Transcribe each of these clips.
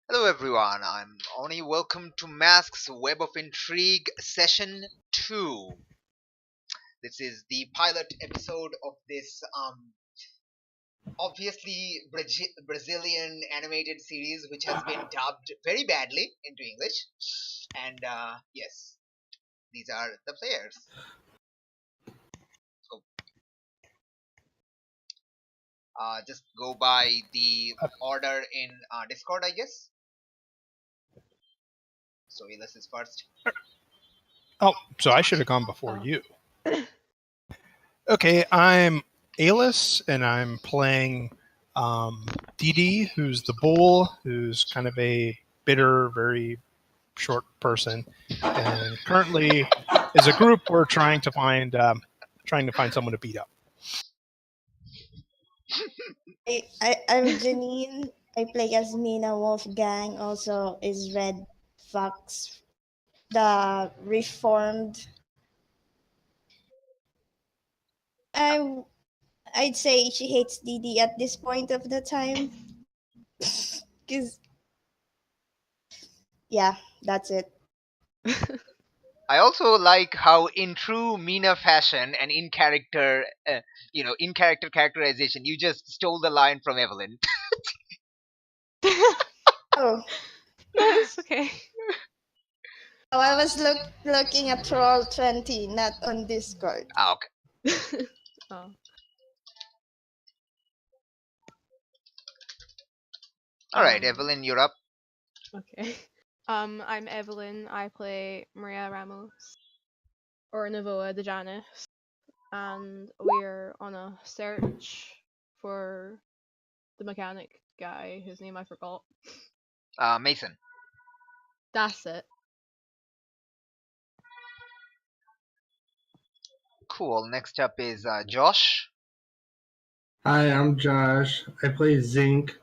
Hello everyone, I'm Oni. Welcome to Mask's Web of Intrigue Session 2. This is the pilot episode of this obviously Brazilian animated series which has been dubbed very badly into English. And yes, these are the players. So just go by the order in Discord, I guess. So Elis is first. Oh, so I should have gone before you. Okay, I'm Alis, and I'm playing DD, who's the bull, who's kind of a bitter, very short person. And currently, as a group, we're trying to find someone to beat up. I'm Janine. I play as Mina Wolfgang, also is Red Fox, the reformed. I'd say she hates DD at this point of the time. Cause yeah, that's it. I also like how, in true Mina fashion and in character, in character characterization, you just stole the line from Evelyn. Oh, That's okay. oh, I was looking at Roll20, not on Discord. Okay. Oh. All right, Evelyn, you're up. Okay. I'm Evelyn. I play Maria Ramos, or Navoa de Janis, and we're on a search for the mechanic guy whose name I forgot. Mason. That's it. Cool. Next up is Josh. Hi, I'm Josh. I play Zinc.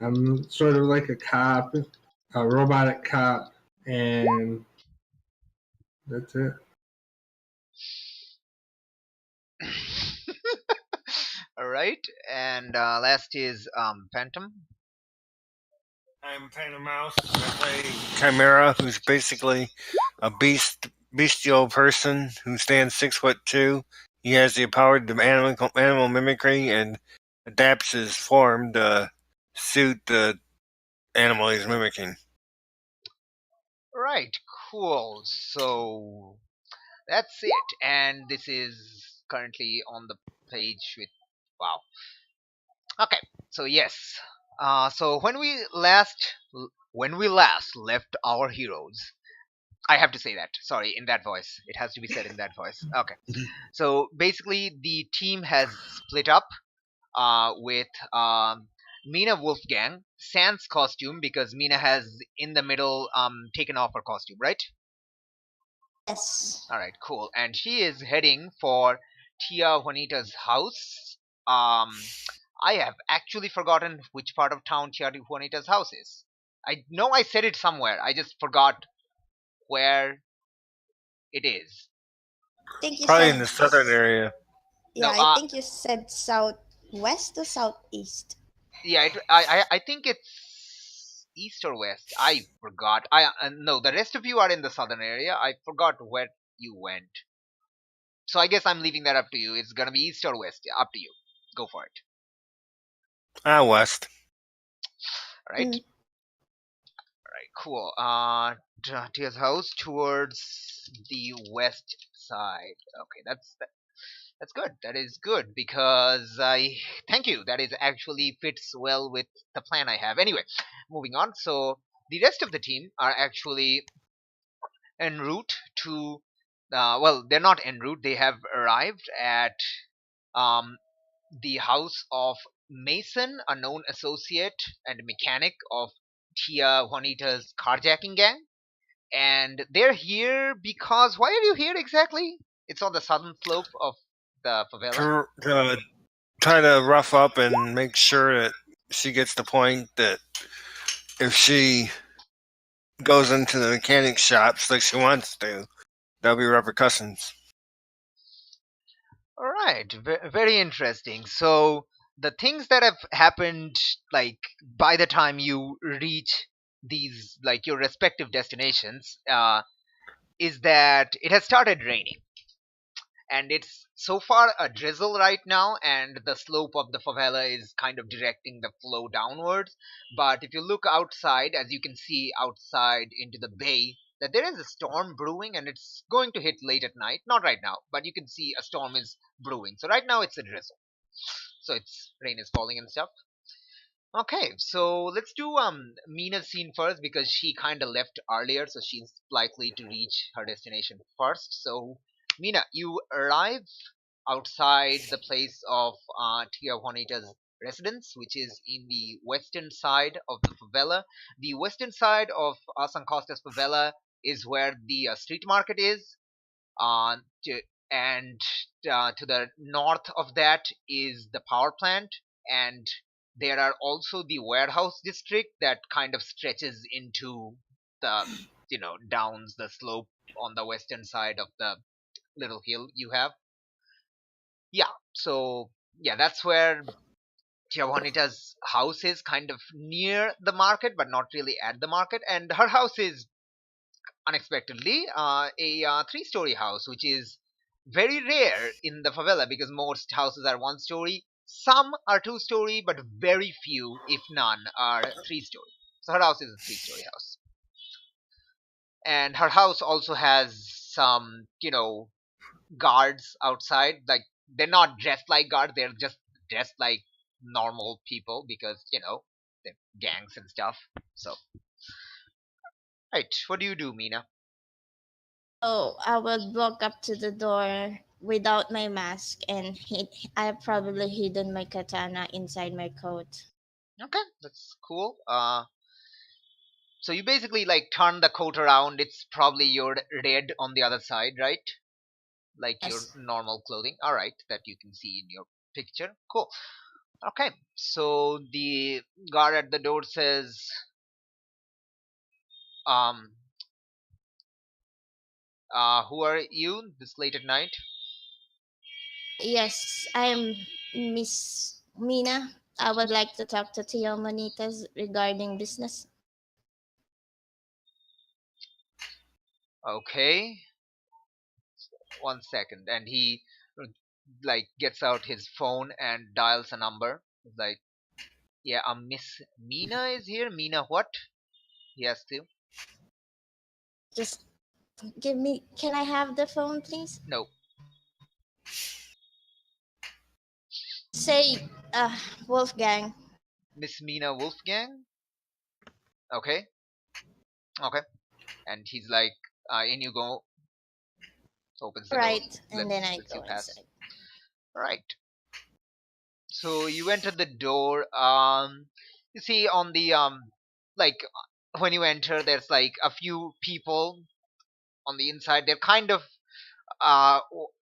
I'm sort of like a cop, a robotic cop, and that's it. All right, and last is Phantom. I'm Phantom Mouse. I play Chimera, who's basically a bestial person who stands 6'2". He has the power to animal mimicry and adapts his form to suit the animal he's mimicking. Right. Cool. So that's it, and this is currently on the page with. Wow. Okay. So yes. So when we last left our heroes, I have to say that. Sorry, in that voice. It has to be said in that voice. Okay. So basically, the team has split up with Mina Wolfgang, sans costume, because Mina has in the middle taken off her costume, right? Yes. All right, cool. And she is heading for Tia Juanita's house. I have actually forgotten which part of town Tia Juanita's house is. I know I said it somewhere. I just forgot where it is. I think you Probably said in the southern area. Yeah, No, I think you said southwest or southeast. Yeah, I think it's east or west. I forgot. No, the rest of you are in the southern area. I forgot where you went. So I guess I'm leaving that up to you. It's gonna be east or west. Yeah, up to you. Go for it. West. All right. Mm. All right. Cool. Tia's house towards the west side. Okay, that's good. That is good because I thank you. That is actually fits well with the plan I have. Anyway, moving on. So the rest of the team are actually en route to. Well, they're not en route. They have arrived at um, the house of Mason, a known associate and mechanic of Tia Juanita's carjacking gang. And they're here because why are you here exactly? It's on the southern slope of the favela. To try to rough up and make sure that she gets the point that if she goes into the mechanic shops like she wants to, there'll be repercussions. All right, very interesting. So the things that have happened, like by the time you reach these, like your respective destinations, is that it has started raining, and it's so far a drizzle right now, and the slope of the favela is kind of directing the flow downwards. But if you look outside, as you can see outside into the bay, that there is a storm brewing, and it's going to hit late at night. Not right now, but you can see a storm is brewing. So right now it's a drizzle, so it's rain is falling and stuff. Okay, so let's do Mina's scene first, because she kind of left earlier, so she's likely to reach her destination first. So Mina, you arrive outside the place of Tia Juanita's residence, which is in the western side of the favela. The western side of As Ancostas favela is where the street market is, uh, to, and to the north of that is the power plant, and there are also the warehouse district that kind of stretches into the, downs the slope on the western side of the little hill you have. Yeah, so yeah, that's where Tia Juanita's house is, kind of near the market, but not really at the market. And her house is unexpectedly a three-story house, which is very rare in the favela because most houses are one story. Some are two-story, but very few, if none, are three-story. So her house is a three-story house, and her house also has some, guards outside. Like, they're not dressed like guards; they're just dressed like normal people because they're gangs and stuff. So, right, what do you do, Mina? Oh, I would walk up to the door without my mask and I have probably hidden my katana inside my coat. Okay, that's cool. So you basically like turn the coat around. It's probably your red on the other side, right? Like your Yes. normal clothing. All right, that you can see in your picture. Cool. Okay, so the guard at the door says, um, who are you this late at night? Yes, I'm Miss Mina. I would like to talk to Tio Monitas regarding business. Okay, 1 second. And he like gets out his phone and dials a number. He's like, yeah, Miss Mina is here. Mina what? He has to. Just give me, can I have the phone, please? No, Say, Wolfgang. Miss Mina Wolfgang. Okay, okay. And he's like, in you go. Opens the door. Right, and then I Lets go you pass. inside. Right. So you enter the door. You see on the like when you enter, there's like a few people on the inside. They're kind of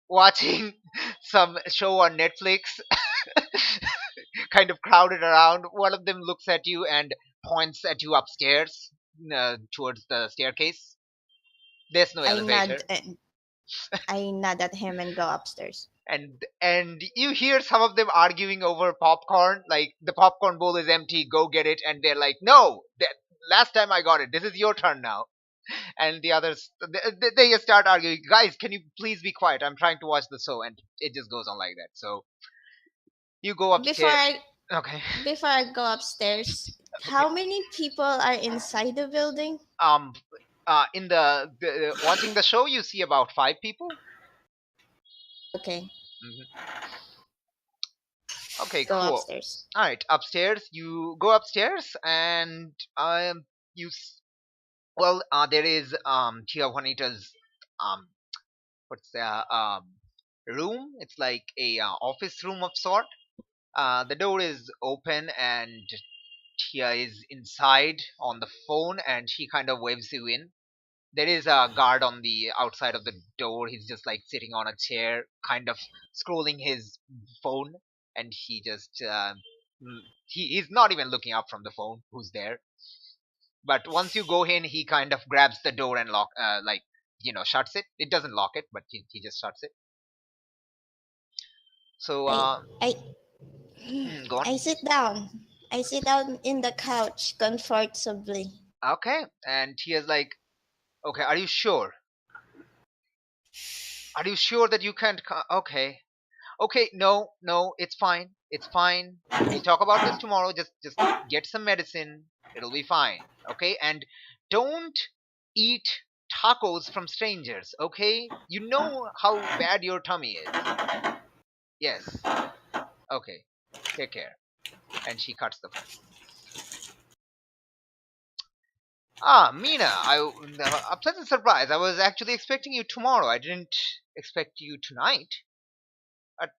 watching some show on Netflix, kind of crowded around. One of them looks at you and points at you upstairs, towards the staircase. There's no I elevator. nod and I nod at him and go upstairs. And you hear some of them arguing over popcorn, like the popcorn bowl is empty, go get it. And they're like, no, last time I got it, this is your turn now. And the others, they just start arguing, guys, can you please be quiet, I'm trying to watch the show. And it just goes on like that. So you go Before upstairs. I Okay. before I go upstairs, Okay. how many people are inside the building? In the watching the show, you see about 5 people. Okay, Okay, go cool. upstairs. All right, upstairs. You go upstairs, and you well, there is Tia Juanita's um what's the room. It's like a office room of sort. The door is open, and Tia is inside on the phone, and she kind of waves you in. There is a guard on the outside of the door. He's just like sitting on a chair, kind of scrolling his phone, and he just he's not even looking up from the phone. Who's there? But once you go in, he kind of grabs the door and like shuts it. It doesn't lock it, but he just shuts it. So I I Go on. I sit down. I sit down in the couch comfortably. Okay, and Tia's like, okay, are you sure? Are you sure that you can't? Okay, okay, no, it's fine, it's fine. We'll talk about this tomorrow. Just get some medicine. It'll be fine. Okay, and don't eat tacos from strangers. Okay, you know how bad your tummy is. Yes. Okay. Take care. And she cuts the phone. Ah, Mina, a pleasant surprise. I was actually expecting you tomorrow. I didn't expect you tonight. But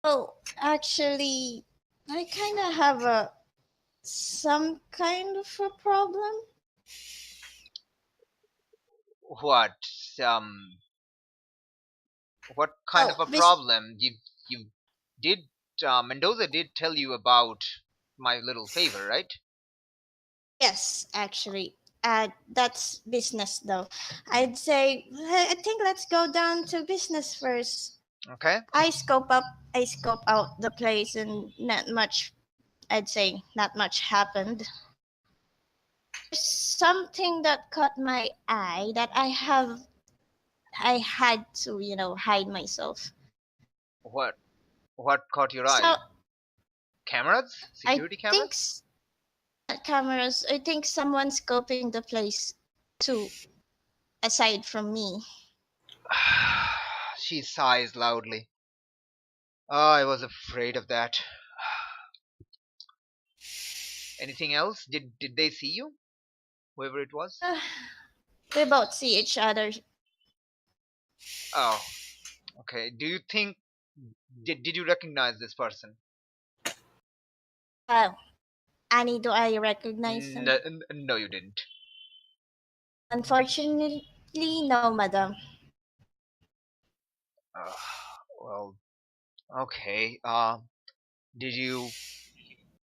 Oh, actually, I kind of have some kind of a problem. what? What kind of Oh, a problem? You did. Mendoza did tell you about my little favor, right? yes, actually. That's business though. I'd say I think let's go down to business first. Okay. I scope out the place and not much, I'd say not much happened. There's something that caught my eye that I had to, hide myself. What? What caught your So eye? Cameras? I Security think cameras? cameras, I think someone's scoping the place too, aside from me. She sighs loudly. Oh, I was afraid of that. Anything else? Did they see you? Whoever it was? We both see each other. Oh, okay. Do you think did you recognize this person? Annie, do I recognize him? No, you didn't. Unfortunately, no, madam. Well, okay. Did you?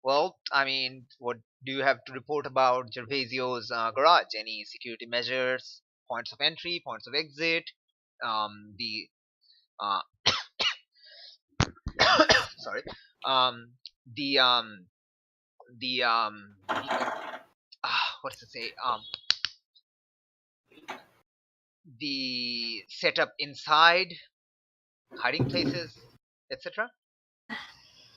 Well, I mean, what do you have to report about Gervasio's garage? Any security measures, points of entry, points of exit? The uh, sorry. Um, the um, what does it say? The setup inside, hiding places, etc.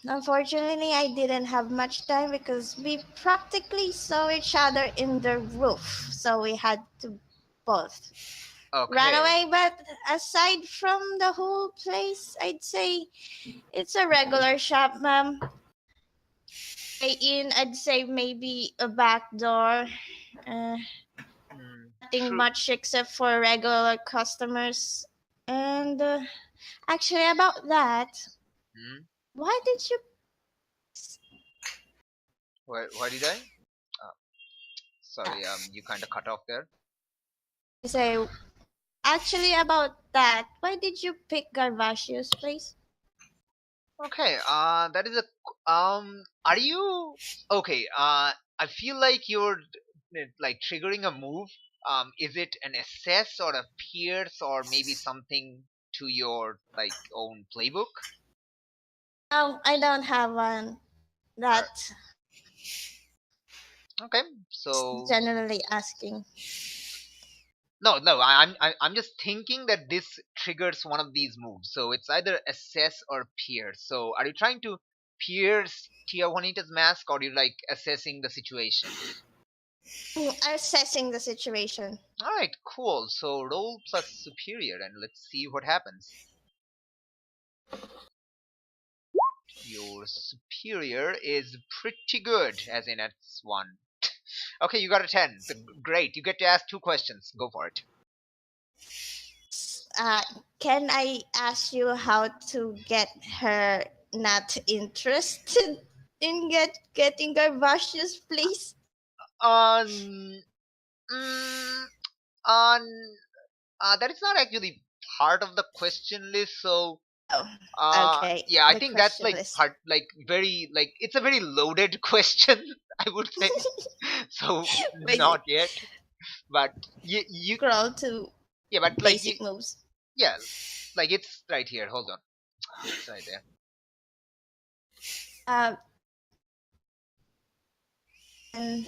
Unfortunately, I didn't have much time because we practically saw each other in the roof, so we had to both run Okay. away. But aside from the whole place, I'd say it's a regular shop, ma'am. Way in, I'd say maybe a back door. Uh, Nothing True. much except for regular customers. And actually, about that, why did you? Why did I? Sorry, you kind of cut off there. Say, actually, about that, why did you pick Garvacio's place? Okay, that is a are you okay? I feel like you're like triggering a move. Is it an assess or a pierce or maybe something to your like own playbook? I don't have one. That Okay, so generally asking. no, I'm just thinking that this triggers one of these moves. So it's either assess or pierce. So are you trying to pierce Tia Juanita's mask, or are you like assessing the situation? Assessing the situation. All right, cool. So roll plus superior, and let's see what happens. Your superior is pretty good, as in it's 1. Okay, you got a 10. So great. You get to ask 2 questions. Go for it. Can I ask you how to get her not interested in getting Garvacio's place? Um, mm, on that is not actually part of the question list. So Okay. yeah, I The think that's question like list. part like very like it's a very loaded question, I would say. So Wait, not yet, but you scroll to yeah, but like basic moves. yeah, like it's right here. Hold on. Outside there. And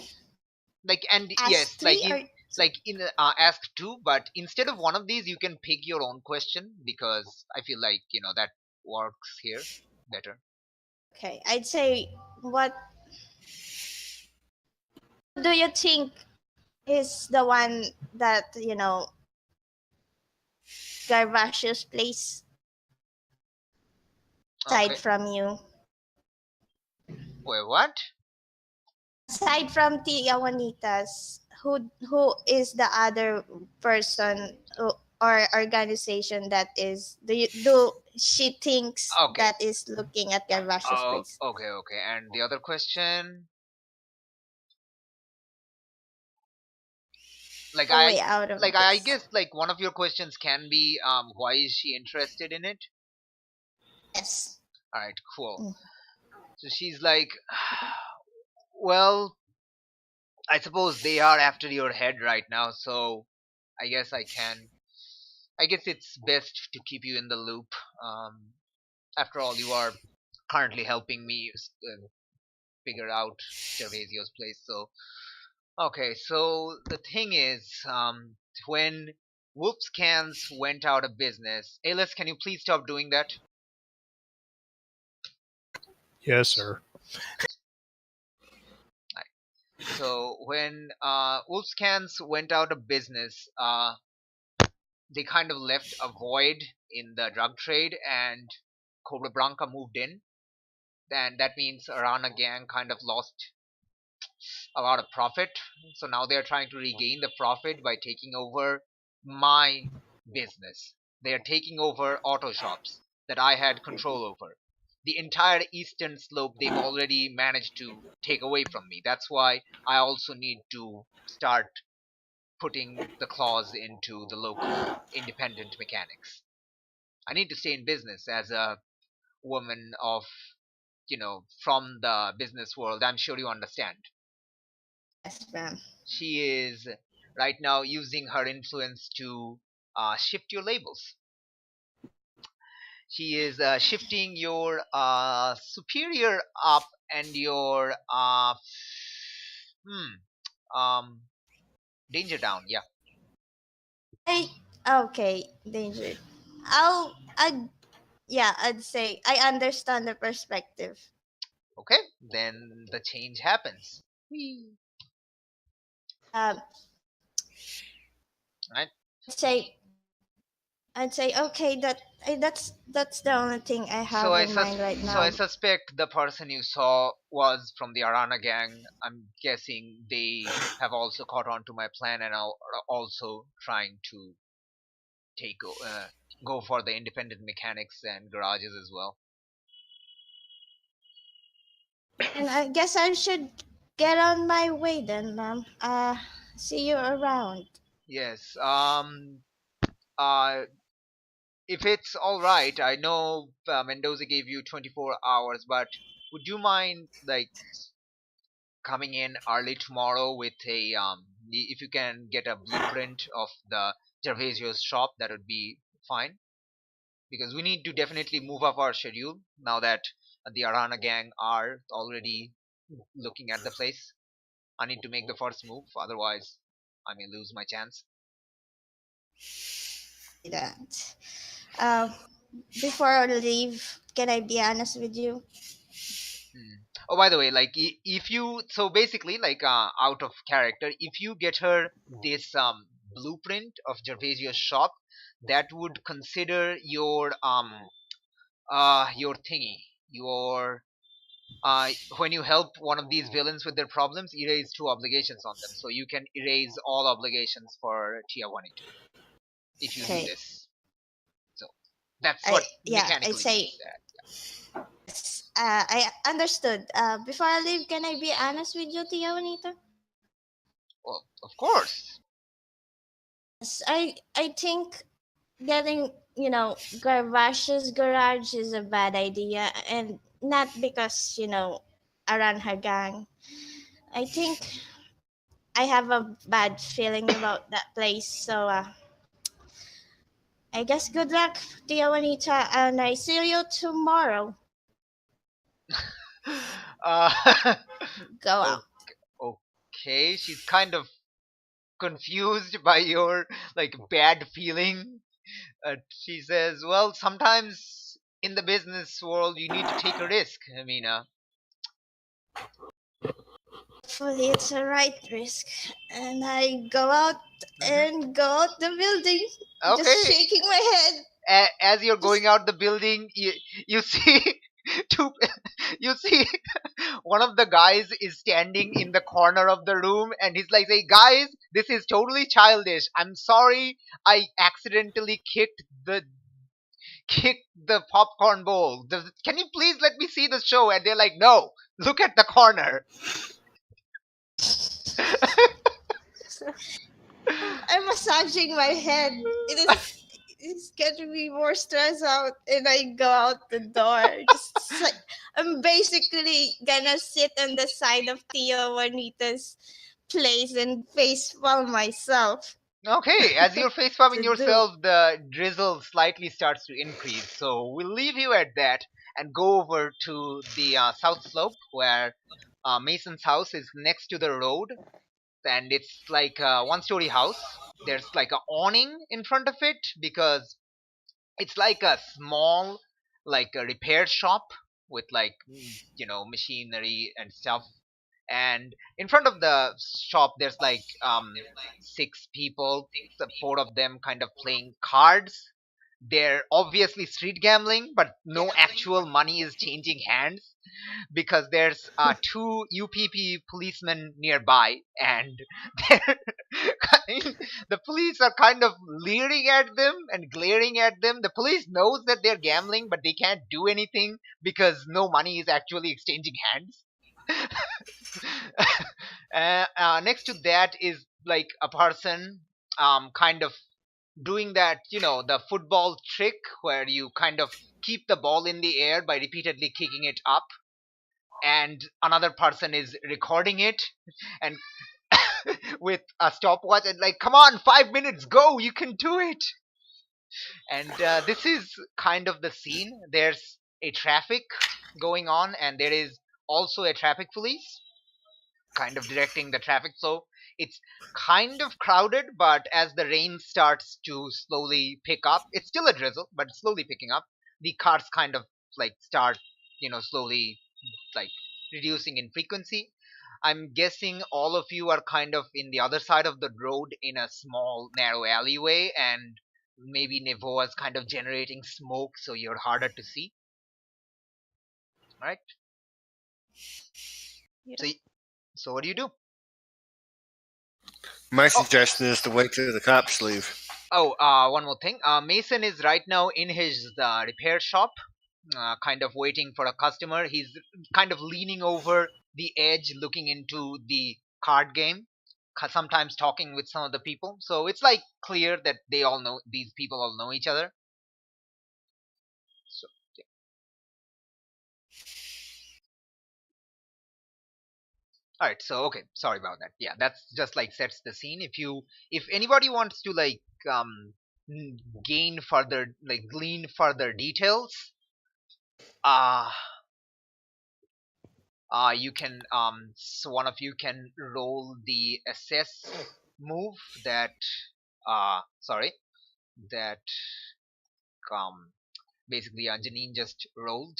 And ask yes, three or in ask two, but instead of one of these, you can pick your own question because I feel like that works here better. okay. I'd say what do you think is the one that Garvacious place aside Okay. from you? Wait, what? Aside from Tia Juanitas, who is the other person or organization that is do she thinks Okay. that is looking at Garvacious Oh, place? okay. And the other question, like A way I, out of I this. guess one of your questions can be, why is she interested in it? Yes. All right, cool. Mm. So she's like, well, I suppose they are after your head right now, so I guess it's best to keep you in the loop. After all, you are currently helping me figure out Gervasio's place. So, okay, so the thing is, when Wolf Scans went out of business, Alice, can you please stop doing that? Yes, sir. So when Wolf Scans went out of business, they kind of left a void in the drug trade, and Cobra Blanca moved in. And that means Arana gang kind of lost a lot of profit. So now they're trying to regain the profit by taking over my business. They are taking over auto shops that I had control over. The entire eastern slope they've already managed to take away from me. That's why I also need to start putting the claws into the local independent mechanics. I need to stay in business as a woman of, from the business world. I'm sure you understand. Yes, ma'am. She is right now using her influence to shift your labels. She is shifting your superior up and your um, danger down. Yeah. I okay, danger. I'd yeah, I'd say I understand the perspective. Okay. Then the change happens. Whee. Um, Right. I'd say okay that's the only thing I So have in mind right I now. suspect the person you saw was from the Arana gang. I'm guessing they have also caught on to my plan and are also trying to take go for the independent mechanics and garages as well. And I guess I should get on my way then, ma'am. See you around. Yes. Uh, if it's all right, I know Mendoza gave you 24 hours, but would you mind coming in early tomorrow with a if you can get a blueprint of the Gervasio's shop, that would be fine, because we need to definitely move up our schedule now that the Arana gang are already looking at the place. I need to make the first move, otherwise I may lose my chance. That. Uh, Before I leave, can I be honest with you? Oh, by the way, if you, so basically, out of character, if you get her this blueprint of Gervasio's shop, that would consider your thingy, your when you help one of these villains with their problems, erase two obligations on them. So you can erase all obligations for Tia 182 if you do Okay. this. So that's what I'd mechanically say means that. I understood. Before I leave, can I be honest with you, Tia Juanita? Well, of course. Yes, I think getting Garvash's garage is a bad idea, and not because around her gang. I think I have a bad feeling about that place, so I guess good luck, Tia Juanita, and I see you tomorrow. uh, Go out. okay, she's kind of confused by your like bad feeling. She says, "Well, sometimes in the business world, you need to take a risk." I mean, Hopefully it's a right risk. And I go out and go out the building, just okay. shaking my head. As you're going out the building, you see two. You see one of the guys is standing in the corner of the room, and he's like, "Hey guys, this is totally childish. I'm sorry, I accidentally kicked the popcorn bowl. Can you please let me see the show?" And they're like, "No, look at the corner." I'm massaging my head. It's getting me more stressed out, and I go out the door. I'm basically gonna sit on the side of Tio Juanita's place and face palm myself. Okay, as you're face palming To do. yourself, the drizzle slightly starts to increase. So we'll leave you at that and go over to the south slope where Mason's house is next to the road, and it's like a one-story house. There's like a awning in front of it because it's like a small, like a repair shop with like machinery and stuff. And in front of the shop there's like six people, the four of them kind of playing cards. They're obviously street gambling, but no actual money is changing hands because there's two UPP policemen nearby, and they're the police are kind of leering at them and glaring at them. The police knows that they're gambling, but they can't do anything because no money is actually exchanging hands. Next to that is like a person kind of doing that, the football trick where you kind of keep the ball in the air by repeatedly kicking it up, and another person is recording it and with a stopwatch and like, "Come on, 5 minutes, go, you can do it." And this is kind of the scene. There's a traffic going on, and there is also a traffic police kind of directing the traffic flow. It's kind of crowded, but as the rain starts to slowly pick up, it's still a drizzle, but it's slowly picking up. The cars kind of like start, slowly like reducing in frequency. I'm guessing all of you are kind of in the other side of the road in a small narrow alleyway, and maybe Nevoa's kind of generating smoke, so you're harder to see. Right? Yeah. So what do you do? My suggestion is to wait till the cops leave. Oh, one more thing. Mason is right now in his repair shop, kind of waiting for a customer. He's kind of leaning over the edge, looking into the card game, sometimes talking with some of the people. So it's like clear that these people all know each other. So, yeah. All right. So okay, sorry about that. Yeah, that's just like sets the scene. If anybody wants to like glean further details, uh you can so one of you can roll the assess move that sorry that um basically Janine just rolled.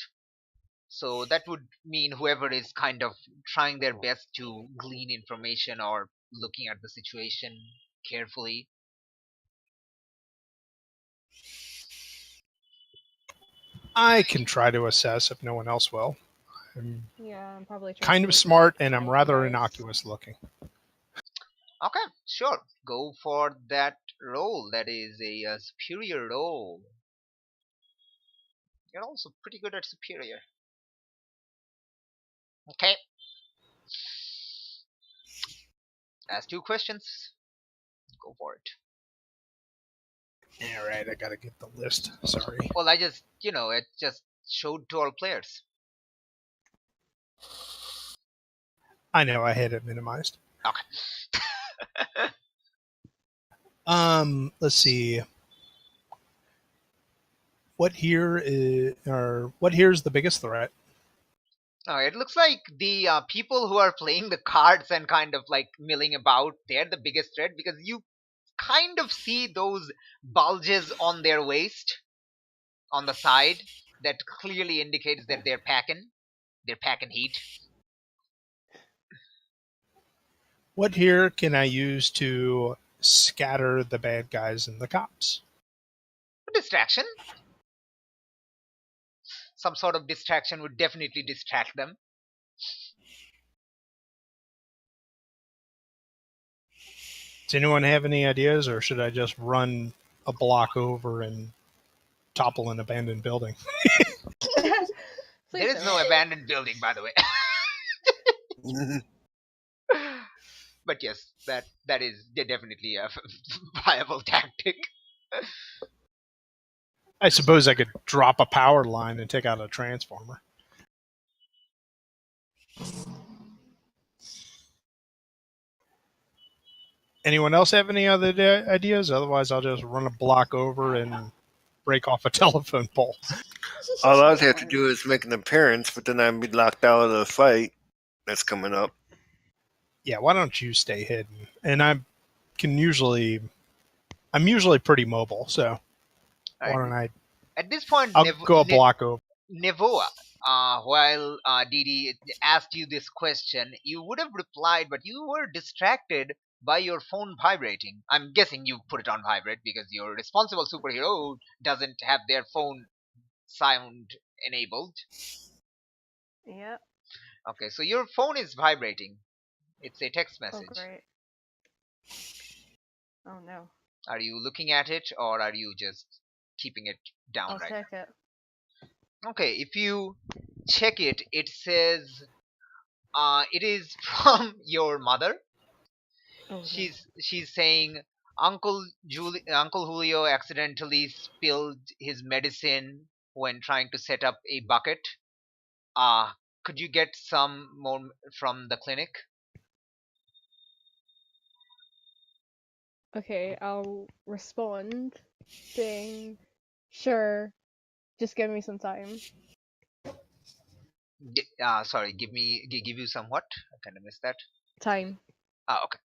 So that would mean whoever is kind of trying their best to glean information or looking at the situation carefully. I can try to assess if no one else will. I'm Yeah, I'm probably trying kind to of smart, and find I'm you rather guys. innocuous looking. Okay, sure, go for that roll. That is a superior roll. You're also pretty good at superior. Okay, ask two questions. Go for it. All right, I gotta get the list. Sorry. Well, I just, it just showed to all players. I know I had it minimized. Okay. Let's see. what here is the biggest threat? It looks like the people who are playing the cards and kind of like milling about, they're the biggest threat because you kind of see those bulges on their waist on the side that clearly indicates that they're packing heat. What here can I use to scatter the bad guys and the cops? Distraction. Some sort of distraction would definitely distract them. Does anyone have any ideas, or should I just run a block over and topple an abandoned building? There is no abandoned building, by the way. But yes, that is definitely a viable tactic. I suppose I could drop a power line and take out a transformer. Anyone else have any other ideas? Otherwise, I'll just run a block over and break off a telephone pole. All I'd have to do is make an appearance, but then I'd be locked out of the fight that's coming up. Yeah, why don't you stay hidden? And I'm usually pretty mobile, so why don't I? At this point, I'll go a block over. Nevoa, while Didi asked you this question, you would have replied, but you were distracted by your phone vibrating. I'm guessing you put it on vibrate because your responsible superhero doesn't have their phone sound enabled. Yep. Okay, so your phone is vibrating. It's a text message. Oh, great. Oh, no. Are you looking at it, or are you just keeping it down I'll right check it. Okay, if you check it, it says it is from your mother. Oh, She's saying Uncle Julio accidentally spilled his medicine when trying to set up a bucket. Could you get some more from the clinic? Okay, I'll respond saying, sure, just give me some time. Sorry, give you some what? I kind of missed that. Time. Okay.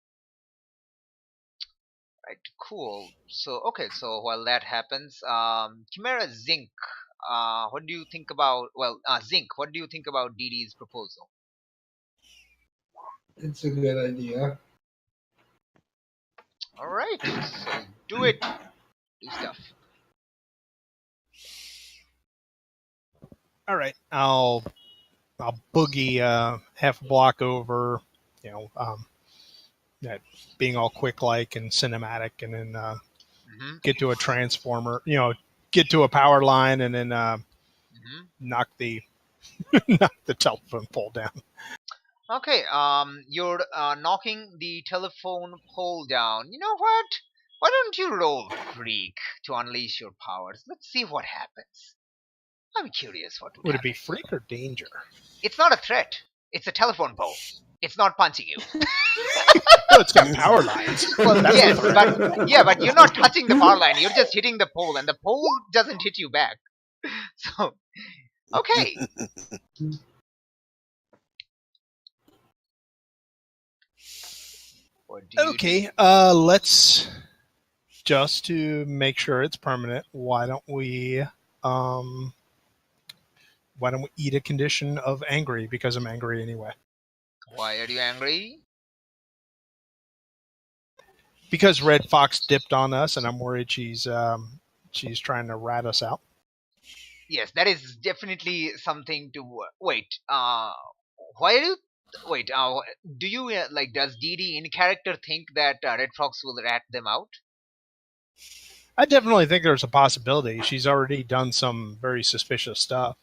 Right, cool. So while that happens, Chimera Zinc, what do you think about? Well, Zinc, what do you think about Didi's proposal? It's a good idea. All right, so do it. Do stuff. All right, I'll boogie half a block over, being all quick like and cinematic, and then get to a transformer, get to a power line, and then knock the knock the telephone pole down. Okay, you're knocking the telephone pole down. You know what? Why don't you roll Freak to unleash your powers? Let's see what happens. I'm curious what would Would it happen. be freak or danger? It's not a threat. It's a telephone pole. It's not punching you. Well, it's got power lines. Well, That's yes, the threat. but you're not touching the power line. You're just hitting the pole, and the pole doesn't hit you back. So, okay. What do you Okay, do? let's, just to make sure it's permanent, why don't we eat a condition of angry, because I'm angry anyway. Why are you angry? Because Red Fox dipped on us, and I'm worried she's trying to rat us out. Yes, that is definitely something to wait. Why do wait? Do you Does Didi in character think that Red Fox will rat them out? I definitely think there's a possibility. She's already done some very suspicious stuff.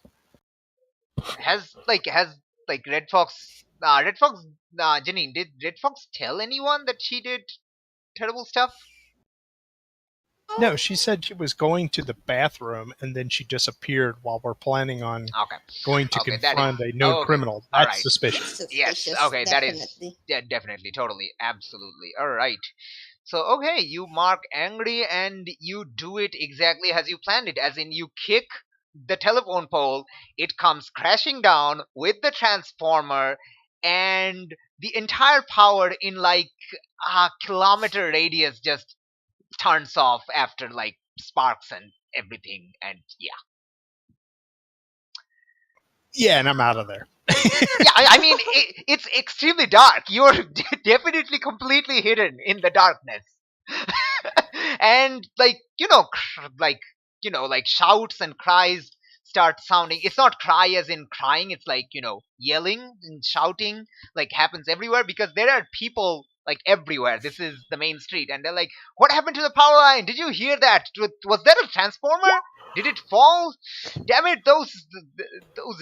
Has Red Fox? Janine, did Red Fox tell anyone that she did terrible stuff? No, she said she was going to the bathroom and then she disappeared while we're planning on going to confront a known criminal. That's suspicious. Yes, okay, that is definitely, totally, absolutely. All right. So, okay, you mark angry and you do it exactly as you planned it, as in you kick the telephone pole, it comes crashing down with the transformer, and the entire power in like a kilometer radius just turns off after like sparks and everything, and yeah. Yeah, and I'm out of there. Yeah, I mean, it's extremely dark. You're definitely completely hidden in the darkness. And like like shouts and cries start sounding. It's not cry as in crying, it's like yelling and shouting like happens everywhere, because there are people like everywhere. This is the main street, and they're like, what happened to the power line? Did you hear that? Was that a transformer? Did it fall? Damn it, those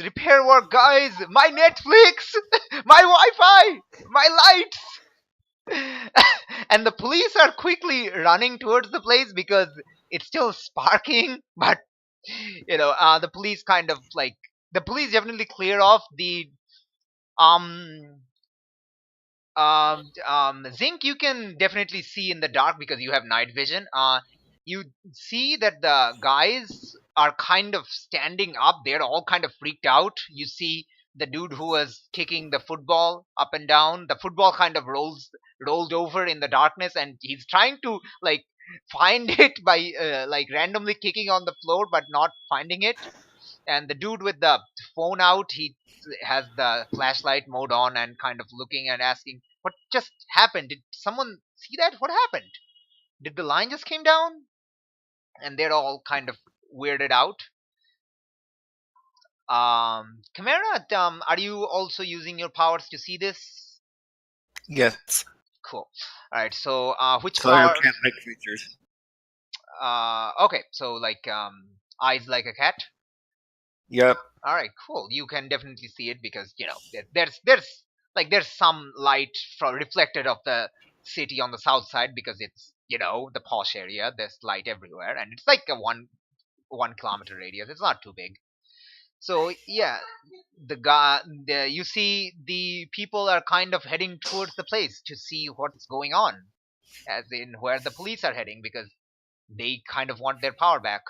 repair work guys. My Netflix, my Wi-Fi, my lights. And the police are quickly running towards the place because it's still sparking. But the police kind of like, the police definitely clear off the um Zinc. You can definitely see in the dark because you have night vision. You see that the guys are kind of standing up. They're all kind of freaked out. You see the dude who was kicking the football up and down. The football kind of rolled over in the darkness, and he's trying to like find it by like randomly kicking on the floor, but not finding it. And the dude with the phone out, he has the flashlight mode on and kind of looking and asking, what just happened? Did someone see that? What happened? Did the line just came down? And they're all kind of weirded out. Chimera, are you also using your powers to see this? Yes. Cool. All right, so which So you power? cat-like creatures. Okay, so like eyes like a cat. Yep. All right, cool. You can definitely see it because there's some light reflected of the city on the south side, because it's the posh area. There's light everywhere, and it's like a 1 kilometer radius. It's not too big. So yeah, you see the people are kind of heading towards the place to see what's going on, as in where the police are heading, because they kind of want their power back.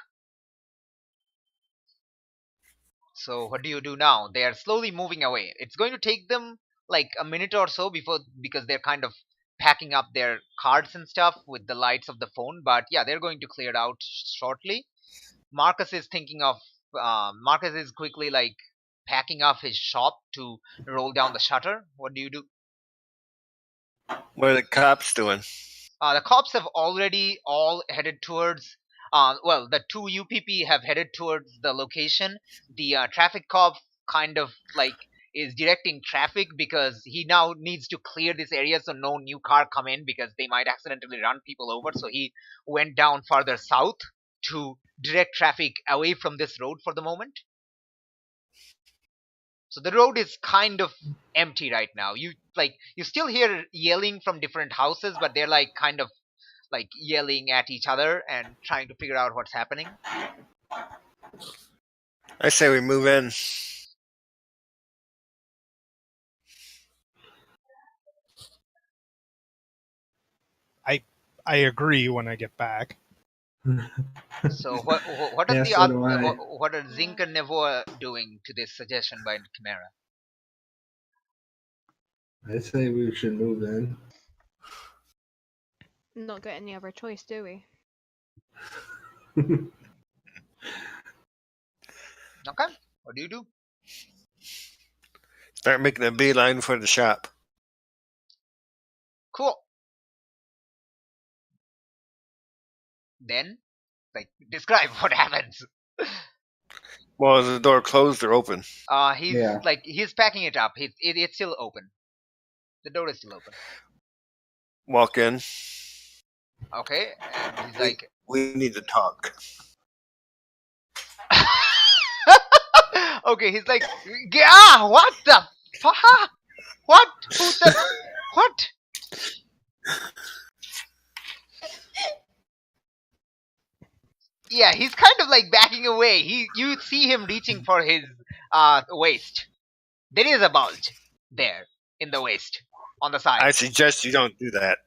So what do you do now? They are slowly moving away. It's going to take them like a minute or so because they're kind of packing up their cards and stuff with the lights of the phone. But yeah, they're going to clear it out shortly. Marcus is Marcus is quickly like packing up his shop to roll down the shutter. What do you do? What are the cops doing? The cops have already all headed towards. Well, the two UPP have headed towards the location. The traffic cop kind of like is directing traffic because he now needs to clear this area so no new car come in, because they might accidentally run people over. So he went down farther south to direct traffic away from this road for the moment. So the road is kind of empty right now. You still hear yelling from different houses, but they're like kind of like yelling at each other and trying to figure out what's happening. I say we move in. I agree when I get back. So what are Yes, the so other do I. what are Zinc and Nevoa doing to this suggestion by Chimera? I say we should move in. Not got any other choice, do we? Okay, what do you do? Start making a beeline for the shop. Cool. Then, like, describe what happens. Well, is the door closed or open? He's packing it up. It's still open. The door is still open. Walk in. Okay, and he's like, We need to talk. okay, he's like, yeah, what the fuck? What? Who the? What? Yeah, he's kind of like backing away. You see him reaching for his waist. There is a bulge there in the waist on the side. I suggest you don't do that.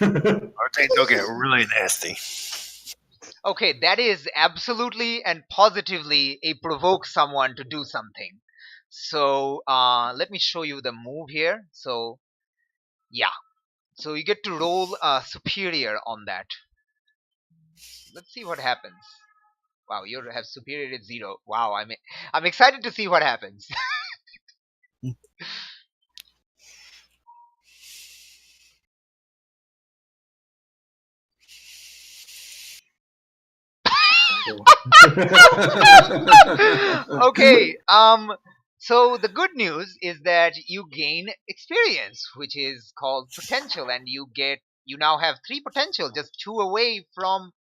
Or they'll get really nasty. Okay, that is absolutely and positively a provoke someone to do something. So let me show you the move here. So yeah, so you get to roll superior on that. Let's see what happens. Wow, you have superior at 0. Wow, I'm excited to see what happens. Okay, so the good news is that you gain experience, which is called potential, and you now have 3 potential, just 2 away from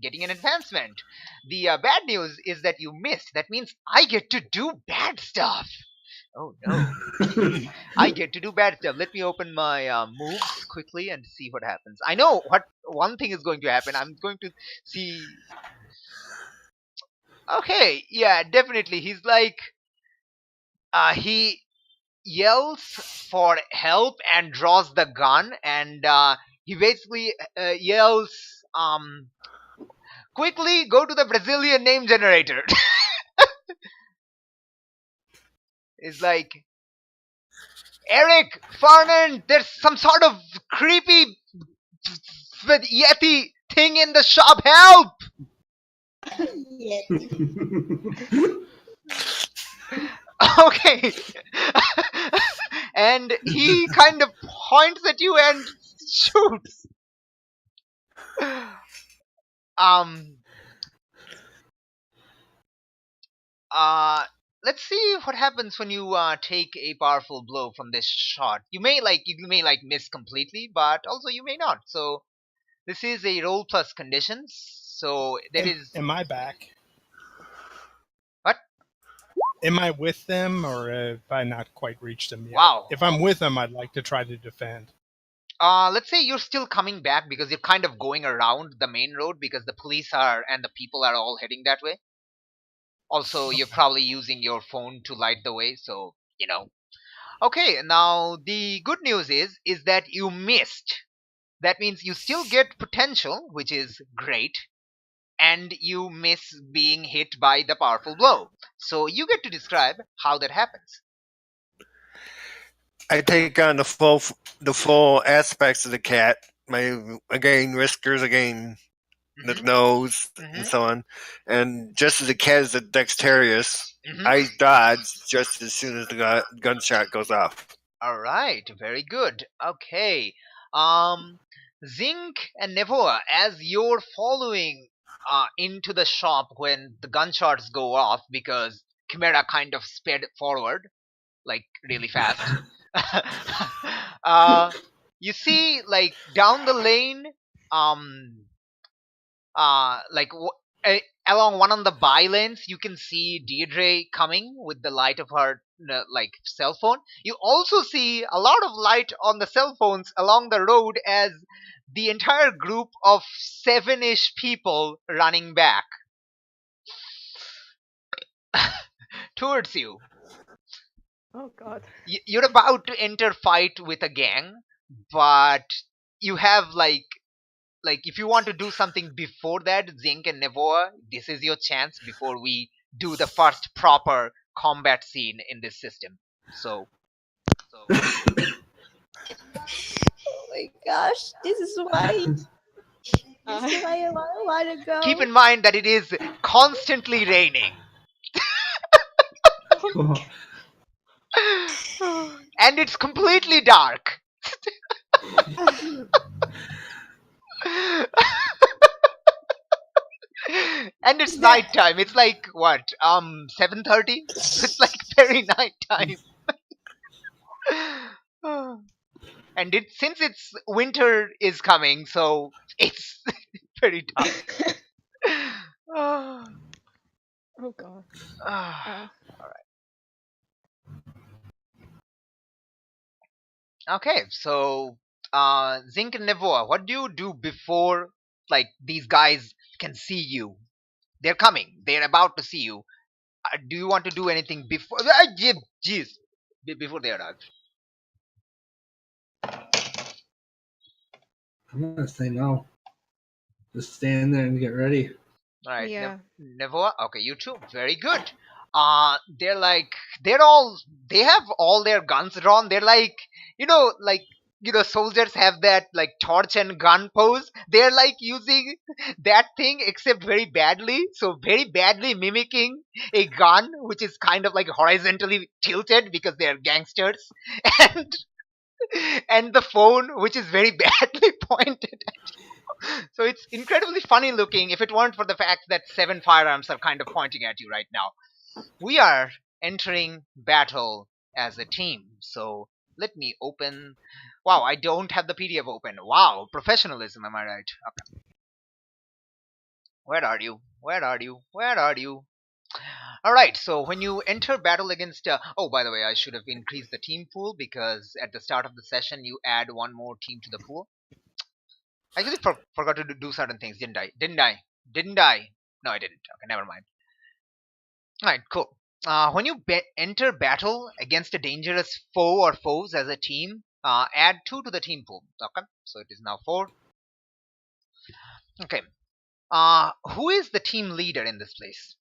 getting an advancement. The bad news is that you missed. That means I get to do bad stuff. Oh no, I get to do bad stuff. Let me open my moves quickly and see what happens. I know what one thing is going to happen. I'm going to see. Okay, yeah, definitely. He's like, he yells for help and draws the gun, and he basically yells, quickly go to the Brazilian name generator. It's like, Eric, Farnan, there's some sort of creepy Yeti thing in the shop. Help! Yeti. Okay. And he kind of points at you and shoots. Let's see what happens when you take a powerful blow from this shot. You may miss completely, but also you may not. So this is a roll plus conditions. So there is. Am I back? What? Am I with them, or have I not quite reached them yet? Wow. If I'm with them, I'd like to try to defend. Let's say you're still coming back because you're kind of going around the main road because the police and the people are all heading that way. Also, you're probably using your phone to light the way, so you know. Okay, now the good news is that you missed. That means you still get potential, which is great, and you miss being hit by the powerful blow. So you get to describe how that happens. I take on the full aspects of the cat. I gain whiskers, I gain the nose, and so on. And just as the cat is dexterous, I dodge just as soon as the gunshot goes off. All right, very good. Okay, Zinc and Nevoa, as you're following into the shop when the gunshots go off, because Chimera kind of sped forward, like really fast. You see, like down the lane, along one of the by lanes, you can see Deirdre coming with the light of her cell phone. You also see a lot of light on the cell phones along the road as the entire group of 7-ish people running back towards you. Oh god. You're about to enter fight with a gang, but you have like if you want to do something before that, Zinc and Nevoa, this is your chance before we do the first proper combat scene in this system. So Oh my gosh, this is why I want to go. keep in mind that it is constantly raining. And it's completely dark. And it's nighttime. It's like what? 7:30? It's like very nighttime. And since it's winter is coming, so it's very dark. Oh god. All right. Okay, so Zinc and Nevoa, what do you do before these guys can see you? They're coming. They're about to see you. Do you want to do anything before? Jeez, before they arrive. I'm gonna say no. Just stand there and get ready. All right, Yeah. Nevoa. Okay, you two. Very good. They're like they have all their guns drawn. They're like like soldiers have that like torch and gun pose. They're like using that thing except very badly. So very badly mimicking a gun, which is kind of like horizontally tilted because they're gangsters, and and the phone, which is very badly pointed. So it's incredibly funny looking if it weren't for the fact that 7 firearms are kind of pointing at you right now. We are entering battle as a team. So let me open. Wow, I don't have the PDF open. Wow, professionalism, am I right? Okay. Where are you? Where are you? Where are you? Alright, so when you enter battle against. Oh, by the way, I should have increased the team pool because at the start of the session you add one more team to the pool. I actually forgot to do certain things, didn't I? Didn't I? No, I didn't. Okay, never mind. Alright, cool. When you enter battle against a dangerous foe or foes as a team, add 2 to the team pool. Okay, so it is now 4. Okay. Who is the team leader in this place?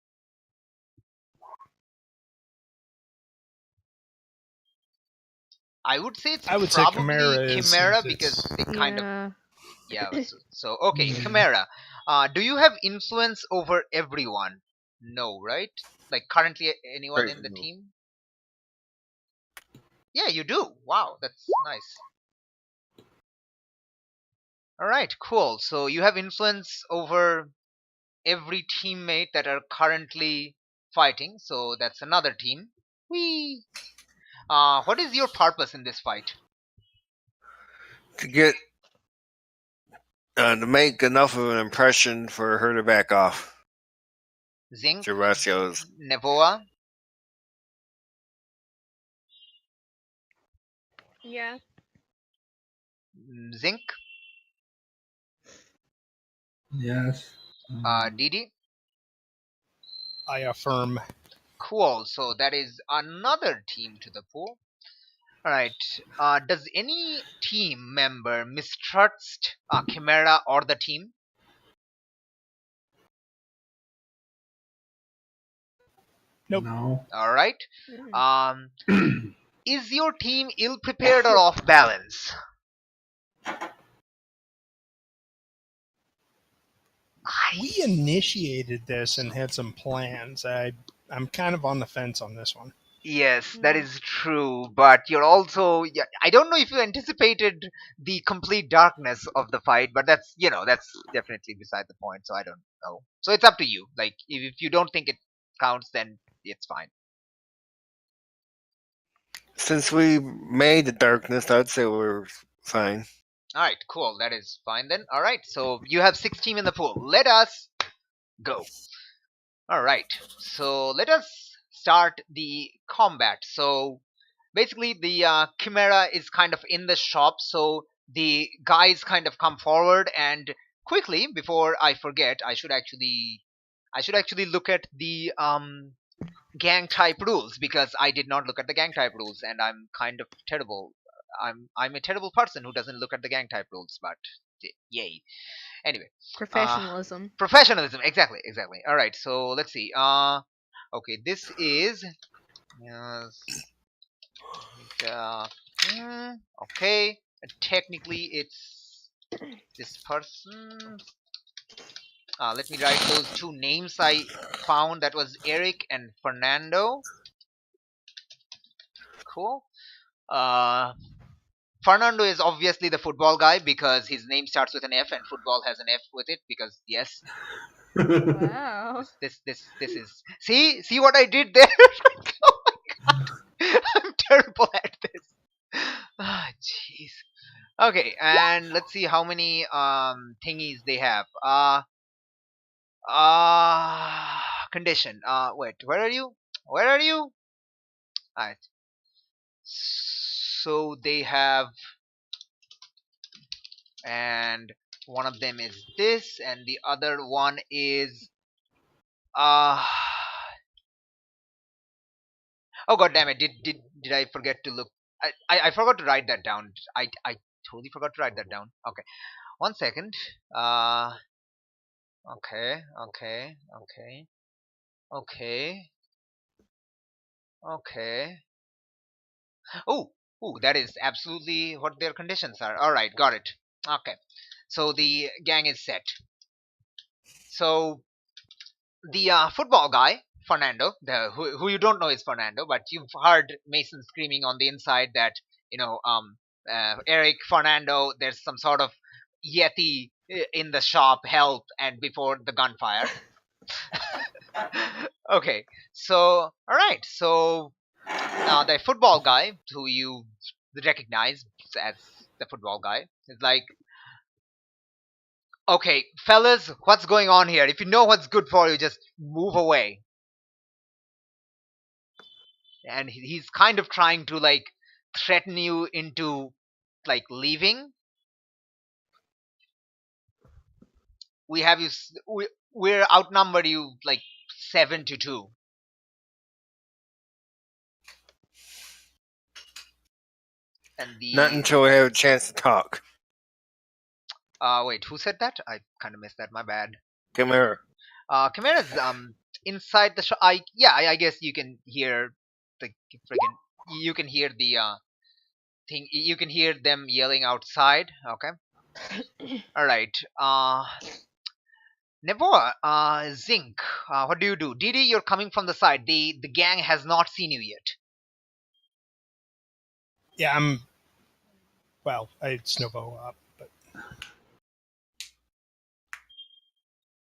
I would say it's say probably Chimera is, Chimera since because it's- they kind of Yeah. yeah. So okay, Yeah. Chimera. Do you have influence over everyone? No, right? Like currently anyone Right. in the team? Yeah, you do. Wow, that's nice. All right, cool. So you have influence over every teammate that are currently fighting. So that's another team. Whee! What is your purpose in this fight? To get to make enough of an impression for her to back off. Zinc, Gervasio's. Nevoa, Yeah. Zinc, Yes. Didi. I affirm. Cool. So that is another team to the pool. All right. Does any team member mistrust Chimera or the team? Nope. No. All right. Mm. Is your team ill prepared or off balance? We initiated this and had some plans. I'm kind of on the fence on this one. Yes, that is true. But you're also. Yeah, I don't know if you anticipated the complete darkness of the fight, but that's definitely beside the point. So I don't know. So it's up to you. Like if you don't think it counts, then it's fine. Since we made the darkness, I'd say we're fine. All right, cool. That is fine then. All right, so you have 6 team in the pool. Let us go. All right, so let us start the combat. So basically, the Chimera is kind of in the shop, so the guys kind of come forward and quickly before I forget, I should actually look at the gang type rules because I did not look at the gang type rules and I'm kind of terrible. I'm a terrible person who doesn't look at the gang type rules, but yay. Anyway, Professionalism. professionalism, exactly. All right, so let's see. Okay, this is uh, okay. Technically, it's this person. Let me write those 2 names I found. That was Eric and Fernando. Cool. Fernando is obviously the football guy because his name starts with an F and football has an F with it because yes, Wow. this is see what I did there. Oh my god, I'm terrible at this. Ah, jeez. Okay, and let's see how many thingies they have. Condition. Wait, where are you? Where are you? Alright. So they have, and one of them is this, and the other one is uh oh god damn it, did I forget to look. I forgot to write that down. I totally forgot to write that down. Okay. 1 second. Okay. Oh, that is absolutely what their conditions are. All right, got it. Okay, so the gang is set. So the football guy, Fernando, who you don't know is Fernando, but you've heard Mason screaming on the inside that Eric, Fernando, there's some sort of yeti in the shop, help, and before the gunfire. Okay, so all right, so the football guy who you recognize as the football guy is like, okay, fellas, what's going on here? If you know what's good for you, just move away. And he's kind of trying to like threaten you into like leaving. We have you. We're outnumbered you like 7-2. And Not until we have a chance to talk. Wait, who said that? I kind of missed that. My bad. Come here. Chimera's inside the shop. I guess you can hear the friggin'. You can hear the thing. You can hear them yelling outside. Okay. All right. Nevoa, Zinc, what do you do? Didi, you're coming from the side. The gang has not seen you yet. Yeah, it's Novo up, but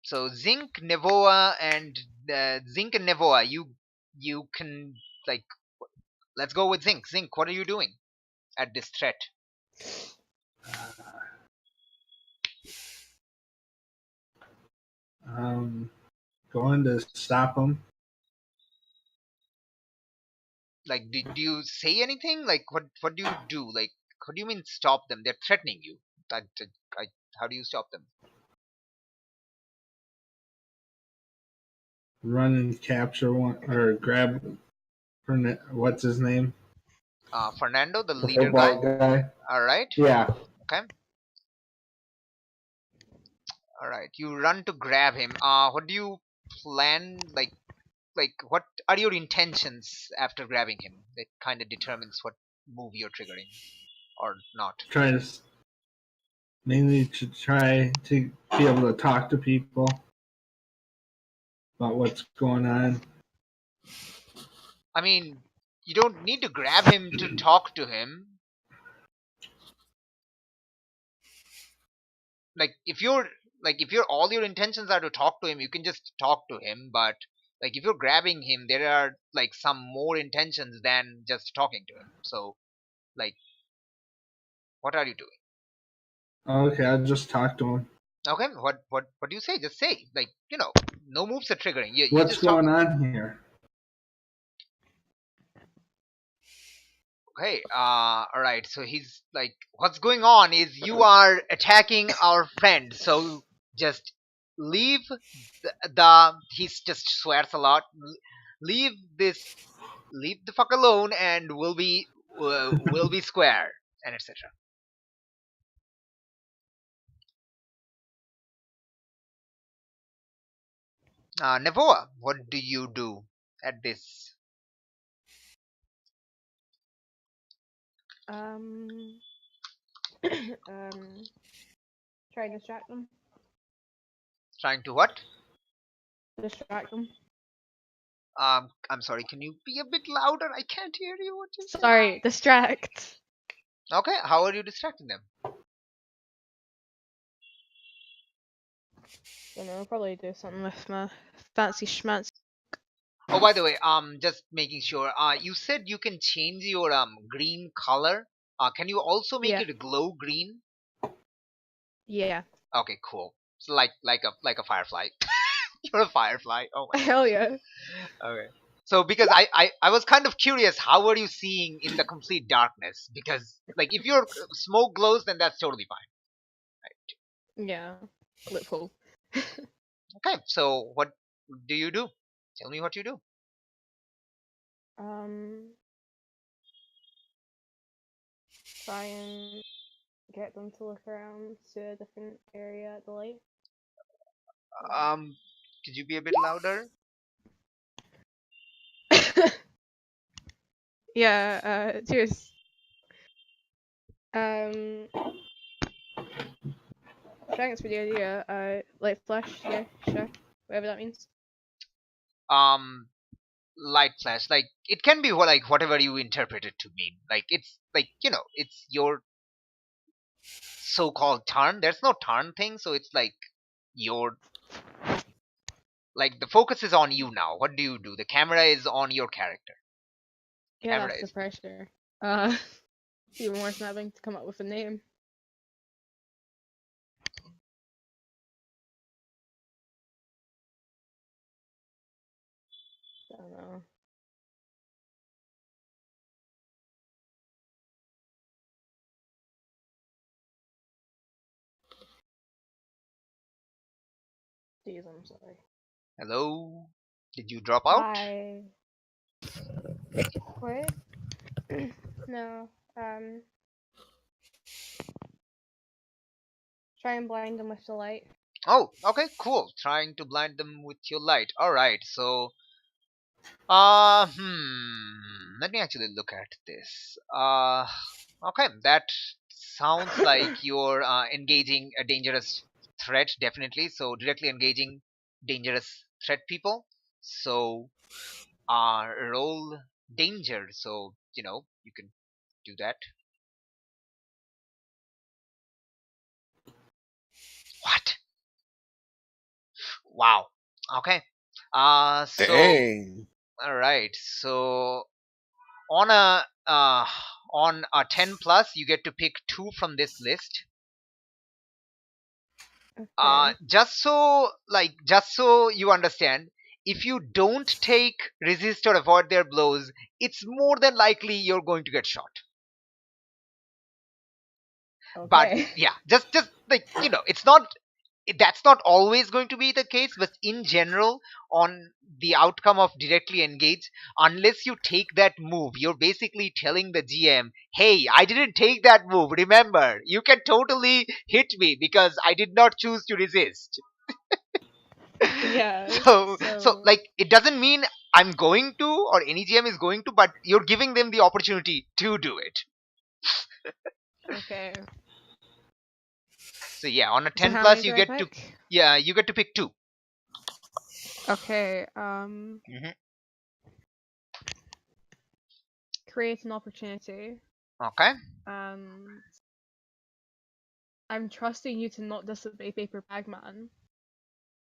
So Zinc, Nevoa, and Nevoa, you can like. Let's go with Zinc. Zinc, what are you doing at this threat? Going to stop him. Like, do you say anything? Like, what do you do? Like, what do you mean stop them? They're threatening you. How do you stop them? Run and capture one, or grab. What's his name? Fernando, the The leader guy. football guy. All right. Yeah. Okay. All right. You run to grab him. What do you plan? Like, what are your intentions after grabbing him? That kind of determines what move you're triggering or not. Mainly to try to be able to talk to people about what's going on. I mean, you don't need to grab him to talk to him. If you're all your intentions are to talk to him, you can just talk to him. But like if you're grabbing him, there are like some more intentions than just talking to him. So like, what are you doing? Okay, I'll just talk to him. Okay, what do you say? Just say, like, no moves are triggering. You What's just talk. going on here? Okay, all right. So he's like, what's going on is you are attacking our friend. So just leave he just swears a lot. Leave the fuck alone, and we'll be square, and etc. Nevoa, what do you do at this? Um, try to distract them. Trying to what? Distract them. I'm sorry. Can you be a bit louder? I can't hear you. What you say? Sorry, distract. Okay, how are you distracting them? I'll probably do something with my fancy schmancy. Oh, by the way, just making sure. You said you can change your green color. Can you also make Yeah. it glow green? Yeah. Okay, cool. So like a firefly. You're a firefly. Oh my. Hell yeah. Okay. So because I was kind of curious, how are you seeing in the complete darkness? Because like if your smoke glows, then that's totally fine. Yeah. Loophole. Okay. So what do you do? Tell me what you do. Try and get them to look around to a different area at the light. Could you be a bit louder? Yeah, cheers. Thanks for the idea. Light flash, yeah, sure. Whatever that means. Light flash, like it can be like whatever you interpret it to mean. Like it's like it's your so-called turn. There's no turn thing, so it's like your like the focus is on you now. What do you do? The camera is on your character. Yeah, Camera that's the is pressure. Even worse than having to come up with a name. I don't know. Jeez, I'm sorry. hello. Did you drop out? Hi. What? No. Try and blind them with the light. Oh, okay, cool. Trying to blind them with your light. All right, so let me actually look at this. Okay, that sounds like you're engaging a dangerous threat, definitely. So directly engaging dangerous threat people. So roll danger. So you can do that. What? Wow. Okay. So Dang. all right. So on a 10 plus, you get to pick two from this list. Okay. Just so you understand, if you don't take resist or avoid their blows, it's more than likely you're going to get shot. But Okay. yeah, just like it's not that's not always going to be the case, but in general, on the outcome of directly engage, unless you take that move, you're basically telling the GM, hey, I didn't take that move, remember, you can totally hit me because I did not choose to resist. Yeah. So like it doesn't mean I'm going to or any GM is going to, but you're giving them the opportunity to do it. Okay. So yeah, on a So 10 how many plus do you I get to pick? you get to pick two. Okay. Hmm. Create an opportunity. Okay. And I'm trusting you to not disobey Paper Bagman.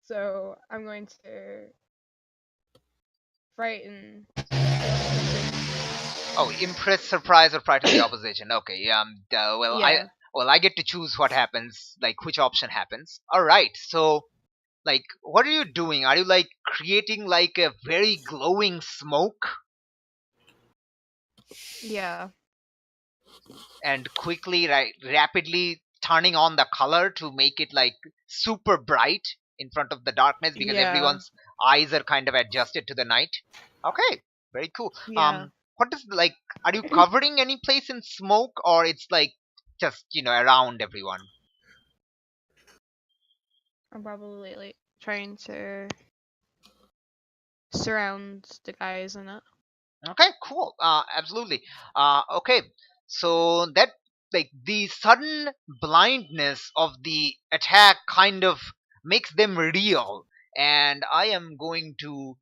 So I'm going to frighten. Oh, impress, surprise, or frighten the opposition. Okay, well, Yeah. I get to choose what happens, like which option happens. All right, so like, what are you doing? Are you like creating like a very glowing smoke Yeah. and quickly, right, rapidly turning on the color to make it like super bright in front of the darkness because Yeah. everyone's eyes are kind of adjusted to the night? Okay, very cool. Yeah. What is like? Are you covering any place in smoke, or it's like just around everyone? I'm probably like trying to surround the guys in it. Okay, cool. Absolutely. Okay, so that like the sudden blindness of the attack kind of makes them real, and I am going to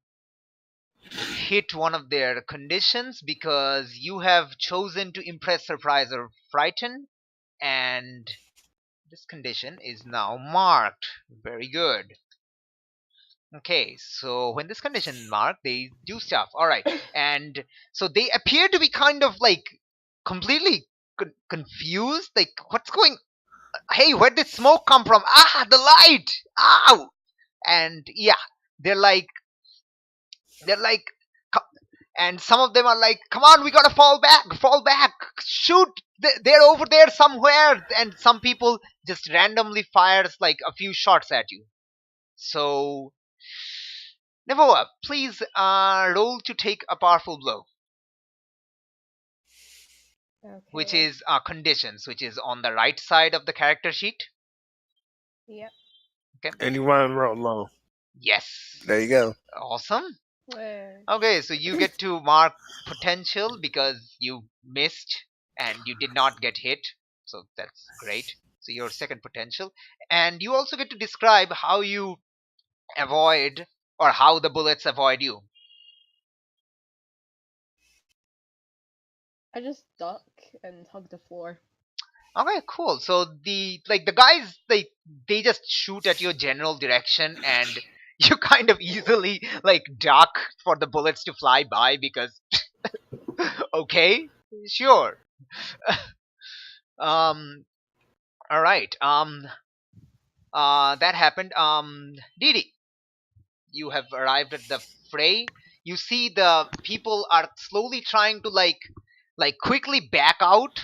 hit one of their conditions because you have chosen to impress, surprise, or frighten, and this condition is now marked. Very good. Okay, so when this condition marked, they do stuff. All right, and so they appear to be kind of like completely confused. Like, what's going? Hey, where did smoke come from? Ah, the light! Ow! And yeah, they're like, they're like, and some of them are like, come on, we gotta fall back, shoot! They're over there somewhere. And some people just randomly fires like a few shots at you. So Nevoa, please roll to take a powerful blow. which Okay. is conditions, which is on the right side of the character sheet. Yep. Okay. And you want to roll low. Yes. There you go. Awesome. Where? Okay, so you get to mark potential because you missed and you did not get hit. So that's great. So your second potential. And you also get to describe how you avoid or how the bullets avoid you. I just duck and hug the floor. Okay, cool. So the guys they just shoot at your general direction and you kind of easily duck for the bullets to fly by because okay, sure. um all right. That happened. Didi, you have arrived at the fray. You see the people are slowly trying to quickly back out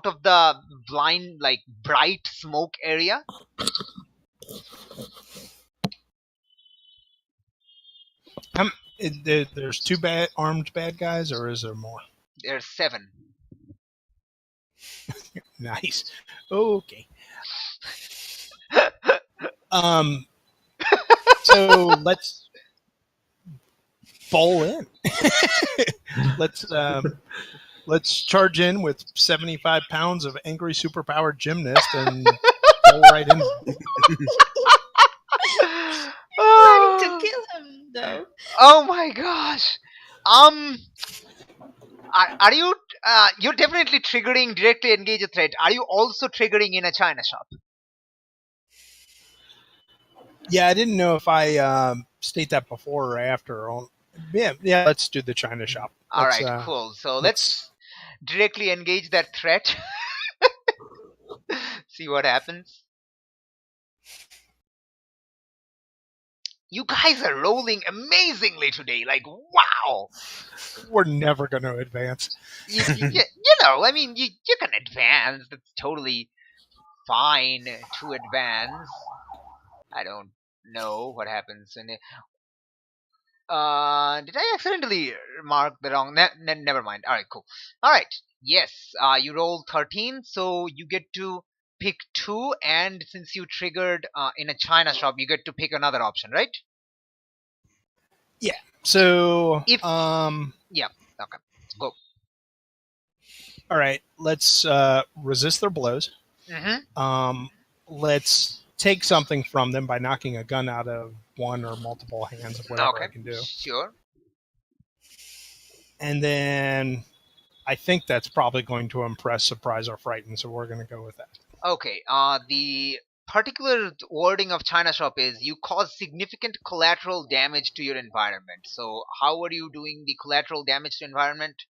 of the blind bright smoke area. There's two armed bad guys, or is there more? There's 7. Nice. Okay. So let's bowl in. Let's charge in with 75 pounds of angry superpowered gymnast and bowl right in. Planning to kill him, though. Oh my gosh. Are you you're definitely triggering directly engage a threat. Are you also triggering in a China shop? Yeah, I didn't know if I state that before or after. Yeah. Let's do the China shop. All right, cool. So let's directly engage that threat. See what happens. You guys are rolling amazingly today. Wow. We're never going to advance. You know, I mean, you can advance. That's totally fine to advance. I don't know what happens in it. Did I accidentally mark the wrong? Never mind. All right, cool. All right. Yes. You roll 13, so you get to pick 2, and since you triggered in a China shop, you get to pick another option, right? Yeah. So yeah. Okay. Go. All right. Let's resist their blows. Mm-hmm. Let's take something from them by knocking a gun out of one or multiple hands of whatever I can do. Sure. And then I think that's probably going to impress, surprise, or frighten, so we're going to go with that. Okay. The particular wording of China shop is you cause significant collateral damage to your environment. So how are you doing the collateral damage to environment?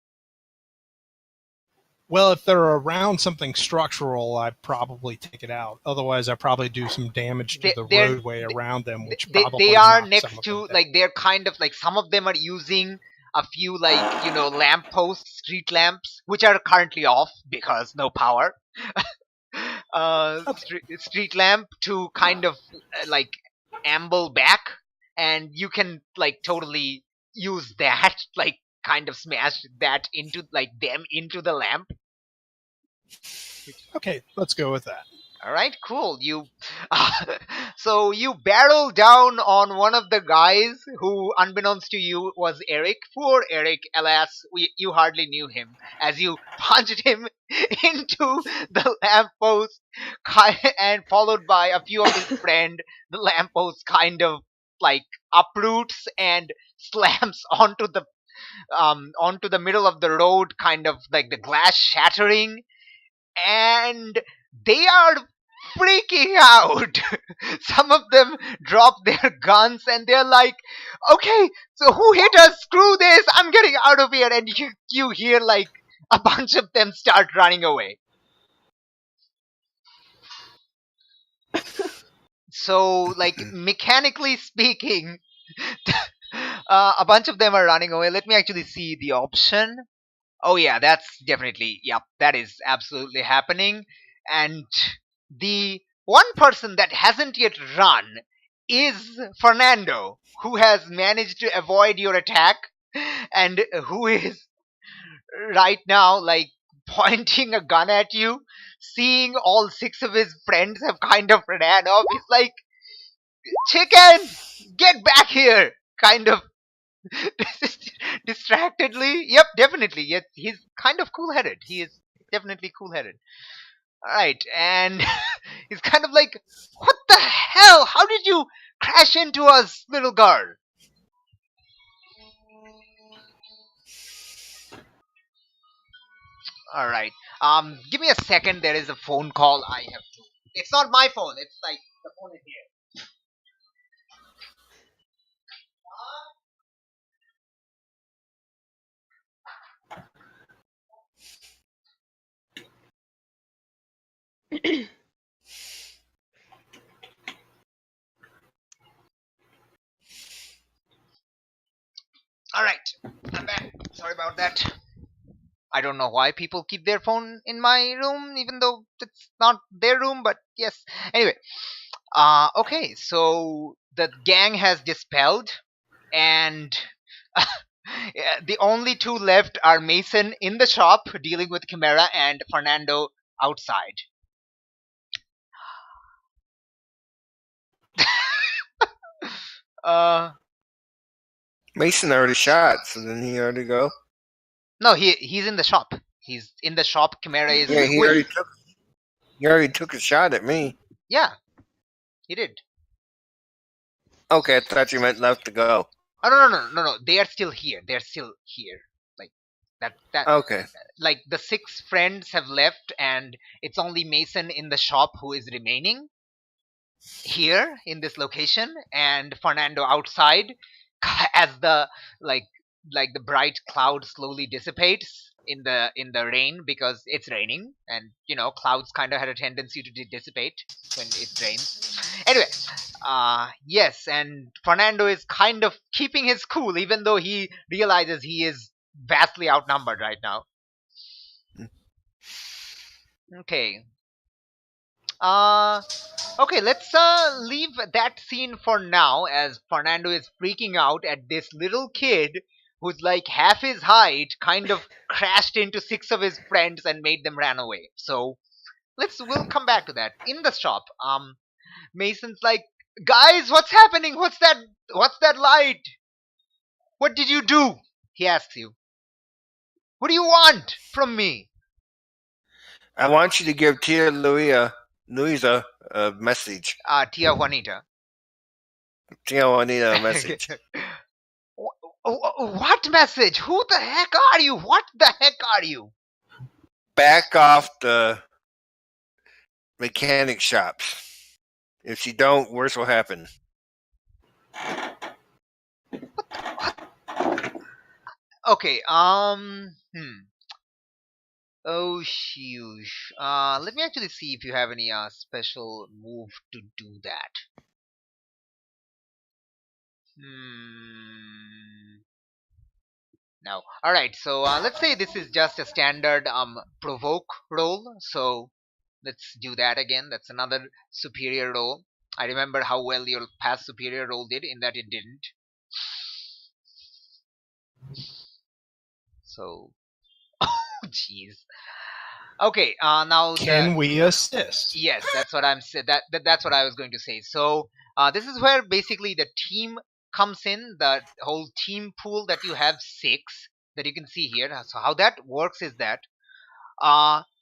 Well, if they're around something structural, I probably take it out. Otherwise, I probably do some damage to the roadway around them, which probably they are next to they're kind of some of them are using a few lamp posts, street lamps, which are currently off because no power. Street lamp to kind of amble back, and you can totally use that kind of smash that into them into the lamp. Okay, let's go with that. All right, cool. So you barrel down on one of the guys who, unbeknownst to you, was Eric. Poor Eric, alas, you hardly knew him as you punched him into the lamppost, and followed by a few of his friend. The lamppost kind of uproots and slams onto the middle of the road, kind of the glass shattering, and they are freaking out. Some of them drop their guns and they're like, okay, so who hit us? Screw this, I'm getting out of here. And you hear a bunch of them start running away. So mechanically speaking, a bunch of them are running away. Let me actually see the option. Oh yeah, that's definitely, yep, that is absolutely happening. And the one person that hasn't yet run is Fernando, who has managed to avoid your attack and who is right now pointing a gun at you, seeing all 6 of his friends have kind of ran off. He's like, "Chicken, get back here!" Kind of distractedly. Yep, definitely. Yes, he's kind of cool-headed. He is definitely cool-headed. All right, and he's kind of like, "What the hell? How did you crash into us, little girl?" All right. Give me a second. There is a phone call. I have to. It's not my phone. It's like the phone is here. All right, I'm back. Sorry about that. I don't know why people keep their phone in my room, even though it's not their room. But yes. Anyway, okay. So the gang has dispelled, and yeah, the only 2 left are Mason in the shop dealing with Chimera and Fernando outside. Uh, Mason already shot, so then he already go. no, he's in the shop. He's in the shop. Chimera is. Yeah, he already took a shot at me. Yeah, he did. Okay, I thought you meant left to go. Oh no! They are still here. They're still here. Like that. Okay. Like the 6 friends have left, and it's only Mason in the shop who is remaining here in this location, and Fernando outside as the like the bright cloud slowly dissipates in the rain, because it's raining, and clouds kind of had a tendency to dissipate when it rains. Anyway, yes, and Fernando is kind of keeping his cool, even though he realizes he is vastly outnumbered right now. Okay. Okay, let's leave that scene for now, as Fernando is freaking out at this little kid who's like half his height, kind of crashed into 6 of his friends and made them run away. So we'll come back to that. In the shop, Mason's like, "Guys, what's happening? What's that light? What did you do?" He asks you. "What do you want from me?" I want you to give Tia Luisa a message. Tia Juanita. Tia Juanita a message. What message? Who the heck are you? What the heck are you? Back off the mechanic shops. If you don't, worse will happen. Okay, Oh, sheesh. Let me actually see if you have any special move to do that. No. Alright, so let's say this is just a standard provoke roll. So let's do that again. That's another superior roll. I remember how well your past superior roll did, in that it didn't. So, oh, jeez. Okay, now Can we assist? Yes, that's what I'm that's what I was going to say. So this is where basically the team comes in. The whole team pool that you have 6 that you can see here. So how that works is that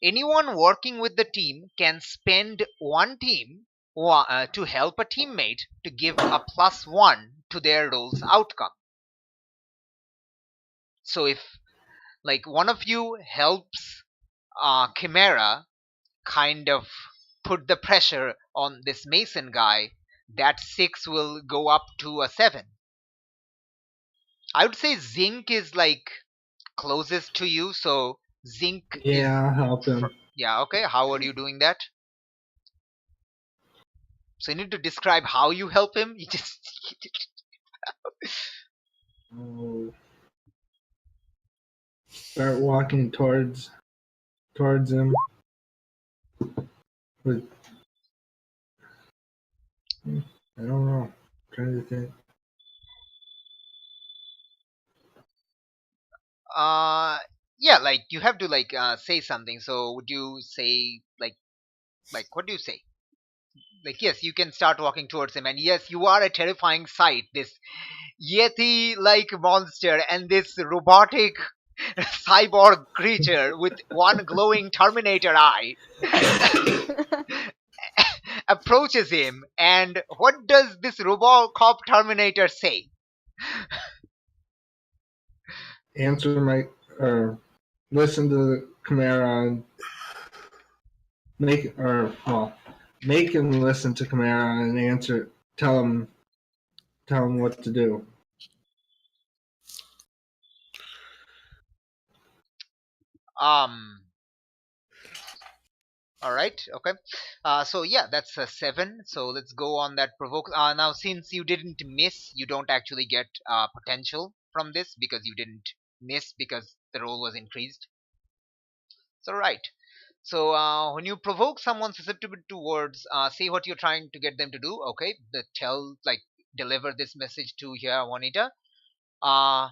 anyone working with the team can spend 1 team to help a teammate to give a +1 to their roll's outcome. So if like one of you helps Chimera kind of put the pressure on this Mason guy, that 6 will go up to a 7. I would say Zinc is like closest to you, so Zinc Yeah, I'll help him. Yeah, okay. How are you doing that? So you need to describe how you help him. You just Oh. Start walking towards him with, I don't know. I'm trying to think. Yeah, like you have to say something. So would you say what do you say? Like, yes, you can start walking towards him, and yes, you are a terrifying sight. This Yeti-like monster and this robotic cyborg creature with one glowing Terminator eye approaches him. And what does this Robocop Terminator say? Answer my or listen to the Chimera and make him listen to Chimera and answer. Tell him what to do. All right. Okay. So yeah, that's a 7. So let's go on that provoke. Now, since you didn't miss, you don't actually get potential from this because you didn't miss because the roll was increased. So right. So when you provoke someone susceptible to words, say what you're trying to get them to do. Okay. Deliver this message to here, Juanita. Uh,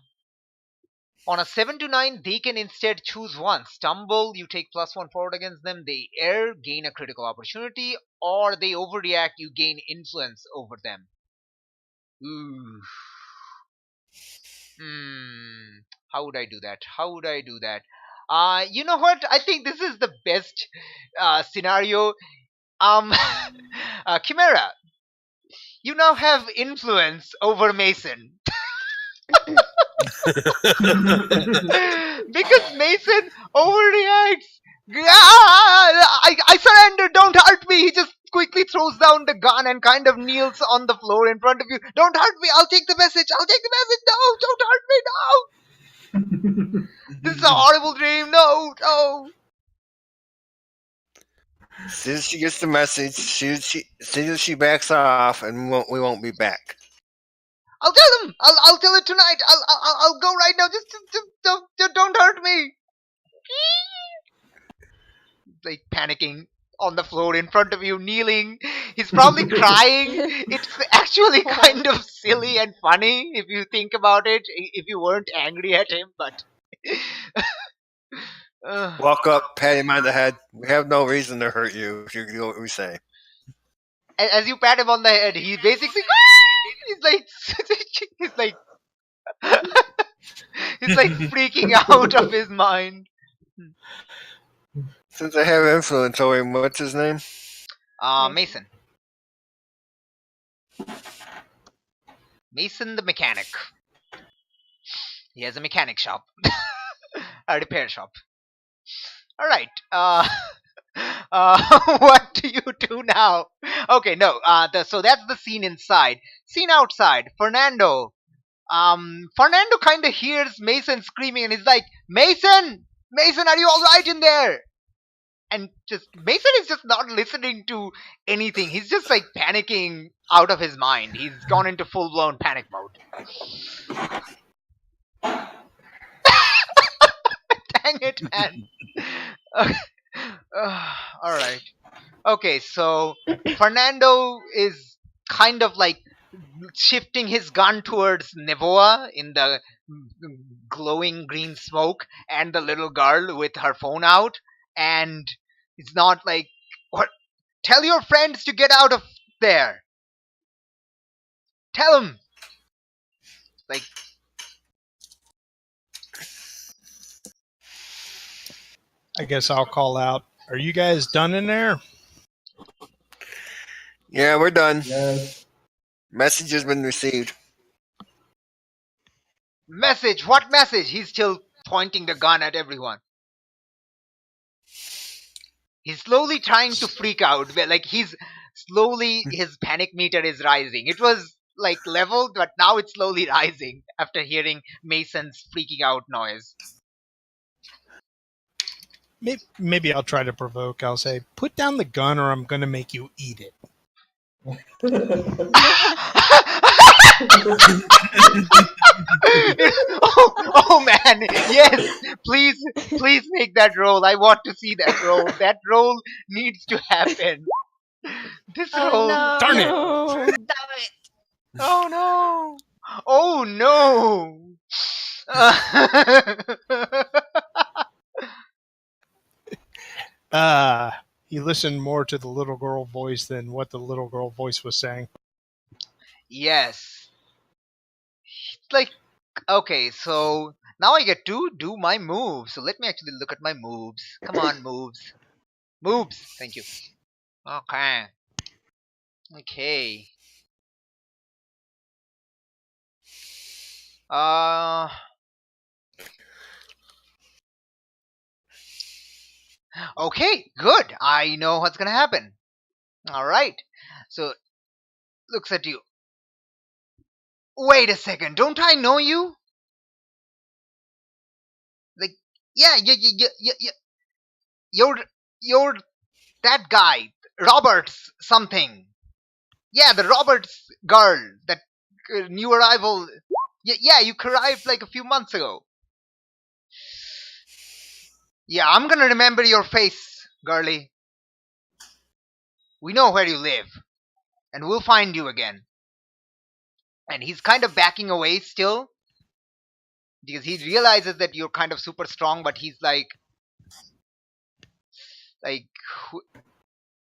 On a 7 to 9, they can instead choose one. Stumble, you take +1 forward against them. They err, gain a critical opportunity. Or they overreact, you gain influence over them. Ooh. How would I do that? How would I do that? You know what? I think this is the best scenario. Chimera, you now have influence over Mason. Because Mason overreacts. I surrender. Don't hurt me. He just quickly throws down the gun and kind of kneels on the floor in front of you. Don't hurt me. I'll take the message. I'll take the message. No, don't hurt me. No. This is a horrible dream. No, no. As soon as she gets the message, as soon as she backs off, and we won't be back. I'll tell them. I'll tell it tonight. I'll go right now. Just don't hurt me. Like panicking on the floor in front of you, kneeling. He's probably crying. It's actually kind of silly and funny if you think about it. If you weren't angry at him, but Walk up, pat him on the head. We have no reason to hurt you if you do what we say. As you pat him on the head, he basically he's like he's like freaking out of his mind. Since I have influence over him, what's his name? Mason. Mason the mechanic. He has a mechanic shop. A repair shop. Alright. What do you do now? Okay, no. So that's the scene inside. Scene outside. Fernando. Fernando kind of hears Mason screaming and he's like, Mason! Mason, are you alright in there? And Mason is just not listening to anything. He's just like panicking out of his mind. He's gone into full-blown panic mode. Dang it, man. Alright. Okay, so Fernando is kind of like shifting his gun towards Nevoa in the glowing green smoke and the little girl with her phone out. And it's not like, what? Tell your friends to get out of there. Tell them. Like, I guess I'll call out. Are you guys done in there? Yeah, we're done. Yes. Message has been received. message? What message? He's still pointing the gun at everyone. He's slowly trying to freak out. Like, his panic meter is rising. It was like leveled, but now it's slowly rising after hearing Mason's freaking out noise. Maybe I'll try to provoke. I'll say, put down the gun or I'm going to make you eat it. oh man, yes, please make that roll. I want to see that roll. That roll needs to happen. This roll. No. Darn it. Damn it. Oh no. Oh no. He listened more to the little girl voice than what the little girl voice was saying. Yes. Like, okay, so now I get to do my moves. So let me actually look at my moves. Come on, moves. Moves. Thank you. Okay. Okay. Uh. Okay, good. I know what's gonna happen. Alright. So, looks at you. Wait a second, don't I know you? Like, yeah, you're that guy. Roberts something. Yeah, the Roberts girl. That new arrival. Yeah, you arrived like a few months ago. Yeah, I'm gonna remember your face, girlie. We know where you live. And we'll find you again. And he's kind of backing away still. Because he realizes that you're kind of super strong, but he's like,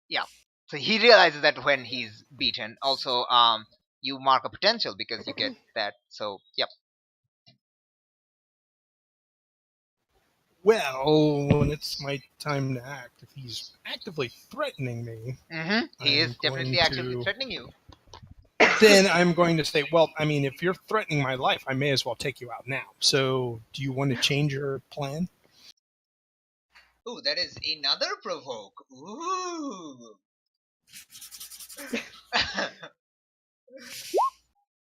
yeah. So he realizes that when he's beaten. Also, you mark a potential because you get that. So, yep. Well, when it's my time to act, if he's actively threatening me, He is I'm definitely going actively to- threatening you. then I'm going to say, well, I mean, if you're threatening my life, I may as well take you out now. So, do you want to change your plan? Ooh, that is another provoke. Ooh.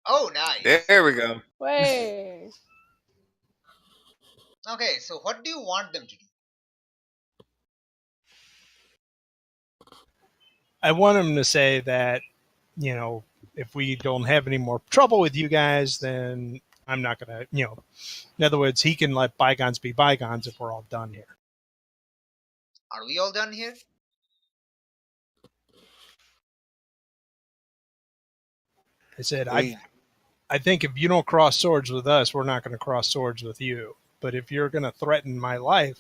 Oh, nice. There we go. Way. Okay, so what do you want them to do? I want him to say that, you know, if we don't have any more trouble with you guys, then I'm not going to, you know, in other words, he can let bygones be bygones if we're all done here. Are we all done here? I said, I think if you don't cross swords with us, we're not going to cross swords with you. But if you're going to threaten my life,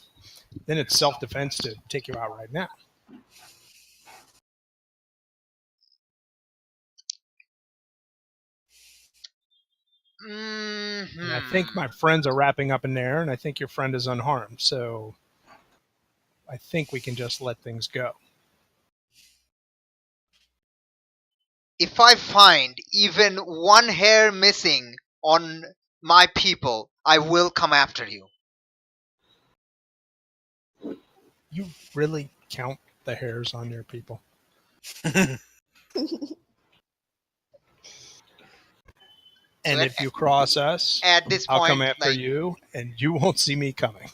then it's self-defense to take you out right now. And I think my friends are wrapping up in there, and I think your friend is unharmed. So I think we can just let things go. If I find even one hair missing on my people, I will come after you. You really count the hairs on your people? And So if you cross us, at this I'll point, come after like, you, and you won't see me coming.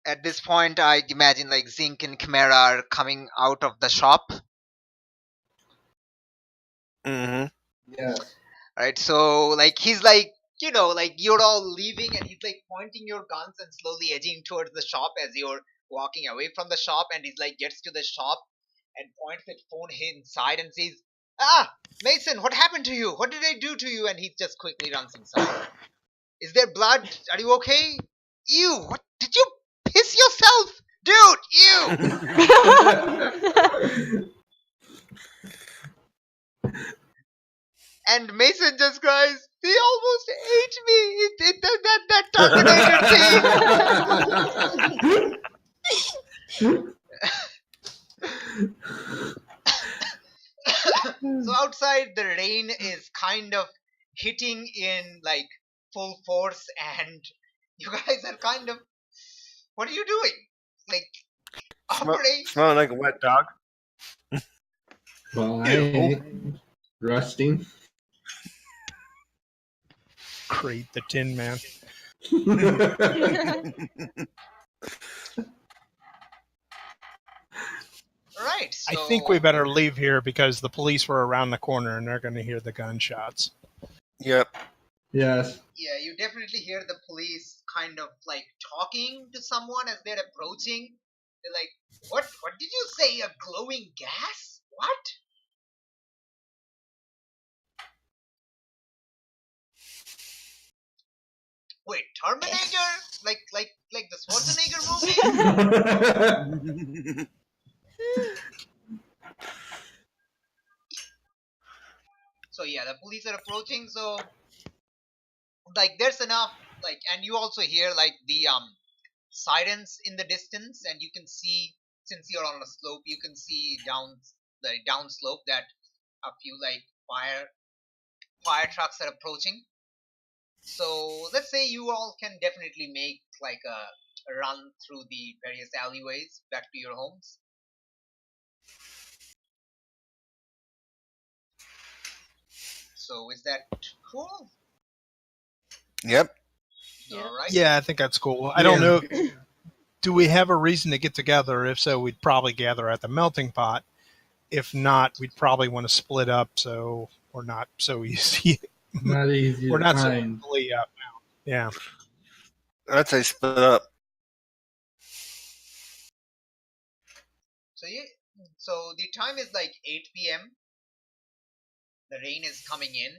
at this point, I imagine like Zinc and Chimera are coming out of the shop. Mm-hmm. Yes. Right, so like he's like, you know, like you're all leaving and he's like pointing your guns and slowly edging towards the shop as you're walking away from the shop, and he's like gets to the shop and points at phone inside and says, "Ah, Mason, what happened to you? What did they do to you?" And he just quickly runs inside. Is there blood? Are you okay? Ew, what did you piss yourself? Dude, ew. And Mason just cries, "He almost ate me! That Terminator thing!" So outside, the rain is kind of hitting in like full force, and you guys are kind of, what are you doing? Like, operate. Smelling like a wet dog. Well, I Ew. ain't rusting. Crate the Tin Man. Right, so I think we better leave here because the police were around the corner and they're going to hear the gunshots. Yep. Yes. yeah, you definitely hear the police kind of like talking to someone as they're approaching. They're like, "What? What did you say? A glowing gas? What?" Wait, Terminator? Like the Schwarzenegger movie? So yeah, the police are approaching. So like, there's enough. Like, and you also hear like the sirens in the distance, and you can see, since you're on a slope, you can see down the down slope that a few like fire trucks are approaching. So let's say you all can definitely make like a run through the various alleyways back to your homes. So is that cool? Yep. Yep. All right. Yeah, I think that's cool. I don't know. Do we have a reason to get together? If so, we'd probably gather at the melting pot. If not, we'd probably want to split up so we're not so easy. Not easy We're to not so find. easily up. Yeah. I'd say split up. So yeah, so the time is like 8 p.m. The rain is coming in.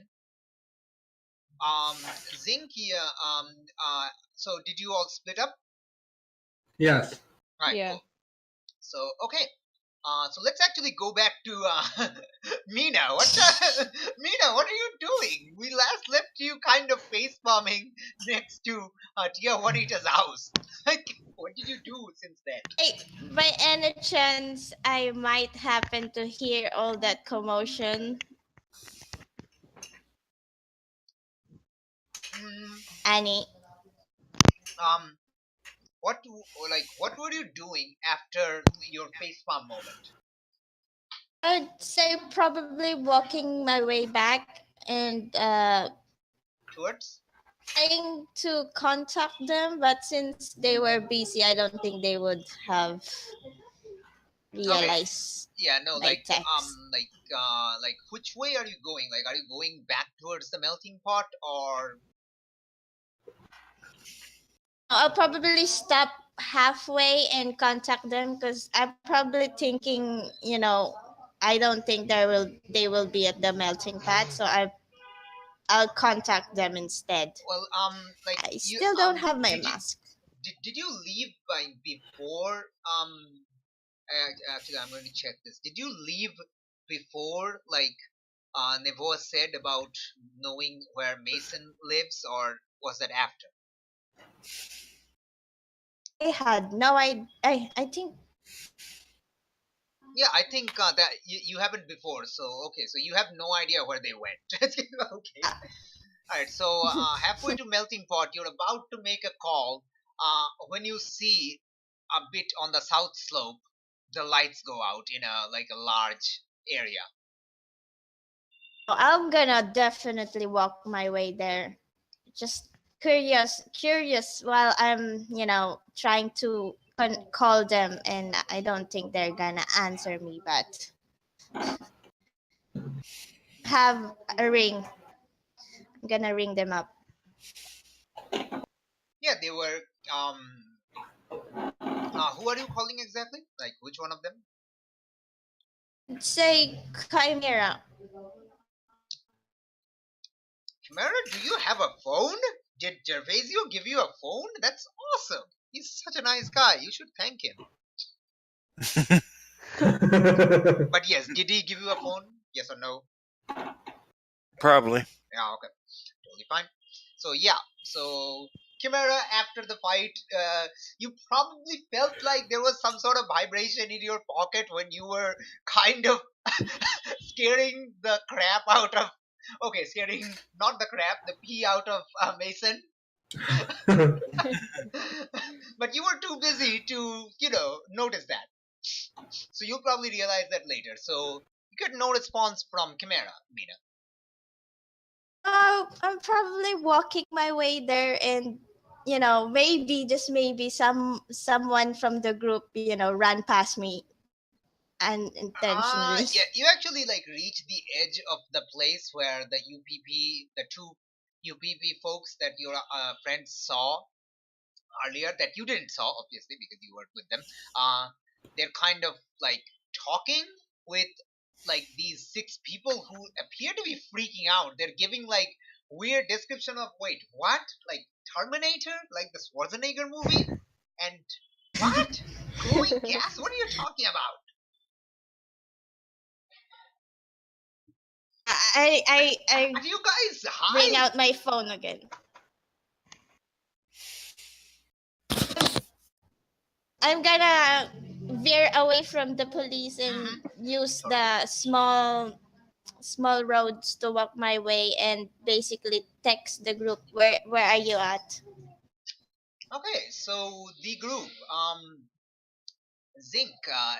Zinkia, so did you all split up? Yes. Right, Yeah. cool. So, okay. So let's actually go back to Mina. Mina, what are you doing? We last left you kind of face bombing next to Tia Juanita's house. Like, what did you do since then? Hey, by any chance, I might happen to hear all that commotion. Hmm, Annie. um, what were you doing after your face palm moment? I'd say probably walking my way back and Towards? trying to contact them, but since they were busy, I don't think they would have realized Yeah, no, my text. like which way are you going? Like, are you going back towards the melting pot, or I'll probably stop halfway and contact them because I'm probably thinking, I don't think they will be at the melting pot, so I'll contact them instead. well, like I you still don't have my mask. did you leave by before actually, I'm going to check this. Did you leave before like Nevoa said about knowing where Mason lives, or was that after? I had no I think Yeah, I think that you haven't before, so okay, so you have no idea where they went. Okay. Alright, so halfway to melting pot, you're about to make a call. When you see a bit on the south slope, the lights go out in a large area. I'm gonna definitely walk my way there. Just curious while I'm, trying to call them, and I don't think they're gonna answer me, but have a ring. I'm gonna ring them up. Yeah, they were. Who are you calling exactly? Like, which one of them? Say Chimera. Chimera, do you have a phone? Did Gervasio give you a phone? That's awesome. He's such a nice guy. You should thank him. But yes, did he give you a phone? Yes or no? Probably. Yeah, okay. Totally fine. So yeah, so Chimera, after the fight, you probably felt like there was some sort of vibration in your pocket when you were kind of scaring the crap out of. Okay, scaring not the crap, the pee out of Mason. But you were too busy to, notice that. So you'll probably realize that later. So you get no response from Chimera, Mina. Oh, I'm probably walking my way there, and maybe just maybe someone from the group, ran past me unintentionally. Yeah, you actually like reach the edge of the place where the two UPP folks that your friends saw earlier, that you didn't saw obviously because you weren't with them. They're kind of like talking with like these six people who appear to be freaking out. They're giving like weird description of what? Like Terminator? Like the Schwarzenegger movie? And what? Glowing gas? What are you talking about? I Are you guys bring high? out my phone again. I'm gonna veer away from the police and use the small roads to walk my way and basically text the group where are you at? Okay, so the group, Zinc,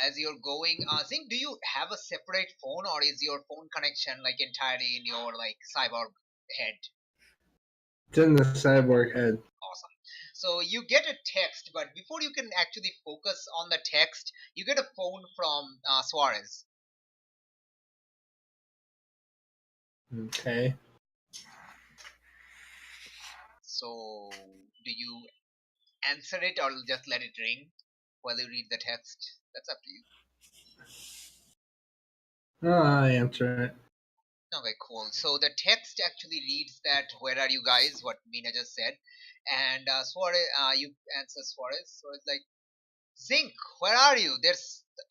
as you're going, Zinc, do you have a separate phone or is your phone connection like entirely in your like cyborg head? It's in the cyborg head. Awesome. So you get a text, but before you can actually focus on the text, you get a phone from Suarez. Okay. So do you answer it or just let it ring while you read the text? That's up to you. I answer it. Okay, cool. So the text actually reads that, where are you guys? What Mina just said. And Suarez, you answer Suarez. So it's like, Zinc, where are you?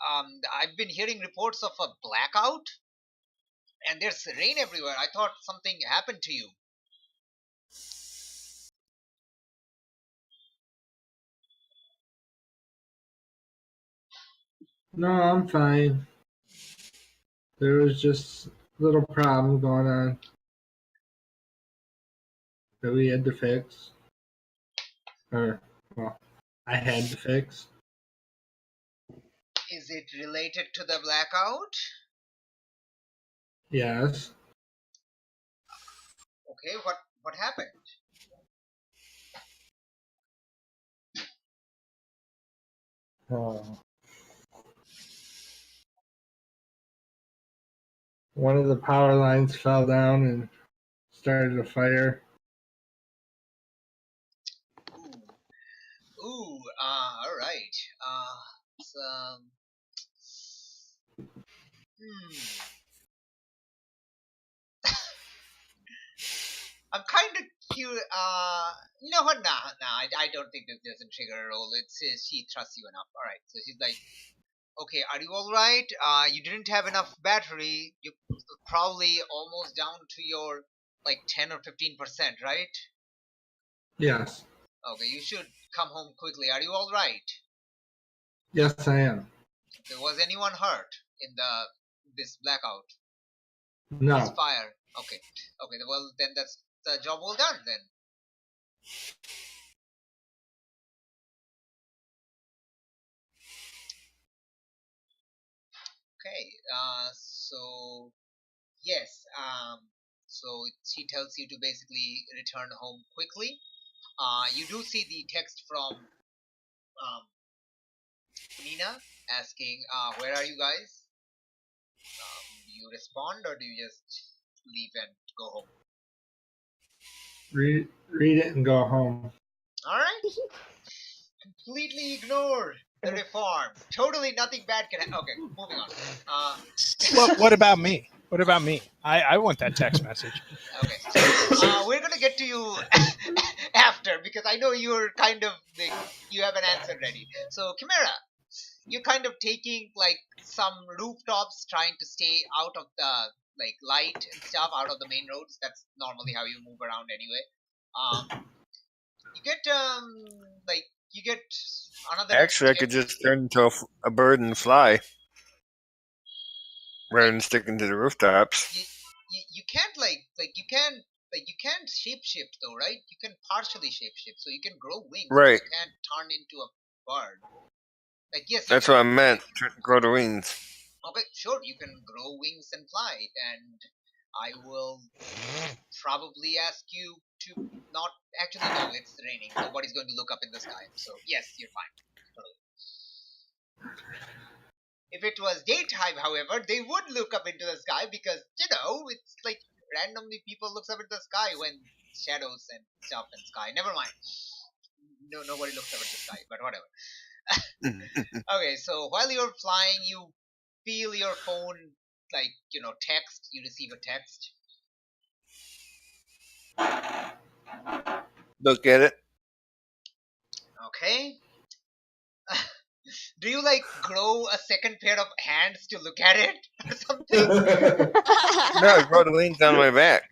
I've been hearing reports of a blackout and there's rain everywhere. I thought something happened to you. No, I'm fine. There was just a little problem going on that we had to fix. Or, well, I had to fix. Is it related to the blackout? Yes. Okay, what happened? Oh. One of the power lines fell down and started a fire. Ooh, all right. It's, I'm kind of curious. You know what? Nah. I don't think this doesn't trigger a roll. It's she trusts you enough. All right. So she's like, okay, are you all right? You didn't have enough battery. You probably almost down to your like 10 or 15%, right? Yes. Okay, you should come home quickly. Are you all right? Yes, I am. Was anyone hurt in this blackout? This No. fire? Okay. Well, then that's the job well done then. Okay. So yes. So she tells you to basically return home quickly. You do see the text from Nina asking, "Where are you guys?" Do you respond or do you just leave and go home? Read it and go home. All right. Completely ignored the reform. Totally nothing bad can happen. Okay, moving on. What about me? What about me? I want that text message. Okay. We're gonna get to you after because I know you're kind of you have an answer ready. So Chimera, you're kind of taking like some rooftops, trying to stay out of the like light and stuff, out of the main roads. That's normally how you move around anyway. You get like you get another. Actually, I could just turn into a bird and fly rather than sticking to the rooftops. You can't you can't shapeshift though, right? You can partially shapeshift, so you can grow wings, but Right. you can't turn into a bird. Like yes, That's what I meant. Grow the wings. Okay, sure, you can grow wings and fly, and I will probably ask you to not actually no, it's raining. Nobody's going to look up in the sky, so yes, you're fine. If it was daytime, however, they would look up into the sky because it's like randomly people looks up into the sky when shadows and stuff and sky. Never mind. No, nobody looks up at the sky, but whatever. Okay, so while you're flying, you feel your phone text. You receive a text. Look at it. Okay. Do you like grow a second pair of hands to look at it or something? No, I grow the wings on my back.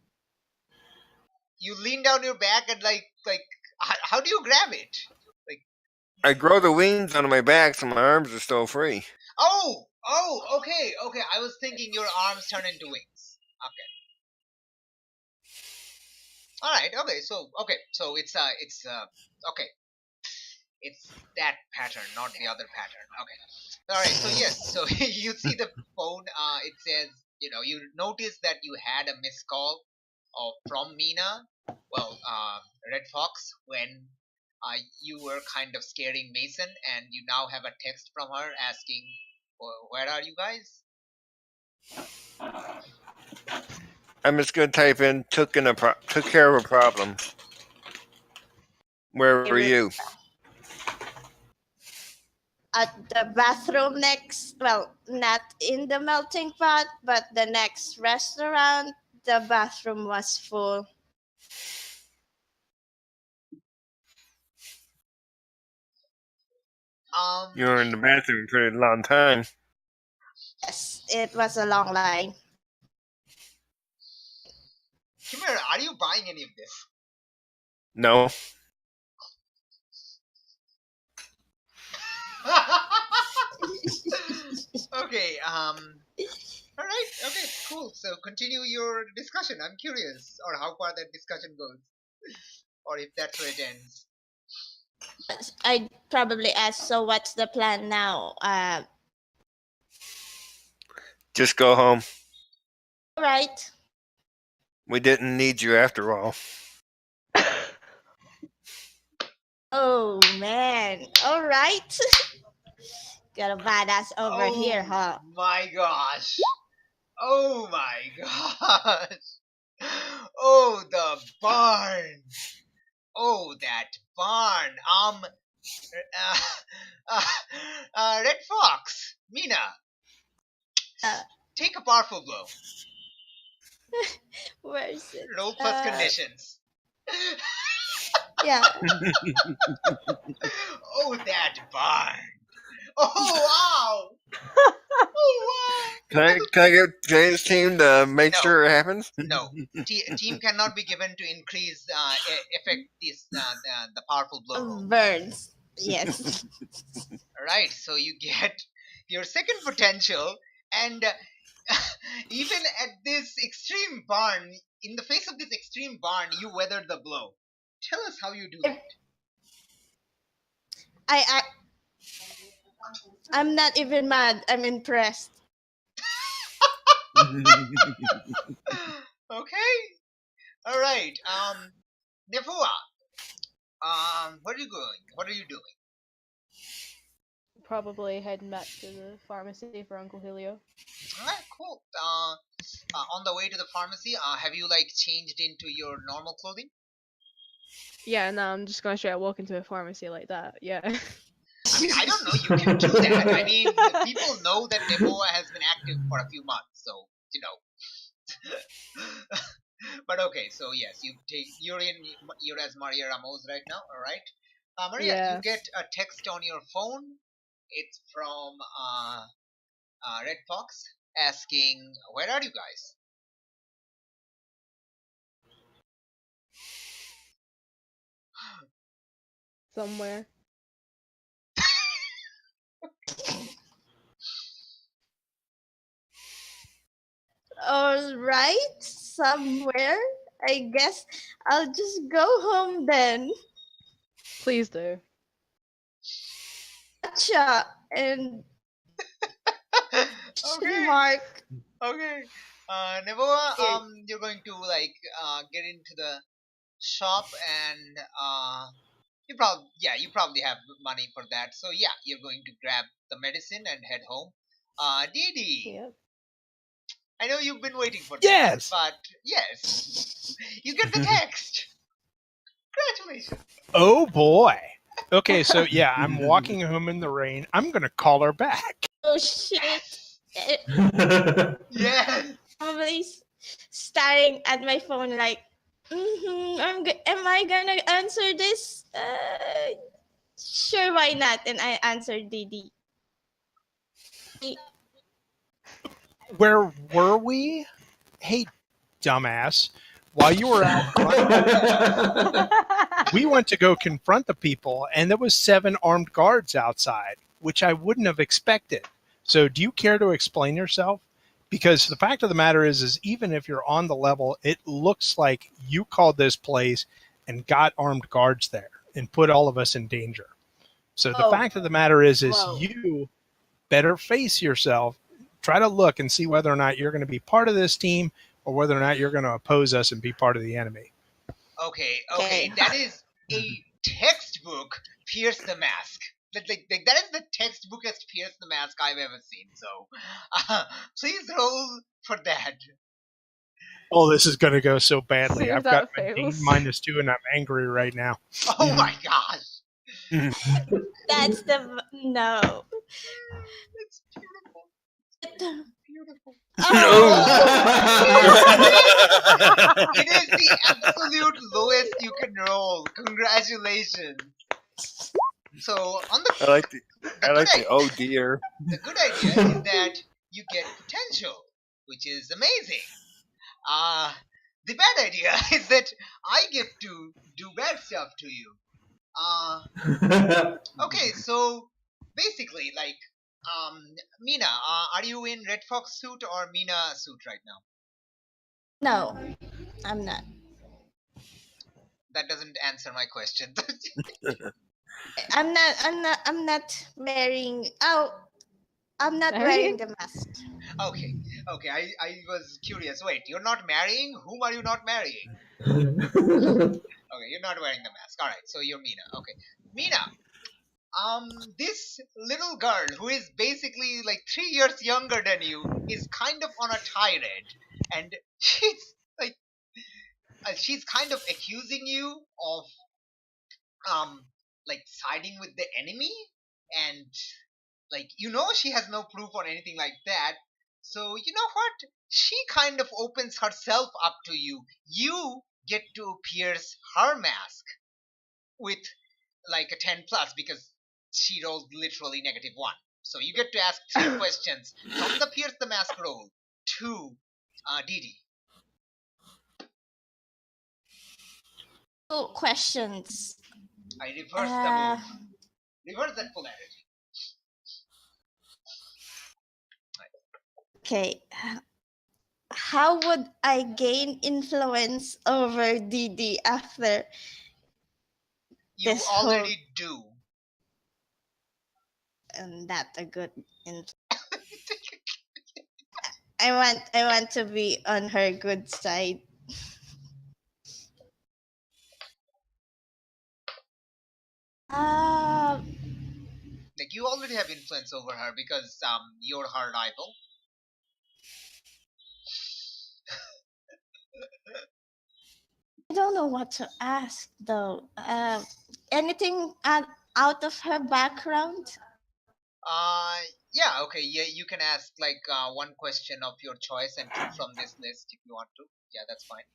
You lean down your back and like how do you grab it? I grow the wings on my back so my arms are still free. Oh, okay. I was thinking your arms turn into wings. Okay. All right. Okay. So it's okay. It's that pattern, not the other pattern. Okay. All right. So yes. So you see the phone. It says, you notice that you had a missed call from Mina. Well, Red Fox, when you were kind of scaring Mason, and you now have a text from her asking, "Where are you guys?" I'm just gonna type in took care of a problem. Where were you? At the bathroom next, well, not in the melting pot, but the next restaurant, the bathroom was full. You were in the bathroom for a long time. Yes, it was a long line. Chimera, are you buying any of this? No. Okay, all right, okay, cool. So continue your discussion. I'm curious, or how far that discussion goes, or if that's where it ends. I'd probably ask, so what's the plan now? Just go home. All right. We didn't need you after all. Oh, man. All right. Got a badass over here, huh? My gosh. Oh my gosh. Oh, the barn. Oh, that barn. Red Fox, Mina, take a powerful blow. Where is it? Roll plus conditions. Yeah. Oh, that barn. Oh, wow. Oh, wow. Can I get Jay's team to make sure it happens? No. Team cannot be given to increase effect this the powerful blow roll. Burns. Yes. Alright, so you get your second potential, and even at this extreme barn, in the face of this extreme barn, you weathered the blow. Tell us how you do that. I'm not even mad. I'm impressed. Okay. Alright. Nevoa. Where are you going? What are you doing? Probably heading back to the pharmacy for Uncle Helio. Alright, cool. On the way to the pharmacy, have you changed into your normal clothing? Yeah, no, I'm just gonna straight walk into a pharmacy like that. Yeah. I mean, I don't know. You can do that. I mean, people know that Nevoa has been active for a few months, so But okay, so yes, you're as Maria Ramos right now. All right, Maria, Yeah. you get a text on your phone. It's from Red Fox asking, "Where are you guys?" Somewhere. All right. Somewhere. I guess I'll just go home then. Please do. Gotcha. And Okay. Mark. Okay. Nevoa, you're going to get into the shop, and you probably have money for that. So yeah, you're going to grab the medicine and head home. Didi, Yep. I know you've been waiting for Yes. this, but yes, you get the text. Congratulations. Oh boy. Okay, so yeah, I'm walking home in the rain. I'm gonna call her back. Oh shit. Yes. Probably staring at my phone like, Am I gonna answer this? Sure, why not? And I answered DD. Where were we? Hey, dumbass. While you were out running, we went to go confront the people, and there was 7 armed guards outside, which I wouldn't have expected. So do you care to explain yourself? Because the fact of the matter is even if you're on the level, it looks like you called this place and got armed guards there and put all of us in danger. So the fact of the matter is Whoa. you better face yourself. Try to look and see whether or not you're going to be part of this team or whether or not you're going to oppose us and be part of the enemy. Okay, that is a textbook Pierce the Mask. That is the textbookest Pierce the Mask I've ever seen. So, please roll for that. Oh, this is going to go so badly. See if I've got that my fails. -2 and I'm angry right now. Oh my gosh! That's the no. It's beautiful. Beautiful. It is the absolute lowest you can roll. Congratulations. So on the I like the oh dear. the good idea is that you get potential, which is amazing. The bad idea is that I get to do bad stuff to you. Okay, so basically, like, Mina, are you in Red Fox suit or Mina suit right now? No, I'm not. That doesn't answer my question. I'm not wearing. Oh, I'm not wearing the mask. Okay, I was curious. Wait, you're not marrying? Whom are you not marrying? Okay, you're not wearing the mask. Alright, so you're Mina. Okay. Mina, this little girl who is basically like 3 years younger than you is kind of on a tirade. And she's like, she's kind of accusing you of, like siding with the enemy. And like, you know, she has no proof or anything like that. So, you know what? She kind of opens herself up to you. You get to pierce her mask with like a 10 plus because she rolled literally -1. So you get to ask 3 questions from the pierce the mask roll to Didi. 2 questions. I reverse the move. Reverse that polarity. Okay. How would I gain influence over DD after You this already do. and that's a good influence? I want to be on her good side. Like, you already have influence over her because you're her rival. I don't know what to ask though. Anything out of her background? Yeah, okay, yeah, you can ask like 1 question of your choice and 2 from this list if you want to. Yeah, that's fine.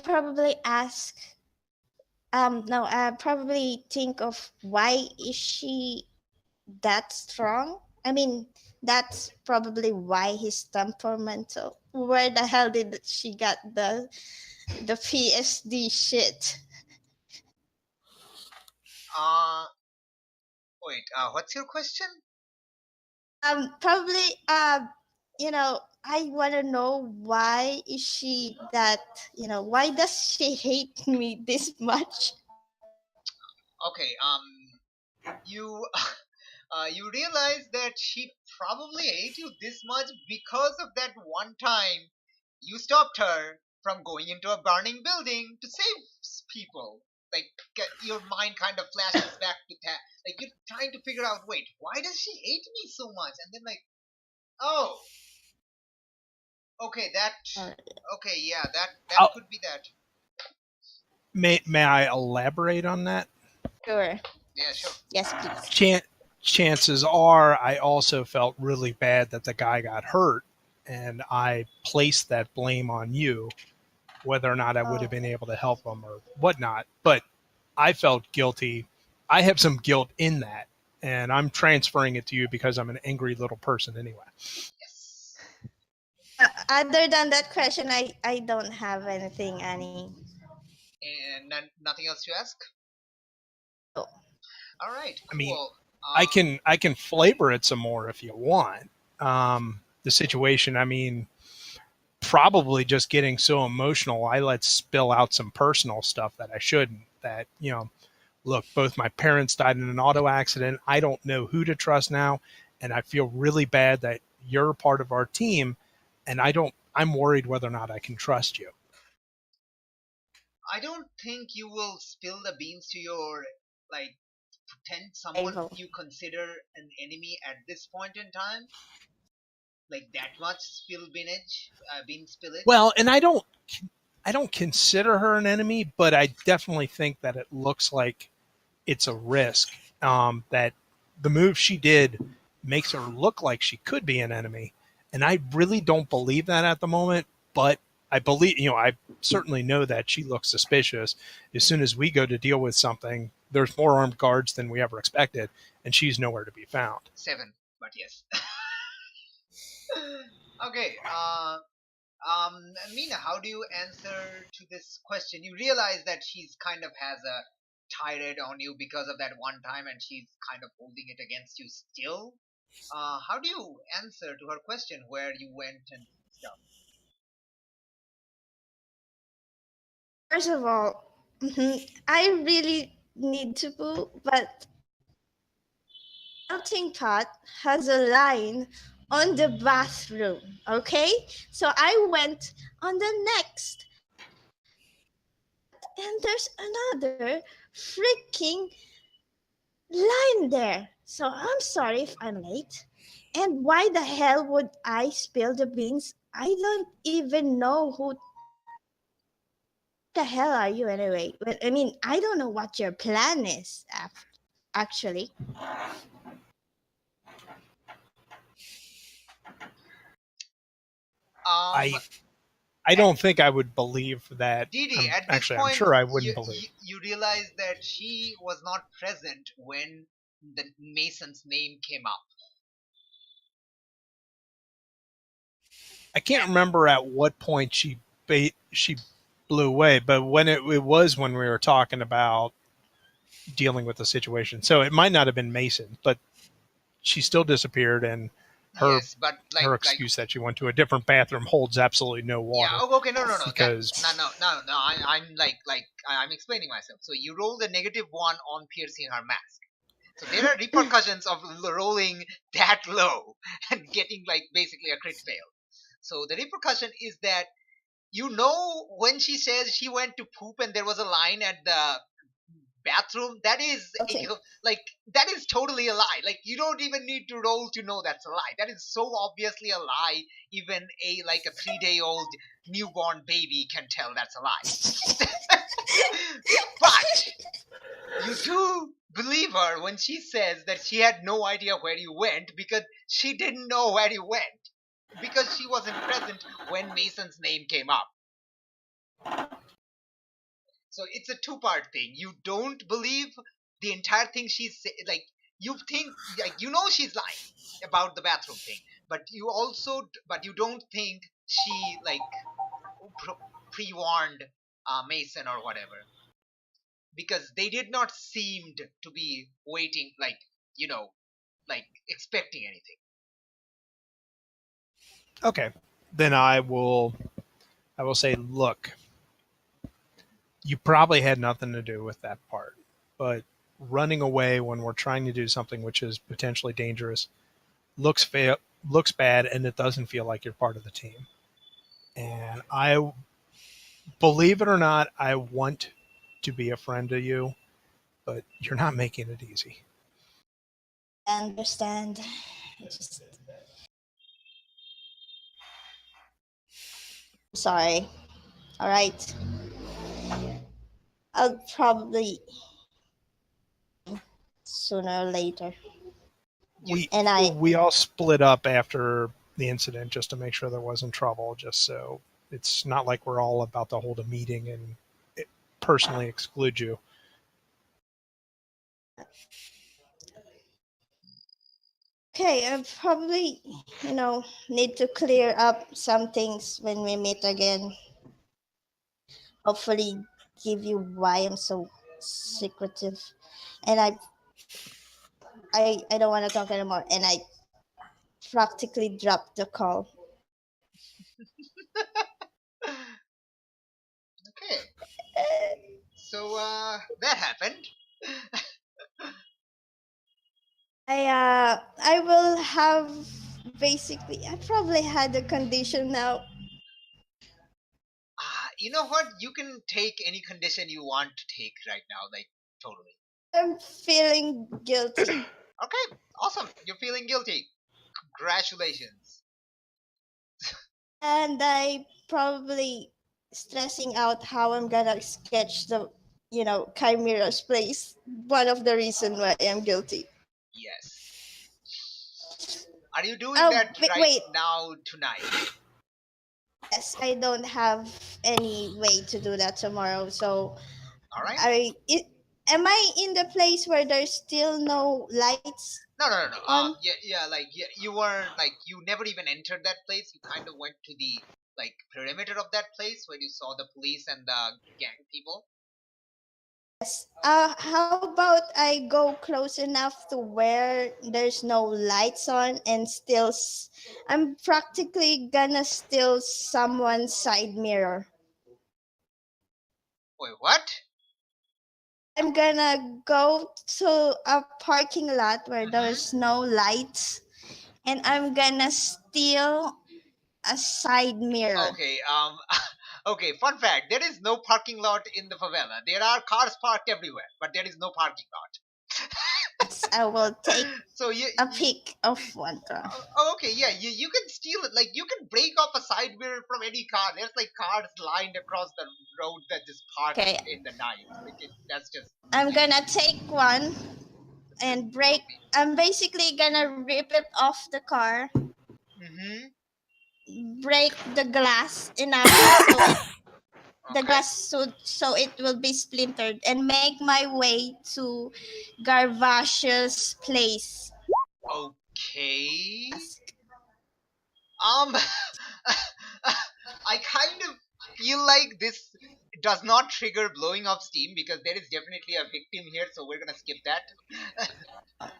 Probably ask. No, I probably think of why is she that strong? I mean, that's probably why he's temperamental. Where the hell did she get the PSD shit? Wait, what's your question? Probably, you know, I want to know why is she that, you know, why does she hate me this much? Okay, you you realize that she probably hate you this much because of that one time you stopped her from going into a burning building to save people. Like, your mind kind of flashes back to that. Like, you're trying to figure out, wait, why does she hate me so much? And then like, oh, okay, okay, yeah, that could be that. May I elaborate on that? Sure. Yeah, sure. Yes, please. chances are I also felt really bad that the guy got hurt, and I placed that blame on you, whether or not I would have been able to help him or whatnot. But I felt guilty. I have some guilt in that, and I'm transferring it to you because I'm an angry little person anyway. Yes. Other than that question, I don't have anything, Annie. And nothing else to ask? Oh. All right, I mean, cool. I can flavor it some more if you want. The situation, I mean, probably just getting so emotional, I let spill out some personal stuff that I shouldn't. That, you know, look, both my parents died in an auto accident. I don't know who to trust now, and I feel really bad that you're part of our team, and I'm worried whether or not I can trust you. I don't think you will spill the beans to your, like, pretend someone Evil. you consider an enemy at this point in time. Like that much bean spillage. Well, and I don't consider her an enemy, but I definitely think that it looks like it's a risk. That the move she did makes her look like she could be an enemy, and I really don't believe that at the moment. But I believe, you know, I certainly know that she looks suspicious. As soon as we go to deal with something, there's more armed guards than we ever expected, and she's nowhere to be found. 7, but yes. Okay. Mina, how do you answer to this question? You realize that she's kind of has a tirade on you because of that one time, and she's kind of holding it against you still. How do you answer to her question where you went and stuff? First of all, I really need to poo, but melting pot has a line on the bathroom. Okay, so I went on the next, and there's another freaking line there. So I'm sorry if I'm late. And why the hell would I spill the beans? I don't even know who the hell are you anyway. But I mean, I don't know what your plan is actually. I don't think I would believe that. Didi, at this Actually, point, I'm sure I wouldn't believe. You realize that she was not present when the Mason's name came up. I can't remember at what point she blew away, but when it was when we were talking about dealing with the situation. So it might not have been Mason, but she still disappeared, and her Yes, but her excuse that she went to a different bathroom holds absolutely no water. Yeah. Okay. No. Because No. I'm explaining myself. So you roll the -1 on piercing her mask. So there are repercussions of rolling that low and getting like basically a crit fail. So the repercussion is that when she says she went to poop and there was a line at the bathroom, that is Okay. that is totally a lie. Like you don't even need to roll to know that's a lie. That is so obviously a lie, even a 3-day-old newborn baby can tell that's a lie. But you do believe her when she says that she had no idea where you went because she didn't know where you went because she wasn't present when Mason's name came up. So it's a two-part thing. You don't believe the entire thing she's you think she's lying about the bathroom thing, but you don't think she pre-warned Mason or whatever, because they did not seem to be waiting expecting anything. okay, then I will say, look, you probably had nothing to do with that part, but running away when we're trying to do something which is potentially dangerous looks bad, and it doesn't feel like you're part of the team. And I, believe it or not, I want to be a friend to you, but you're not making it easy. I understand. Sorry. All right. I'll probably sooner or later. we all split up after the incident just to make sure there wasn't trouble, just so it's not like we're all about to hold a meeting and personally exclude you. Okay, I probably, need to clear up some things when we meet again. Hopefully, give you why I'm so secretive, and I don't want to talk anymore, and I practically dropped the call. Okay. So that happened. I will have basically. I probably had a condition now. You know what? You can take any condition you want to take right now, like totally. I'm feeling guilty. Okay, awesome. You're feeling guilty. Congratulations. And I probably stressing out how I'm gonna sketch the, Chimera's place. One of the reason why I'm guilty. Yes. Are you doing Oh, that right wait. now tonight? Yes, I don't have any way to do that tomorrow. So All right. am I in the place where there's still no lights? No. On? You weren't like you never even entered that place. You kind of went to the like perimeter of that place where you saw the police and the gang people. Yes. How about I go close enough to where there's no lights on and still, I'm practically gonna steal someone's side mirror. Wait, what? I'm gonna go to a parking lot where there's no lights, and I'm gonna steal a side mirror. Okay. Okay. Fun fact: there is no parking lot in the favela. There are cars parked everywhere, but there is no parking lot. Yes, I will take So a pic of one car. okay, yeah, you can steal it. Like you can break off a side mirror from any car. There's like cars lined across the road that just park Okay. in the night. That's just. I'm gonna take one and break. I'm basically gonna rip it off the car, break the glass enough so the glass so it will be splintered, and make my way to Garvash's place. Okay. I kind of feel like this does not trigger blowing up steam because there is definitely a victim here, so we're gonna skip that.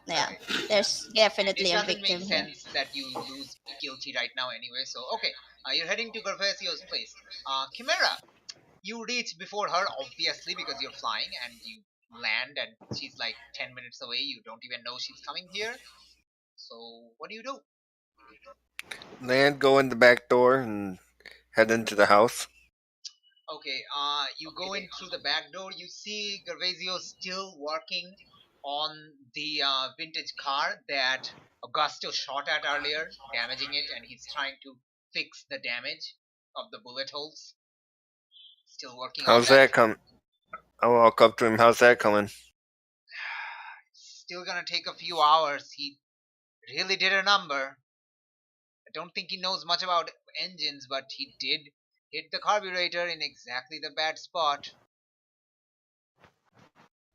Yeah, Right. there's definitely It a doesn't victim make here. sense that you lose guilty right now anyway. So okay, you're heading to Gervasio's place. Chimera, you reach before her obviously because you're flying and you land and she's like 10 minutes away. You don't even know she's coming here. So what do you do? Land, go in the back door, and head into the house. Okay, you go in through the back door. You see Gervasio still working on the vintage car that Augusto shot at earlier, damaging it, and he's trying to fix the damage of the bullet holes. Still working on How's that. that come? I walk up to him. How's that coming? Still gonna take a few hours. He really did a number. I don't think he knows much about engines, but he did hit the carburetor in exactly the bad spot.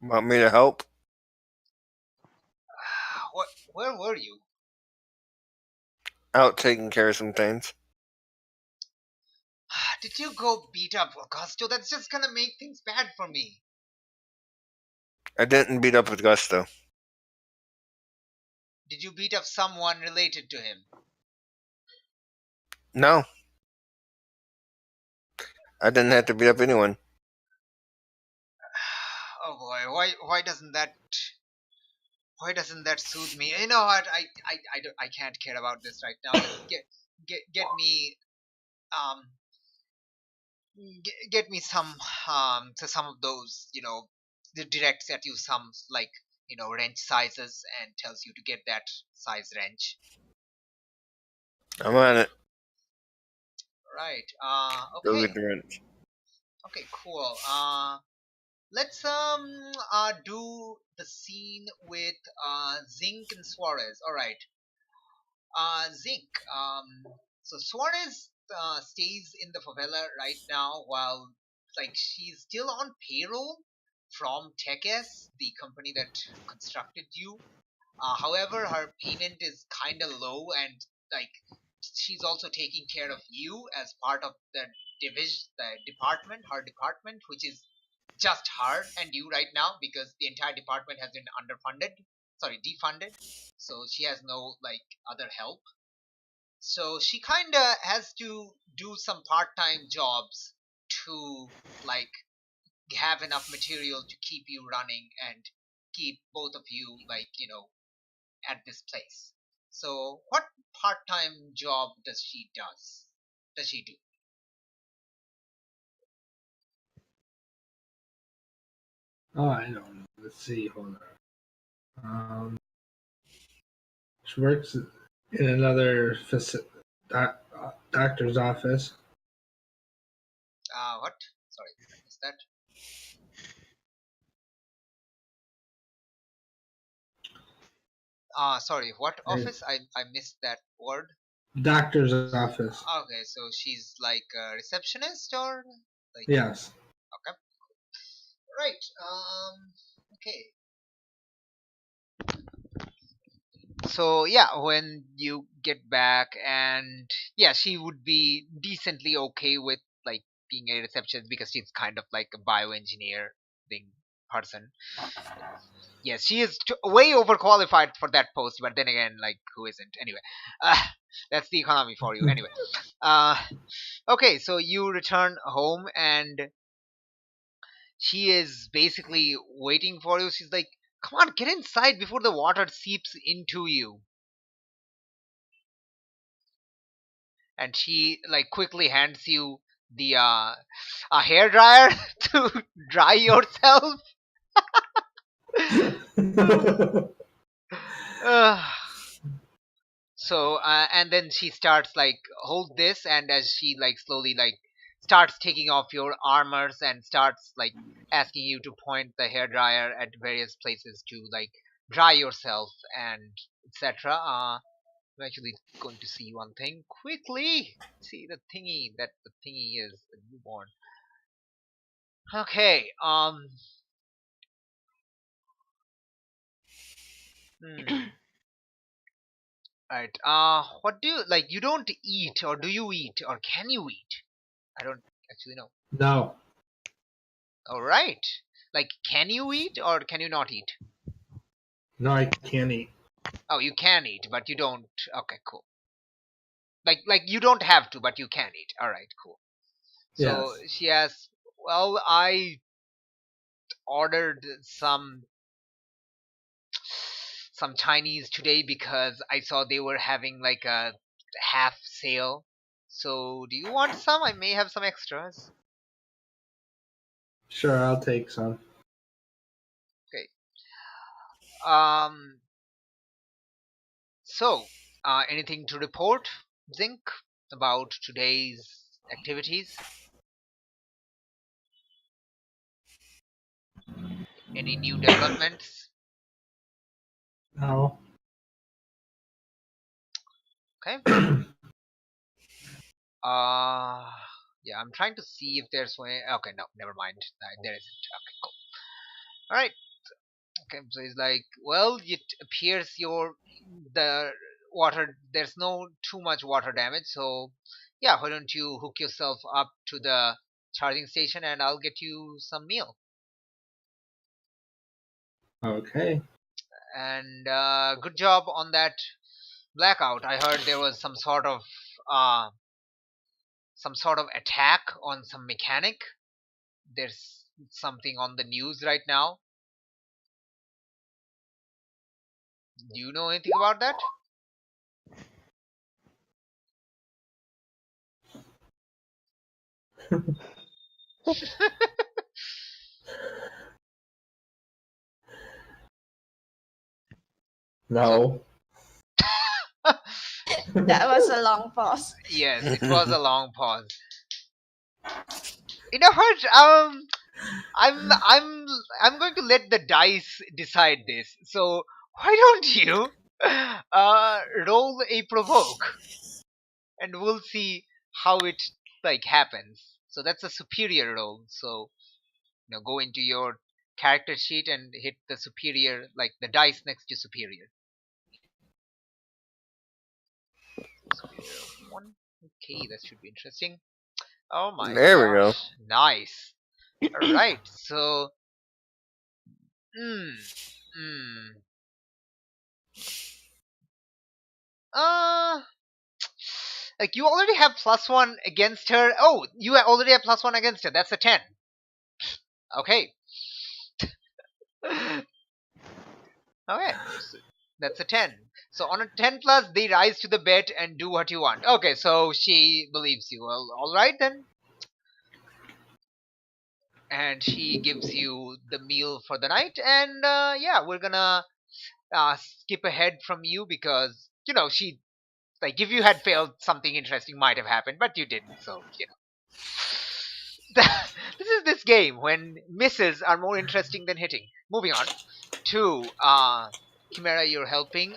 Want me to help? Where were you? Out taking care of some things. Did you go beat up Augusto? That's just gonna make things bad for me. I didn't beat up with Gusto. Did you beat up someone related to him? No. I didn't have to beat up anyone. Oh boy, why doesn't that soothe me? You know what? I can't care about this right now. Just get me get me some to some of those, that directs at you some like, wrench sizes and tells you to get that size wrench. I'm on it. Right. Go Okay. get the wrench. Okay, cool. let's do the scene with Zinc and Suarez. All right. Zinc. So Suarez stays in the favela right now while like she's still on payroll from Tekes, the company that constructed you. However, her payment is kind of low, and like she's also taking care of you as part of the department, her department, which is just her and you right now because the entire department has been defunded. So she has no like other help. So she kind of has to do some part-time jobs to like have enough material to keep you running and keep both of you like at this place. So what part-time job does she do? Oh, I don't know. Let's see. Hold on. She works in another doctor's office. What? Sorry, I missed that. Sorry, what office? I missed that word. Doctor's office. Okay, so she's like a receptionist or like Yes. okay. Right. Okay. So yeah, when you get back, and yeah, she would be decently okay with like being a receptionist because she's kind of like a bioengineer thing person. Yes, she is way overqualified for that post, but then again, like who isn't? Anyway, uh, that's the economy for you. Anyway, uh, okay, so you return home, and she is basically waiting for you. She's like, "Come on, get inside before the water seeps into you." And she like quickly hands you the a hair dryer to dry yourself. So and then she starts like hold this, and as she like slowly like starts taking off your armors and starts like asking you to point the hair dryer at various places to like dry yourself and etc. I'm actually going to see one thing quickly. See the thingy that the thingy is a newborn. Okay. Right. What do you like? You don't eat, or do you eat, or can you eat? I don't actually know. No. All right. Like, can you eat, or can you not eat? No, I can't eat. Oh, you can eat, but you don't. Okay, cool. Like you don't have to, but you can eat. All right, cool. So Yes. she asks, "Well, I ordered some Chinese today because I saw they were having like a half sale. So, do you want some? I may have some extras." Sure, I'll take some. Okay. Um. So, anything to report, Zinc, about today's activities? Any new developments? No. Okay. Yeah, I'm trying to see if there's way. Okay, no, never mind. There isn't. Okay, cool. All right. Okay, so he's like, well, it appears the water. There's no too much water damage, so yeah, why don't you hook yourself up to the charging station, and I'll get you some meal. Okay. And good job on that blackout. I heard there was uh, some sort of attack on some mechanic. There's something on the news right now. Do you know anything about that? No. That was a long pause. Yes, it was a long pause. You know what? I'm going to let the dice decide this. So why don't you roll a provoke, and we'll see how it like happens. So that's a superior roll. So go into your character sheet and hit the superior, like the dice next to superior. Superior of 1. Okay, that should be interesting. Oh my There we go. gosh, nice. All right, so hmm, hmm. Uh, like you already have +1 against her. Oh, you already have +1 against her. That's a 10. Okay. Okay. So that's a 10. So on a 10 plus, they rise to the bet and do what you want. Okay, so she believes you. Well, all right then. And she gives you the meal for the night. And yeah, we're gonna skip ahead from you because she, like, if you had failed, something interesting might have happened, but you didn't. So this is this game when misses are more interesting than hitting. Moving on to Chimera, you're helping.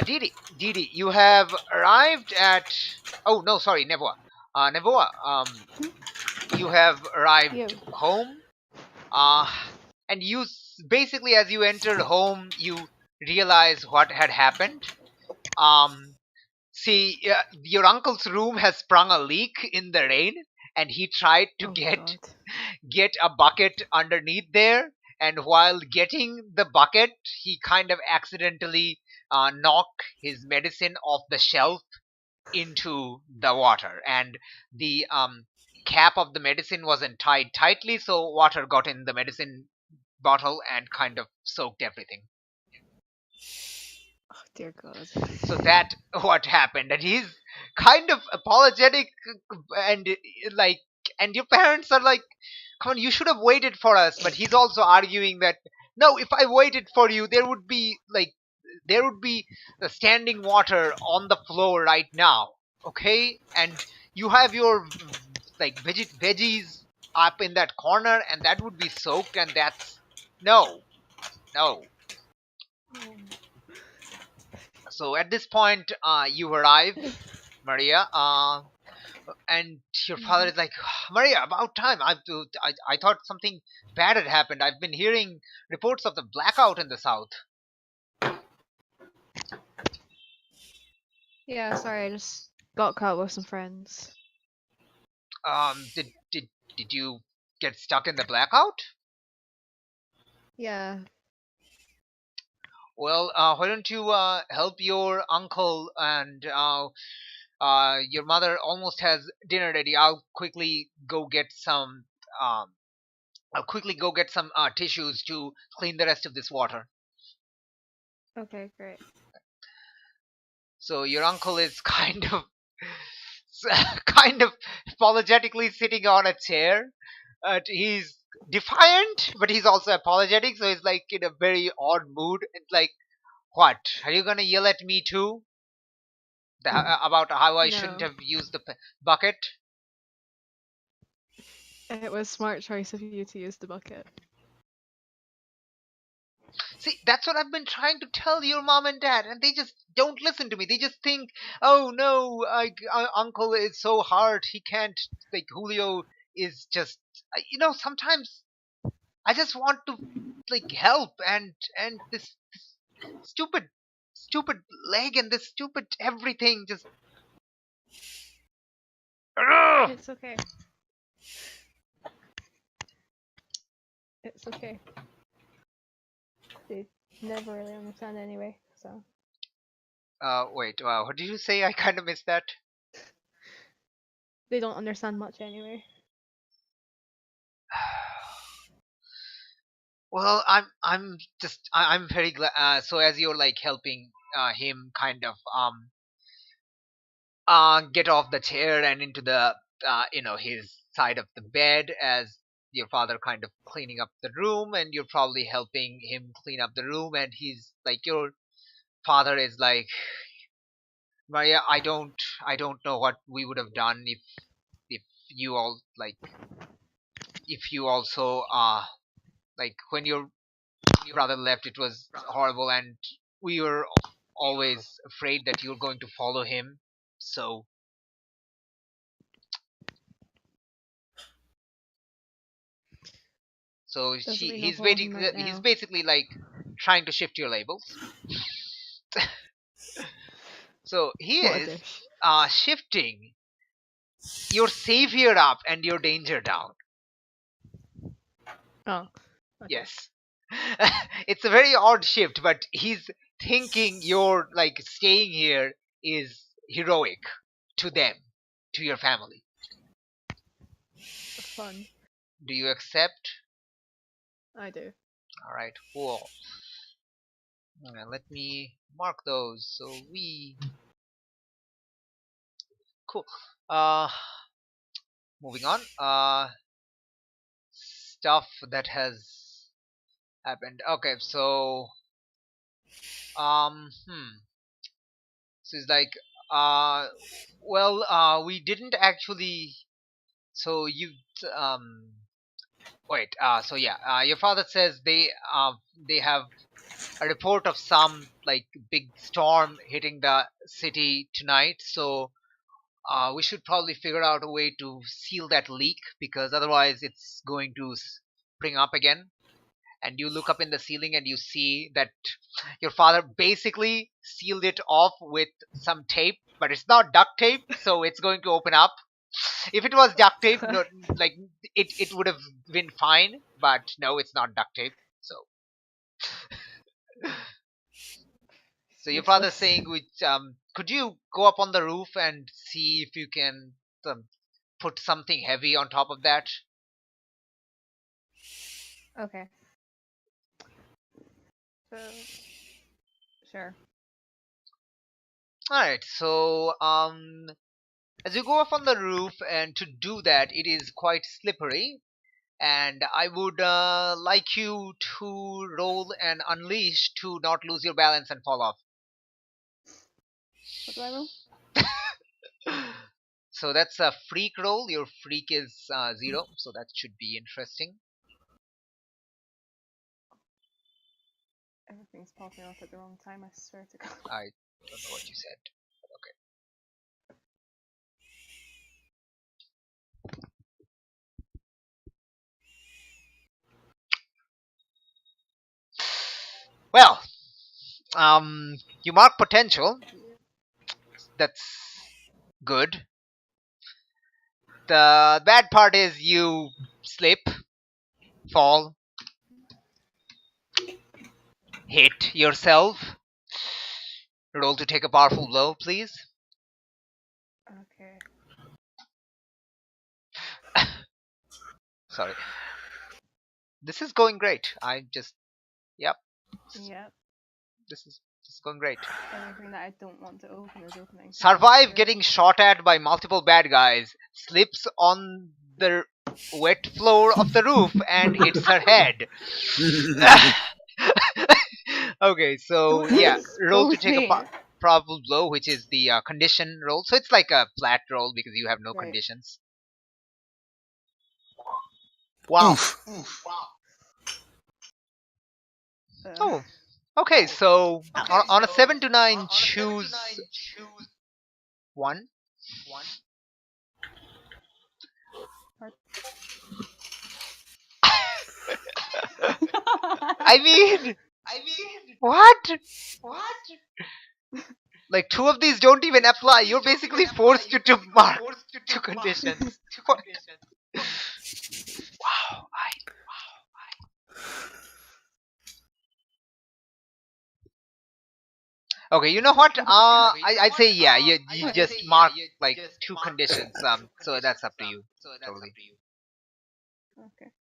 Didi, you have arrived at. Oh no, sorry, Nevoa. Nevoa, you have arrived Yo. home. Uh, and basically, as you entered home, you realize what had happened. Um, See, your uncle's room has sprung a leak in the rain, and he tried to Oh get god. get a bucket underneath there. And while getting the bucket, he kind of accidentally knocked his medicine off the shelf into the water, and the cap of the medicine wasn't tied tightly, so water got in the medicine bottle and kind of soaked everything. Oh dear god. So that what happened, and he's kind of apologetic, and like, and your parents are like, come on, you should have waited for us. But he's also arguing that no, if I waited for you, there would be the standing water on the floor right now. Okay, and you have your like veggies up in that corner, and that would be soaked, and that's no. So at this point, you arrive, Maria, and your father is like, Maria, about time. I thought something bad had happened. I've been hearing reports of the blackout in the south. Yeah, sorry, I just got caught with some friends. Did you get stuck in the blackout? Yeah. Well, why don't you help your uncle, and your mother almost has dinner ready. Um, I'll quickly go get some tissues to clean the rest of this water. Okay, great. So your uncle is kind of kind of apologetically sitting on a chair. He's defiant, but he's also apologetic. So he's like in a very odd mood. It's like, what? Are you gonna yell at me too? About how I shouldn't No. have used the bucket? It was smart choice of you to use the bucket. See, that's what I've been trying to tell your mom and dad, and they just don't listen to me. They just think, oh no, uncle is so hard, he can't, like, Julio is just, sometimes I just want to, like, help, and this stupid, stupid leg and this stupid everything just. Ugh! It's okay. It's okay. They never really understand anyway, so. Wait, what did you say? I kind of missed that. They don't understand much anyway. Well, I'm very glad. So as you're like helping him kind of get off the chair and into the his side of the bed, as your father kind of cleaning up the room, and you're probably helping him clean up the room, and he's like, your father is like, Maria, I don't know what we would have done if you all like if you also like when your brother left, it was horrible, and we were always afraid that you were going to follow him. So Doesn't mean I'll he's follow waiting. him right He's now. basically like trying to shift your labels. So he What a is dish. shifting your savior up and your danger down. Oh. Okay. Yes. It's a very odd shift, but he's thinking your like staying here is heroic to them, to your family. Fun. Do you accept? I do. All right, cool. Let me mark those. So we cool. Moving on. Stuff that has happened. Okay, so so it's like we didn't actually. So you um wait. So yeah. Your father says they have a report of some like big storm hitting the city tonight. So we should probably figure out a way to seal that leak because otherwise it's going to spring up again. And you look up in the ceiling and you see that your father basically sealed it off with some tape, but it's not duct tape, so it's going to open up. If it was duct tape, no, like it would have been fine, but no, it's not duct tape. So your father's Useless. saying, which could you go up on the roof and see if you can put something heavy on top of that? Okay. So, sure. All right. So as you go up on the roof, and to do that, it is quite slippery. And I would like you to roll an unleash to not lose your balance and fall off. What do I roll? So that's a freak roll. Your freak is 0, so that should be interesting. Everything's popping off at the wrong time, I swear to God. I don't know what you said. Okay. Well, you mark potential. That's good. The bad part is you slip, fall, hit yourself. Roll to take a powerful blow, please. Okay. Sorry. This is going great. Yep. Yep. This is going great. Everything that I don't want to open is opening. Survive getting shot at by multiple bad guys, slips on the wet floor of the roof and hits her head. Okay, so yeah, roll to take a probable blow, which is the condition roll. So it's like a flat roll because you have no Right. conditions. Wow. Oh. Okay, so on a 7 to 9, choose 1. I mean, what? Like 2 of these don't even apply. You're basically forced to mark 2 conditions. Wow. Okay, you know what? I'd say yeah. You just mark like 2 conditions. So that's up to you. Totally. Okay.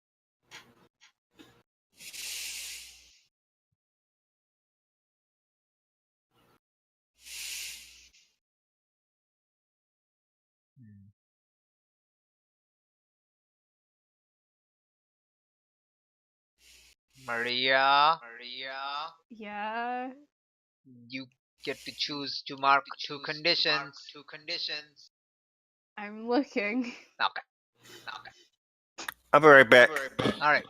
Maria, Yeah. you get to choose to mark 2 conditions. I'm looking. Okay. I'll be right back. All right.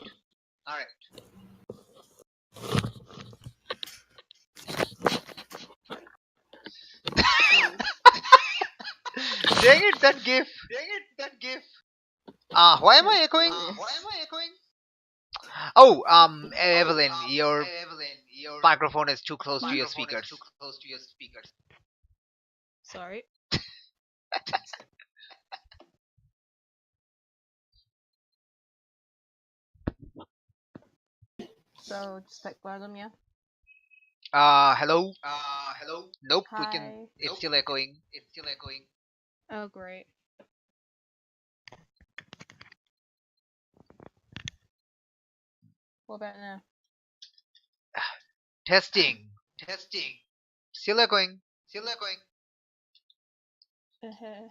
Dang it, that gif. Why am I echoing? Oh, Evelyn, your microphone is too close to your speakers. Sorry. So just pick random, yeah. Hello. Nope, we can. Hi. It's still echoing. Oh, great. What about now? Testing. Still echoing. Uh-huh.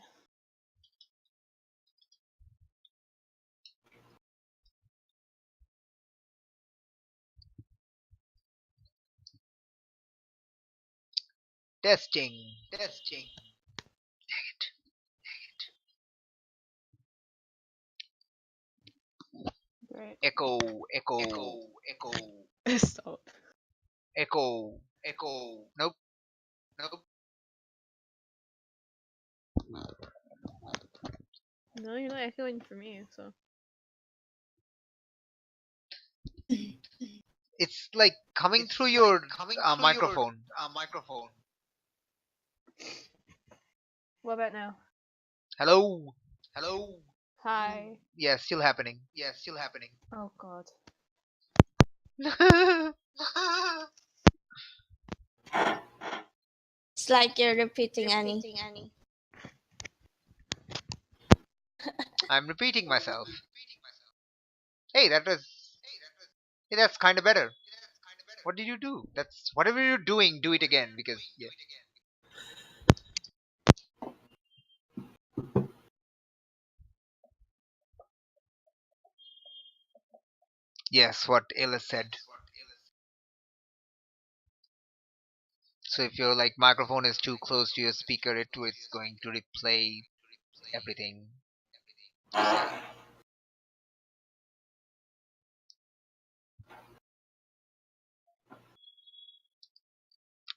Testing. Great. Echo. Stop. Echo. Nope. No, you're not echoing for me, so. It's like coming through your microphone. What about now? Hello. Hi. Yeah, still happening. Oh god. It's like you're repeating Annie. I'm repeating myself. Hey, that's kind of better. What did you do? That's whatever you're doing, do it again because yeah. Yes, what Ayla said. So if your like microphone is too close to your speaker, it's going to replay everything you say.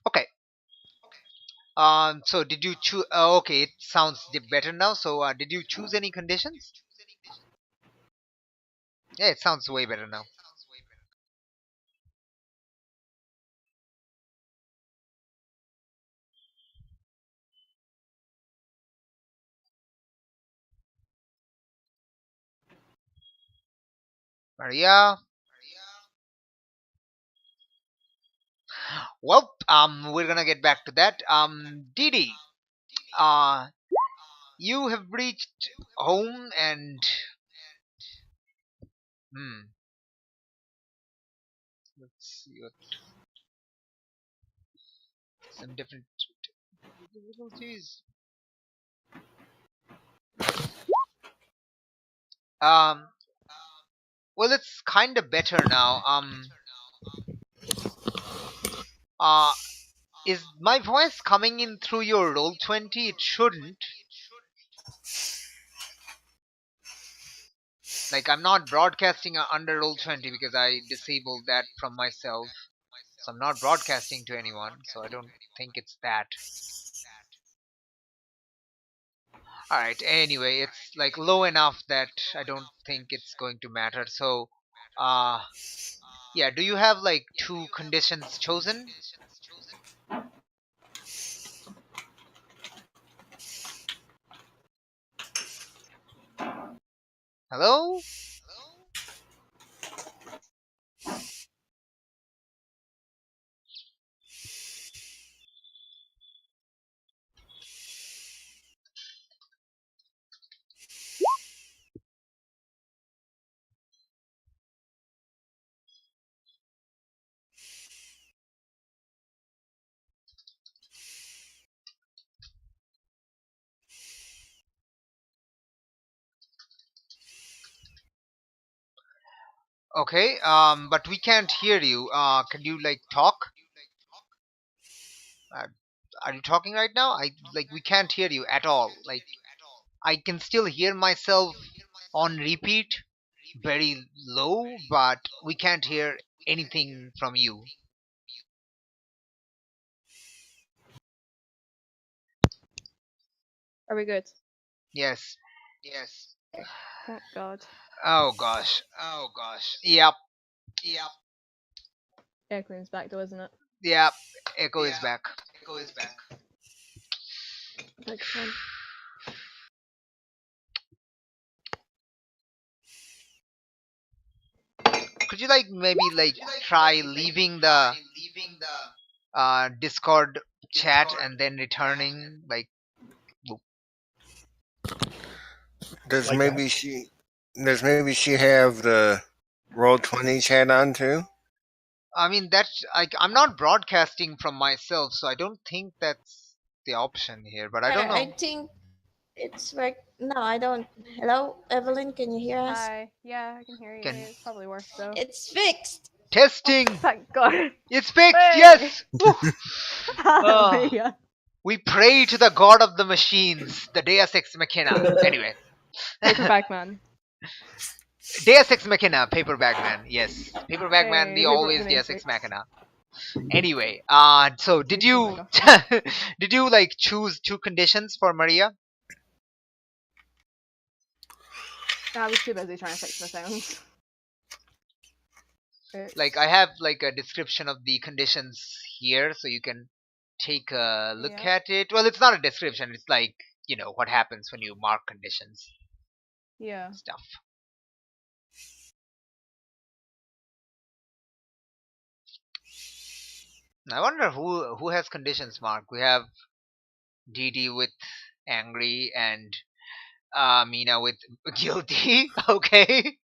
Okay. So did you choose? Okay, it sounds better now. So did you choose any conditions? Yeah, it sounds way better now. Maria. Well, we're gonna get back to that. Didi, uh, you have reached home and let's see what some different difficulties. Um, well, it's kind of better now. Uh, is my voice coming in through your Roll20? It shouldn't. Like I'm not broadcasting under Roll20 because I disabled that from myself. So I'm not broadcasting to anyone. So I don't think it's that. Alright, anyway, it's like low enough that I don't think it's going to matter. So, yeah, do you have like two conditions chosen? Hello? Okay, but we can't hear you. Can you like talk? Uh, are you talking right now? We can't hear you at all. Like I can still hear myself on repeat. very low, but we can't hear anything from you. Are we good? Yes. Okay. Thank God. Oh gosh. Yep. Airplane's back though, isn't it? Yep. Echo is back. Excellent. Could you maybe try leaving the Discord chat and then returning Does Like maybe she have the Roll20 chat on too? I mean that's I'm not broadcasting from myself, so I don't think that's the option here, but I don't I know. think it's right. No, I don't. Hello, Evelyn, can you hear us? Hi. Yeah, I can hear you. Can- It's probably worse though. It's fixed. Testing. Thank God. It's fixed. Hey! Yes. Woo. Oh. Hallelujah. We pray to the god of the machines, the Deus Ex Machina. Anyway, Paperback man. Deus Ex Machina, Paperback Man. Yes, Paperback Man, Hey, the we broke always the Deus Ex matrix. Machina. Anyway, so did Please don't you make did you choose 2 conditions for Maria? I was too busy trying to fix my sounds. I have a description of the conditions here, so you can take a look Yeah. at it. Well, it's not a description. It's what happens when you mark conditions Yeah. stuff. I wonder who has conditions marked. We have DD with angry and Mina with guilty. Okay.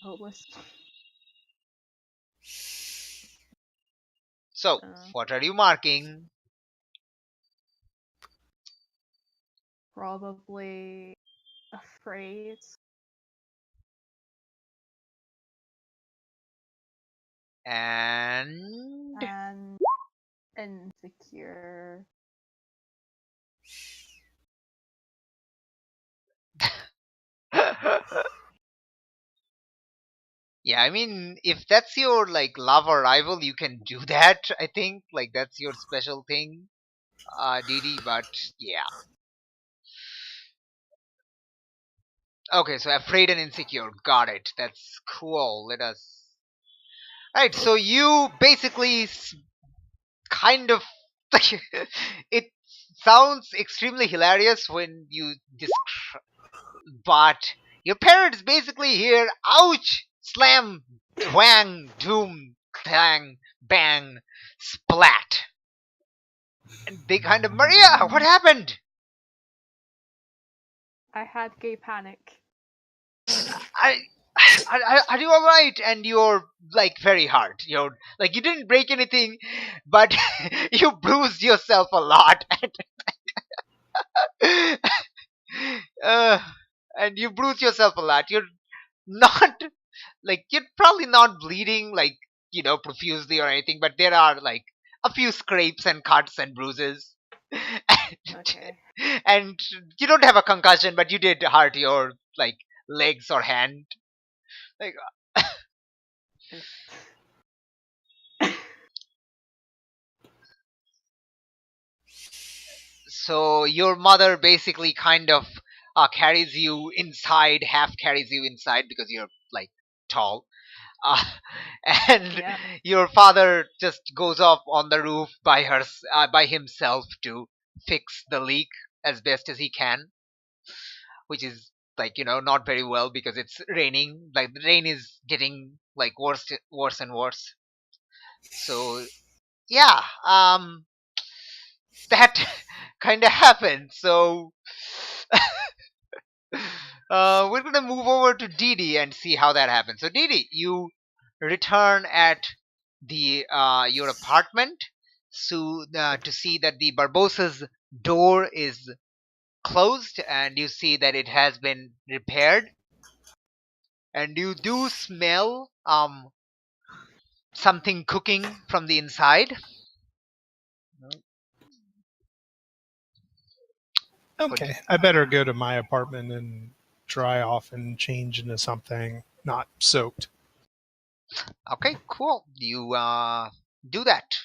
Hopeless. So, what are you marking? Probably afraid. And And insecure. yeah, I mean, if that's your love or rival, you can do that. I think that's your special thing, DD. But yeah. Okay, so afraid and insecure. Got it. That's cool. Let us. Right, so you basically kind of. It sounds extremely hilarious when you describe. But your parents basically hear ouch, slam, whang, doom, clang, bang, splat. And they kind of, Maria, what happened? I had gay panic. Are you alright? And you're very hard. You're you didn't break anything, but you bruised yourself a lot. uh, and you bruised yourself a lot. You're not you're probably not bleeding profusely or anything, but there are a few scrapes and cuts and bruises. Okay. And you don't have a concussion, but you did hurt your legs or hand. Like so your mother basically kind of carries you inside, half carries you inside because you're tall. Uh, and Yeah. your father just goes off on the roof by himself to fix the leak as best as he can, which is not very well because it's raining. The rain is getting worse and worse. So yeah, that kind of happened. So we're gonna move over to Didi and see how that happens. So Didi, you return at the your apartment to see that the Barbosa's door is closed, and you see that it has been repaired, and you do smell something cooking from the inside. Okay, I better go to my apartment and dry off and change into something not soaked. Okay, cool. You do that.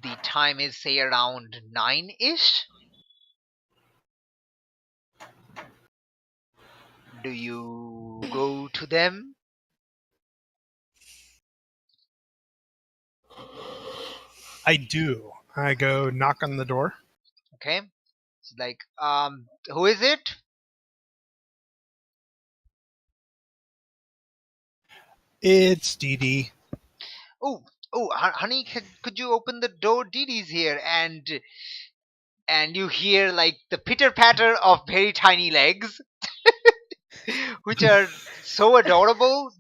The time is say around 9-ish. Do you go to them? I do. I go knock on the door. Okay. It's like, who is it? It's Dee Dee. Oh, honey, could you open the door? Dee Dee's here, and you hear like the pitter patter of very tiny legs, which are so adorable.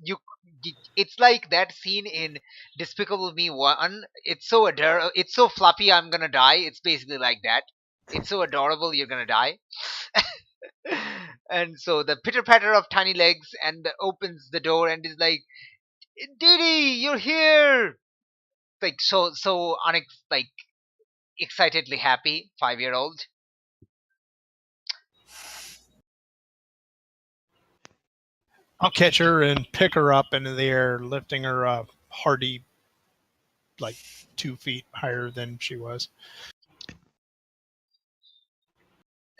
It's like that scene in Despicable Me 1. It's so adorable. It's so fluffy. I'm gonna die. It's basically like that. It's so adorable. You're gonna die. And so the pitter patter of tiny legs and opens the door and is like, Didi, you're here! Like like excitedly happy 5-year-old. I'll catch her and pick her up into the air, lifting her up hearty, like 2 feet higher than she was.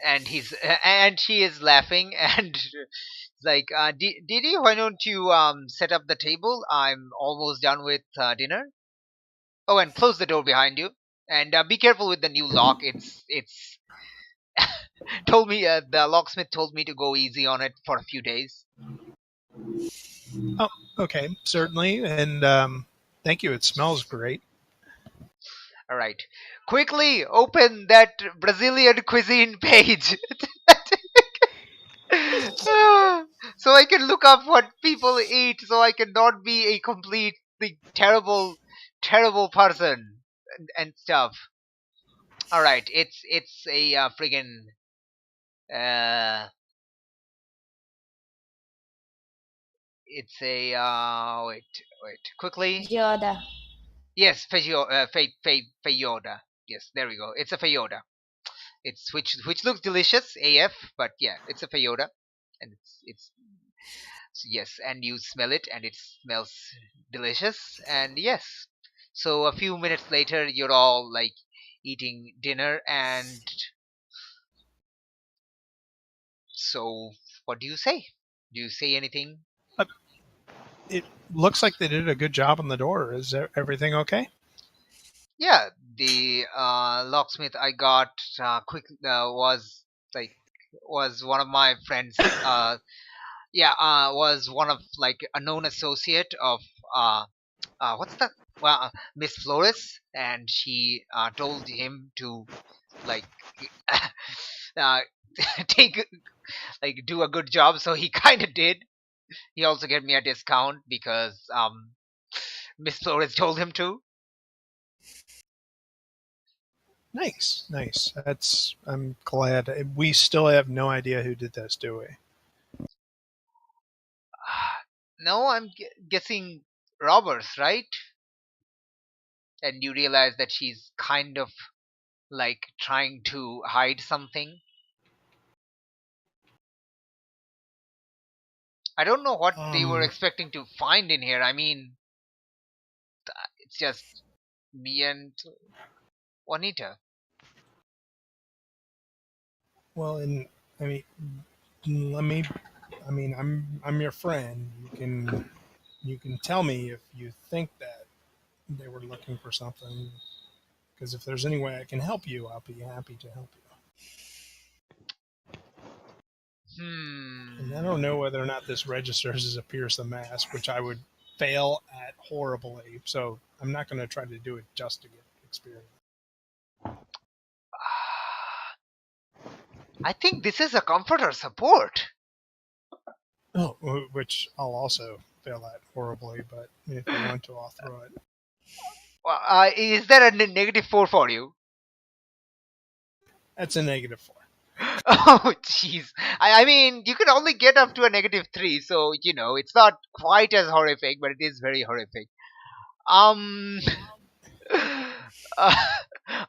And she is laughing and like, Didi, why don't you set up the table? I'm almost done with dinner. Oh, and close the door behind you. And be careful with the new lock. It's told me the locksmith told me to go easy on it for a few days. Oh, okay, certainly. And thank you. It smells great. All right, quickly open that Brazilian cuisine page. So I can look up what people eat, so I cannot be a completely terrible person and stuff. All right, it's a friggin' it's a wait quickly. Yoda. Yes, Fayoda. Yes, there we go. It's a Fayoda. It's which looks delicious AF, but yeah, it's a Fayoda, and it's so yes, and you smell it, and it smells delicious, and yes. So a few minutes later, you're all like eating dinner, and so what do you say? Do you say anything? It looks like they did a good job on the door. Is everything okay? Yeah, the locksmith I got was one of my friends. Was one of like a known associate of what's that? Well, Miss Flores, and she told him to like uh, take like do a good job, so he kind of did. He also gave me a discount because Miss Flores told him to. Nice. I'm glad. We still have no idea who did this, do we? No, I'm guessing robbers, right? And you realize that she's kind of like trying to hide something. I don't know what they were expecting to find in here. I mean, it's just me and Juanita. Well, and I mean, let me. I mean, I'm your friend. You can tell me if you think that they were looking for something. Because if there's any way I can help you, I'll be happy to help you. And I don't know whether or not this registers as a Pierce the Mask, which I would fail at horribly. So I'm not going to try to do it just to get experience. I think this is a comforter support. Oh, which I'll also fail at horribly, but if you want to, I'll throw it. Well, is there a -4 for you? That's a -4. Oh, jeez. I mean, you can only get up to a -3, so, you know, it's not quite as horrific, but it is very horrific. Uh,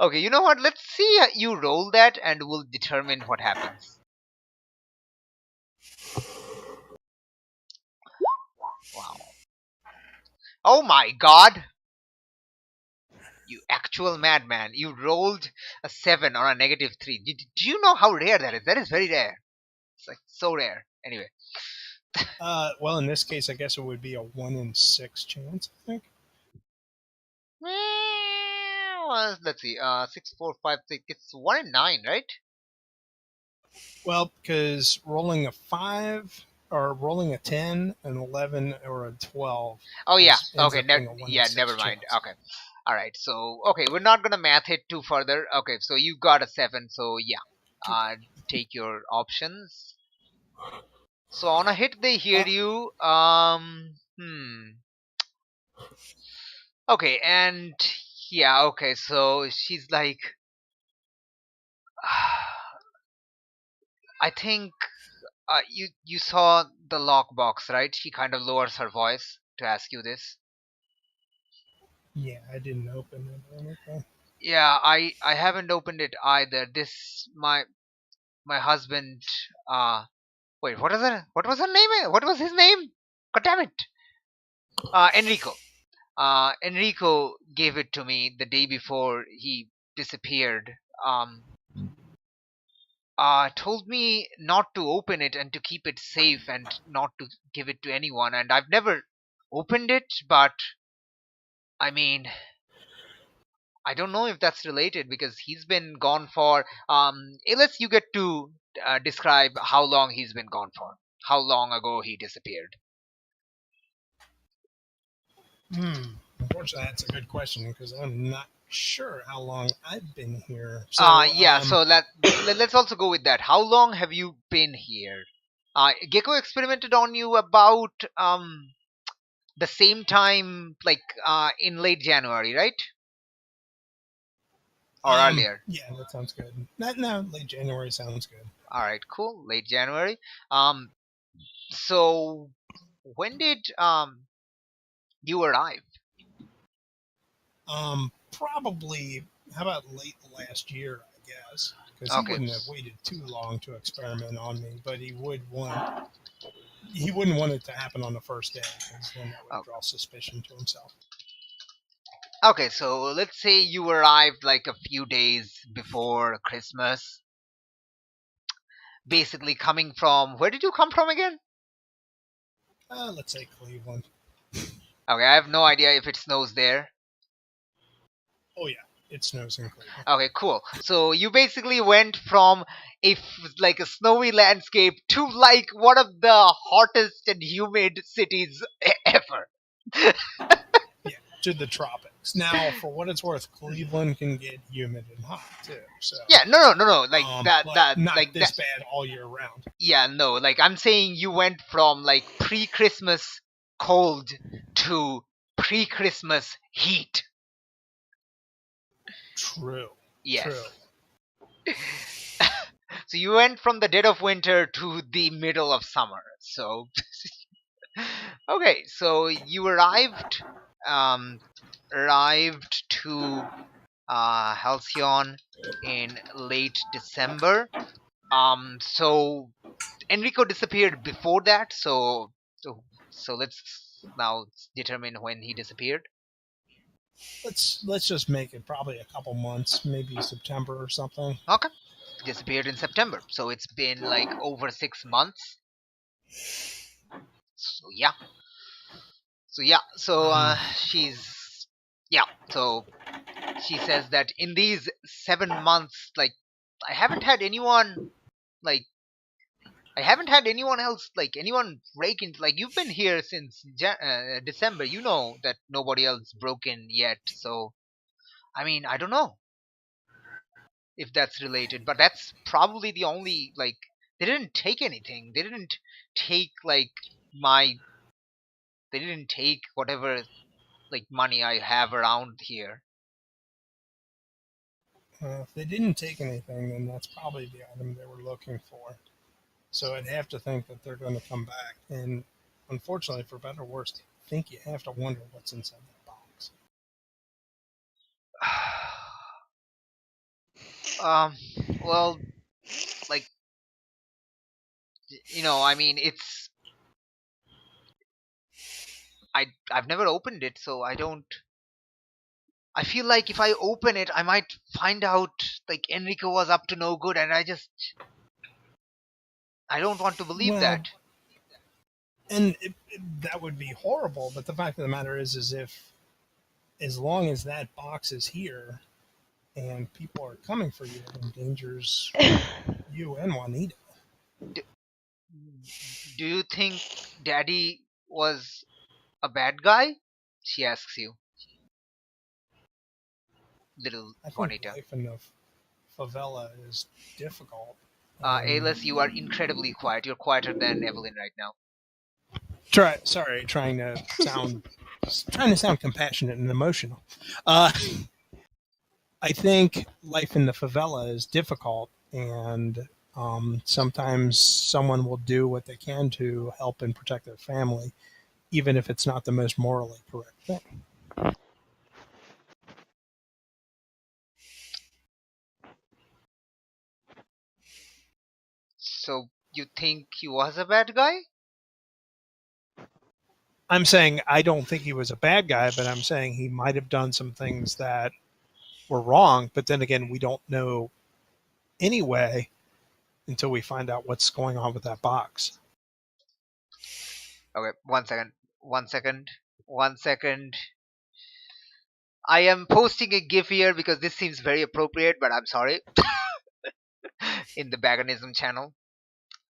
okay, you know what? Let's see you roll that, and we'll determine what happens. Wow. Oh my god! You actual madman. You rolled a 7 or a -3. Do you know how rare that is? That is very rare. It's like so rare. Anyway. Well, in this case, I guess it would be a 1 in 6 chance, I think. Well, let's see. 6, 4, 5, 6. It's 1 in 9, right? Well, because rolling a 5 or rolling a 10, an 11, or a 12 Oh yeah. ends Okay. up being a 1 in 6 Never mind. chance. Okay. All right. So okay, we're not gonna math it too further. Okay. So you got a 7. So yeah. Take your options. So on a hit, they hear you. Okay, and yeah. Okay. So she's like, I think you saw the lockbox, right? She kind of lowers her voice to ask you this. Yeah, I didn't open it or anything. Yeah, I haven't opened it either. This my husband. Wait, what is it? What was her name? What was his name? God damn it! Enrico. Enrico gave it to me the day before he disappeared. Told me not to open it and to keep it safe and not to give it to anyone. And I've never opened it, but I mean, I don't know if that's related because he's been gone for. Let's you get to describe how long he's been gone for. How long ago he disappeared? Unfortunately, that's a good question because I'm not sure how long I've been here. So, Yeah. So let's also go with that. How long have you been here? Gecko experimented on you about the same time, like in late January, right? Or earlier. Yeah, that sounds good. No, late January sounds good. All right, cool. Late January. So when did you arrive? Probably. How about late last year? I guess because he Okay. wouldn't have waited too long to experiment on me, but he wouldn't want it to happen on the first day because then that would draw suspicion to himself. Okay, so let's say you arrived like a few days before Christmas. Basically, coming from where did you come from again? Let's say Cleveland. Okay, I have no idea if it snows there. Oh yeah, it snows in Cleveland. Okay, cool. So you basically went from like a snowy landscape to like one of the hottest and humid cities ever. Yeah, to the tropics. Now, for what it's worth, Cleveland can get humid and hot too. So Yeah, no. Like that, not like this that. bad all year round. Yeah, no. Like I'm saying, you went from like pre-Christmas cold to pre-Christmas heat. True. Yes. True. So you went from the dead of winter to the middle of summer. So okay, so you arrived to Halcyon in late December. So Enrico disappeared before that. So let's now determine when he disappeared. Let's just make it probably a couple months, maybe September or something. Okay, disappeared in September. So it's been like over 6 months. So yeah. So she's yeah. So she says that in these 7 months, like I haven't had anyone like I haven't had anyone else like anyone break in. Like you've been here since December. You know that nobody else broke in yet. So I mean, I don't know if that's related, but that's probably the only like they didn't take anything. They didn't take like my. They didn't take whatever like money I have around here. If they didn't take anything, then that's probably the item they were looking for. So I'd have to think that they're going to come back. And unfortunately, for better or worse, I think you have to wonder what's inside that box. Well, like, I mean, I've never opened it, so I don't. I feel like if I open it, I might find out like Enrico was up to no good, and I don't want to believe Well, that. and that would be horrible. But the fact of the matter is if as long as that box is here and people are coming for you, it endangers you and Juanita. D- do you think Daddy was a bad guy? She asks you, little I think Juanita. life in the favela is difficult. Ayla, you are incredibly quiet. You're quieter than Evelyn right now. Trying to sound compassionate and emotional. Uh, I think life in the favela is difficult, and sometimes someone will do what they can to help and protect their family, even if it's not the most morally correct thing. So you think he was a bad guy? I'm saying I don't think he was a bad guy, but I'm saying he might have done some things that were wrong. But then again, we don't know anyway until we find out what's going on with that box. Okay, 1 second. 1 second. 1 second. I am posting a GIF here because this seems very appropriate, but I'm sorry. In the Baganism channel.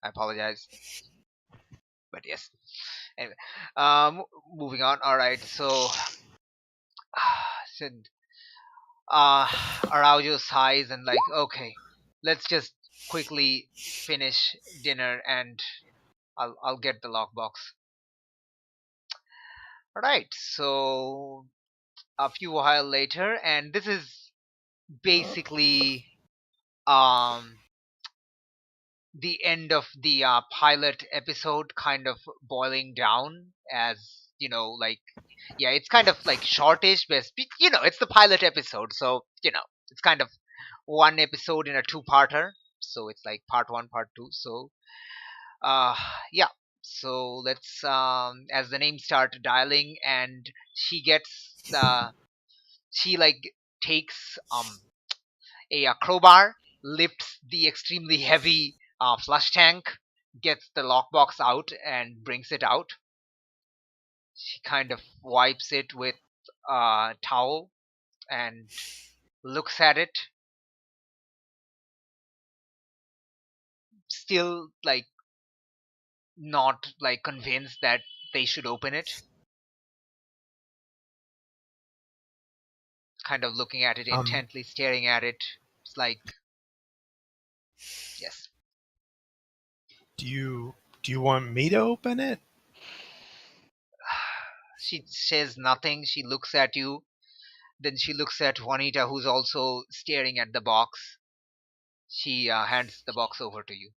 I apologize. But yes. Anyway, moving on. Alright, so. Sid, Araujo sighs and, like, okay, let's just quickly finish dinner and I'll get the lockbox. Alright, so a few while later, and this is basically the end of the pilot episode, kind of boiling down, as like, yeah, it's kind of like shortish, but it's the pilot episode, so it's kind of one episode in a two-parter, so it's like part one, part two. So uh yeah, so let's as the names start dialing, and she like takes a crowbar, lifts the extremely heavy flush tank, gets the lockbox out, and brings it out. She kind of wipes it with a towel and looks at it, still like not like convinced that they should open it. Kind of looking at it intently, staring at it. It's like, yes. Do you want me to open it? She says nothing. She looks at you. Then she looks at Juanita, who's also staring at the box. She hands the box over to you.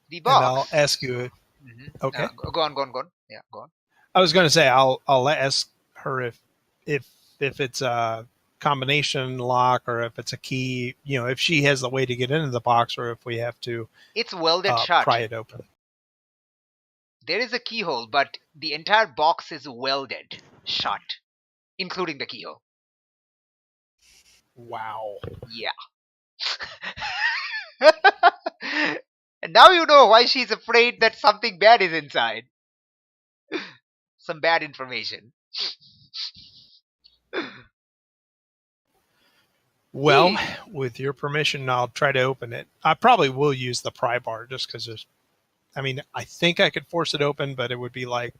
The And I'll box. ask you. Okay. Go on. Yeah, go on. I was going to say I'll ask her if it's a combination lock or if it's a key. If she has the way to get into the box, or if we have to. It's welded shut. Pry it open. There is a keyhole, but the entire box is welded shut, including the keyhole. Wow. Yeah. And now you know why she's afraid that something bad is inside. Some bad information. Well, with your permission, I'll try to open it. I probably will use the pry bar just because I think I could force it open, but it would be like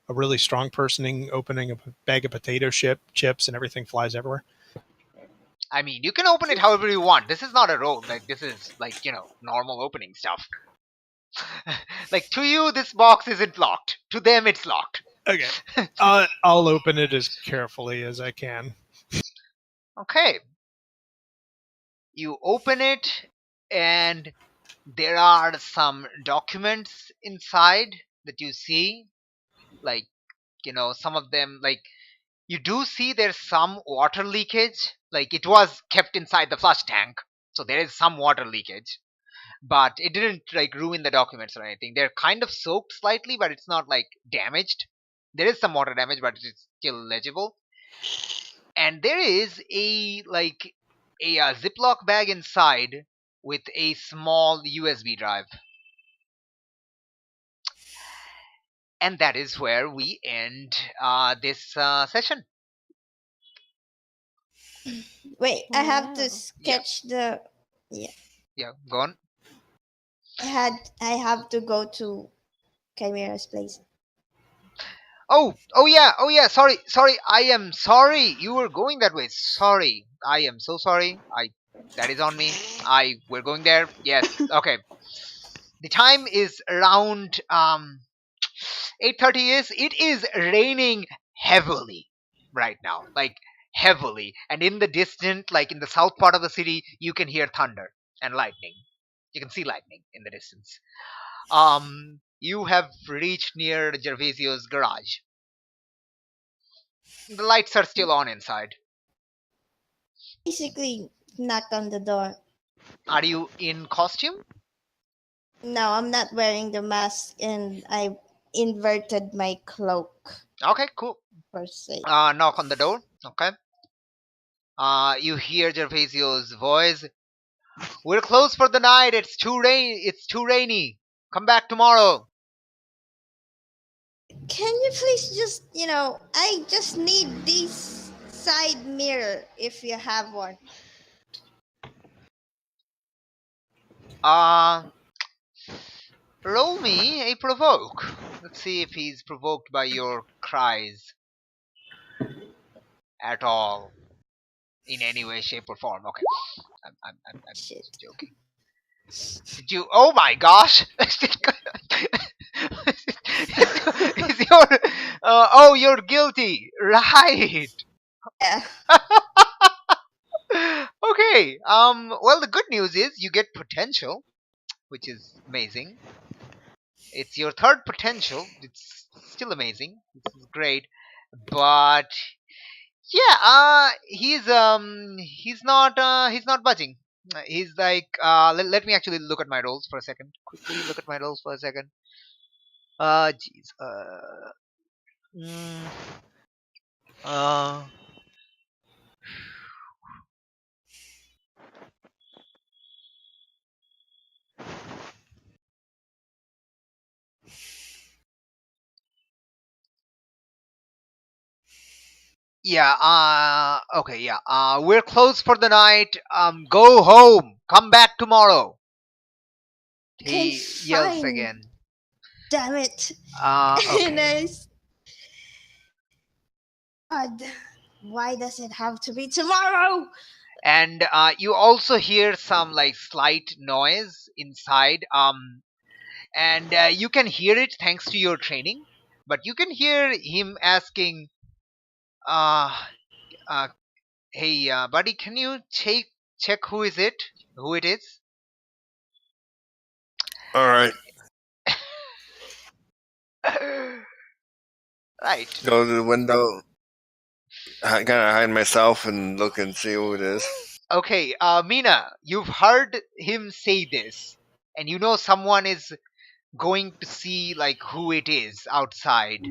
a really strong person opening a bag of potato chips and everything flies everywhere. I mean, you can open it however you want. This is not a road. Like, this is like, normal opening stuff. Like, to you, this box isn't locked. To them, it's locked. Okay. I'll open it as carefully as I can. Okay. You open it, and there are some documents inside that you see. Like, some of them, like, You do see there's some water leakage. Like it was kept inside the flush tank, so there is some water leakage. But it didn't like ruin the documents or anything. They're kind of soaked slightly, but it's not like damaged. There is some water damage, but it's still legible. And there is a Ziploc bag inside with a small USB drive. And that is where we end this session. Wait, I have to Wow. sketch the. Yeah, Yeah, go on. I have to go to Chimera's place. Oh yeah. Sorry. I am sorry. You were going that way. Sorry. I am so sorry. That is on me. We're going there. Yes. Okay. The time is around 8:30. It is raining heavily right now, like heavily, and in the distant, like in the south part of the city, you can hear thunder and lightning. You can see lightning in the distance. You have reached near Gervasio's garage. The lights are still on inside. Basically, knocked on the door. Are you in costume? No, I'm not wearing the mask, and I inverted my cloak Okay, cool. per se. Knock on the door. Okay. You hear Gervasio's voice. We're closed for the night. It's too rainy. Come back tomorrow. Can you please just, I just need this side mirror if you have one. Roll me a provoke. Let's see if he's provoked by your cries at all, in any way, shape, or form. Okay, I'm Shit. just joking. Did you? Oh my gosh! Is your? Oh, you're guilty, right? Yeah. Okay. Well, the good news is you get potential, which is amazing. It's your third potential. It's still amazing. This is great, but yeah, he's not budging. He's like, let me actually look at my rolls for a second. Quickly look at my rolls for a second. Jeez. Mm, uh, yeah. Okay. Yeah. We're closed for the night. Go home. Come back tomorrow. Okay, He yells fine. again. Damn it. Okay. Nice. God, why does it have to be tomorrow? And you also hear some like slight noise inside. And you can hear it thanks to your training, but you can hear him asking, uh, uh "Hey, buddy, can you check who is it? Who it is?" All right, Right. go to the window. I kind of hide myself and look and see who it is. Okay, Mina, you've heard him say this, and you know someone is going to see like who it is outside.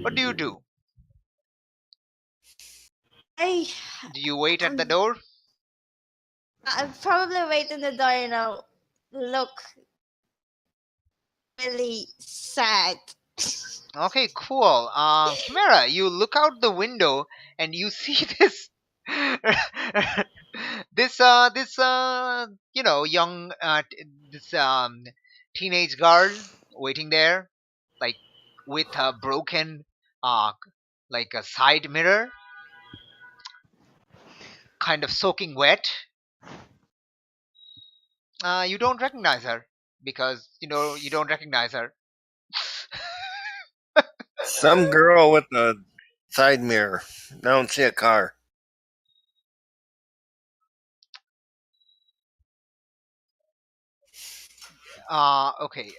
What do you do? I Do you wait at the um, door? I'll probably wait in the door, look really sad. Okay, cool. Chimera, you look out the window and you see this, young, this teenage girl waiting there, like with a broken, uh, like a side mirror, kind of soaking wet. You don't recognize her because you don't recognize her. Some girl with a side mirror. I don't see a car. Okay.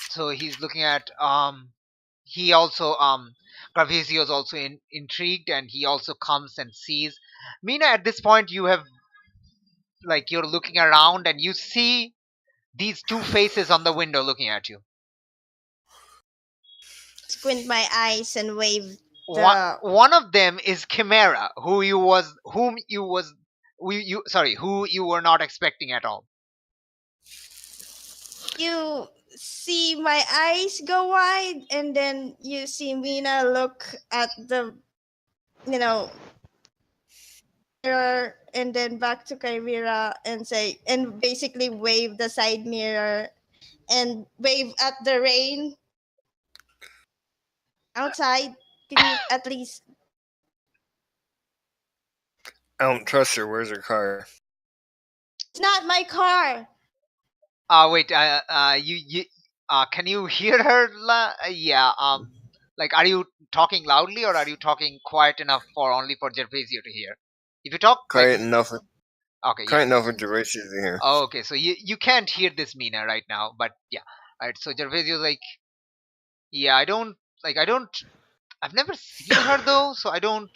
So he's looking at he also Gravizio is also intrigued, and he also comes and sees Mina. At this point, you have like you're looking around and you see these two faces on the window looking at you. Squint my eyes and wave One, the. one of them is Chimera, who you were not expecting at all. You see my eyes go wide, and then you see Mina look at the, mirror, and then back to Chimera and say, and basically wave the side mirror and wave at the rain outside. Can you at least? I don't trust her. Where's her car? It's not my car. Wait. Can you hear her? Yeah. Like, are you talking loudly or are you talking quiet enough only for Gervasio to hear? If you talk Quiet enough. okay, Quiet yeah. enough for Gervasio to hear. Oh, okay, so you can't hear this Mina right now, but yeah. Alright, so Gervasio's like, yeah, I've never seen her though, so I don't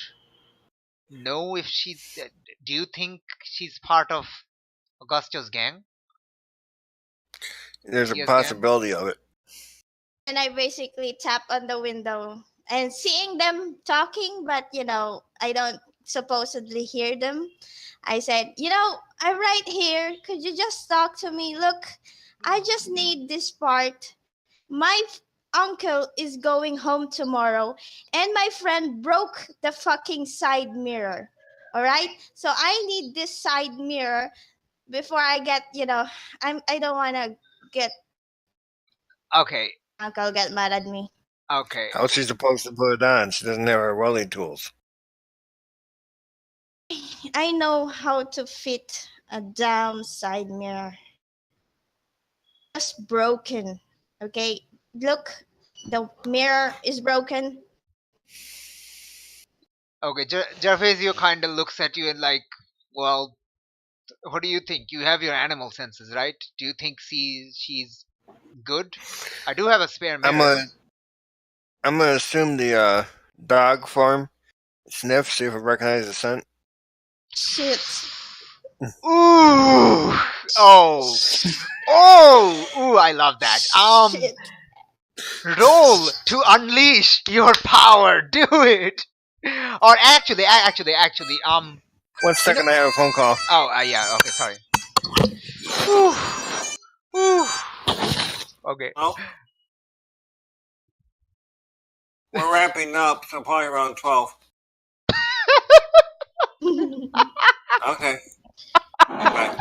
know if she's. Do you think she's part of Augusto's gang? There's a Yes, possibility of it. And I basically tap on the window and seeing them talking, but I don't supposedly hear them. I said, I'm right here. Could you just talk to me? Look, I just need this part. My uncle is going home tomorrow, and my friend broke the fucking side mirror. All right? So I need this side mirror before I get, I don't want to get Okay, uncle get mad at me. okay. How's she supposed to put it on? She doesn't have her welding tools. I know how to fit a damn side mirror. Just broken. Okay? Look, the mirror is broken. Okay, Gervasio kind of looks at you and like, well, what do you think? You have your animal senses, right? Do you think she's good? I do have a spare mirror. I'm gonna assume the dog form. Sniff, see if I recognize the scent. Shit. Ooh! Ooh! I love that. Shit. Roll to unleash your power. Do it. Or actually, 1 second, I have a phone call. Oh, yeah. Okay, sorry. Ooh. Ooh. Okay. Well, we're wrapping up, so probably around 12. Okay. Bye.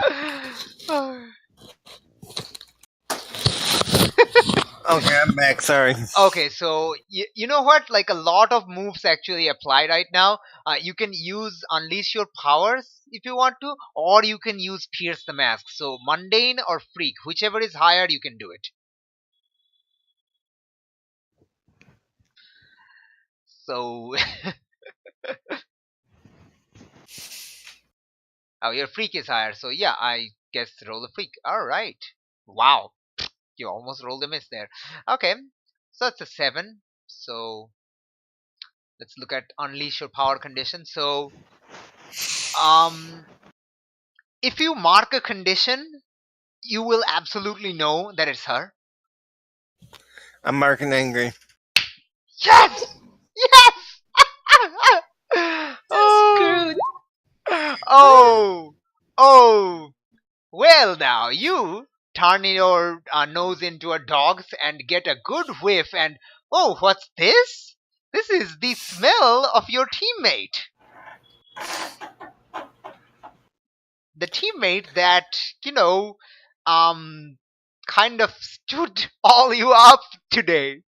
Okay, I'm back. Sorry. Okay, so you know what? Like a lot of moves actually apply right now. You can use Unleash Your Powers if you want to, or you can use Pierce the Mask. So Mundane or Freak, whichever is higher, you can do it. So, oh, your Freak is higher. So yeah, I guess roll the Freak. All right. Wow, you almost rolled a miss there. Okay, so it's a 7. So let's look at Unleash Your Power condition. So, if you mark a condition, you will absolutely know that it's her. I'm marking angry. Yes! Yes! Oh! Oh! Well, now you turn your nose into a dog's and get a good whiff, and oh, what's this? This is the smell of your teammate. The teammate that, kind of stood all you up today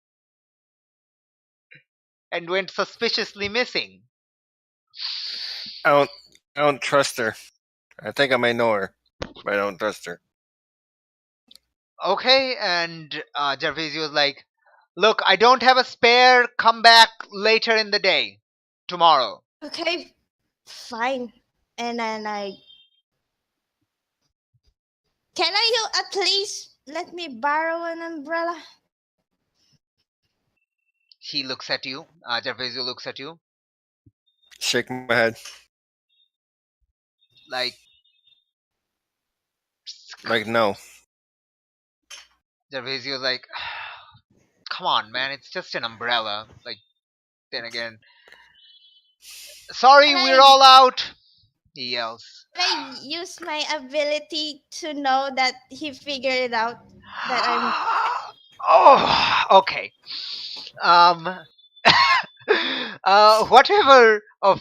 and went suspiciously missing. I don't trust her. I think I may know her, but I don't trust her. Okay, and Gervasio was like, look, I don't have a spare. Come back later in the day. Tomorrow. Okay, fine. And then can you at least let me borrow an umbrella? He looks at you. Gervasio looks at you. Shake my head. Like, Like, no. Gervasio's like, come on, man, it's just an umbrella. Like, then again, sorry, And we're all out, he yells. I use my ability to know that he figured it out. That I'm. Oh, okay. Whatever of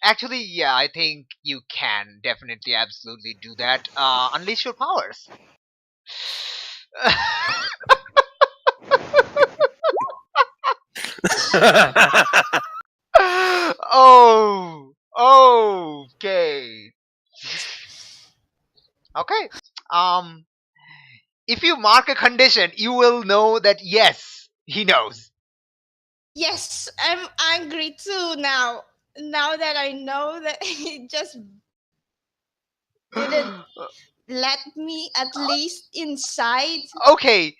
actually, yeah, I think you can definitely, absolutely do that. Unleash your powers. Oh, okay. Okay. Um, if you mark a condition, you will know that yes, he knows. Yes, I'm angry too now. Now that I know that he just didn't let me at least inside. Okay,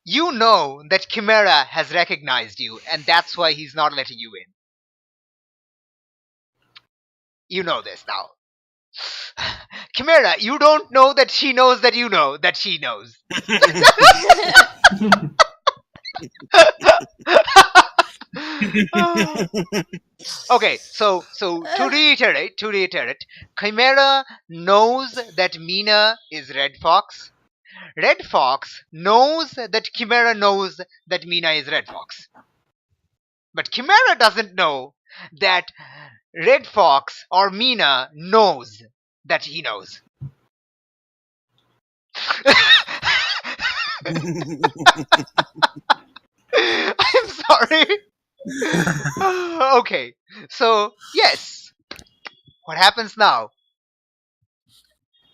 you know that Chimera has recognized you, and that's why he's not letting you in. You know this now. Chimera, you don't know that she knows that you know that she knows. Okay, so to reiterate, Chimera knows that Mina is Red Fox. Red Fox knows that Chimera knows that Mina is Red Fox. But Chimera doesn't know that Red Fox or Mina knows that he knows. I'm sorry. Okay, so yes. What happens now?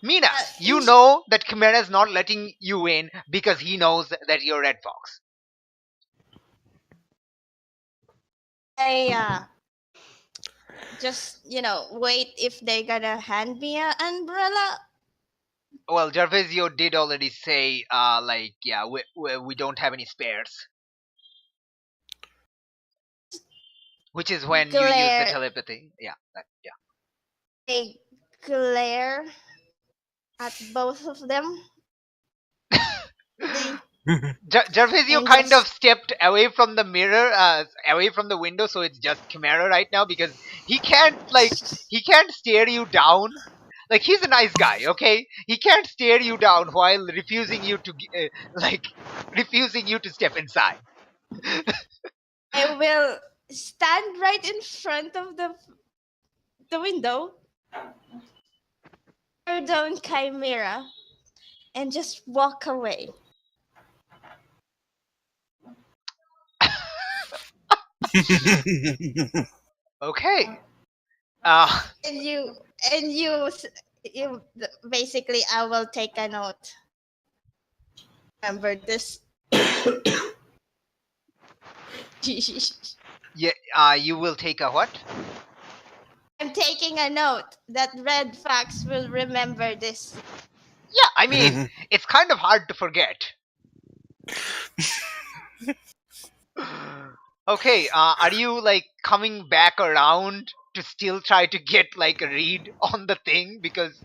Mina, you know that Chimera is not letting you in because he knows that you're Red Fox. I just wait if they're gonna hand me an umbrella. Well, Gervasio did already say, like, yeah, we don't have any spares. Which is when you use the telepathy. Yeah, yeah. I glare at both of them. Gervasio And kind of just- stepped away from the mirror, away from the window, so it's just Chimera right now because he can't stare you down. Like, he's a nice guy, okay? He can't stare you down while refusing you to refusing you to step inside. I will stand right in front of the window, stare down Chimera, and just walk away. Okay. And you basically, I will take a note. Remember this. Yeah. You will take a what? I'm taking a note that Red Fox will remember this. Yeah, I mean, it's kind of hard to forget. Okay, are you like coming back around to still try to get like a read on the thing? Because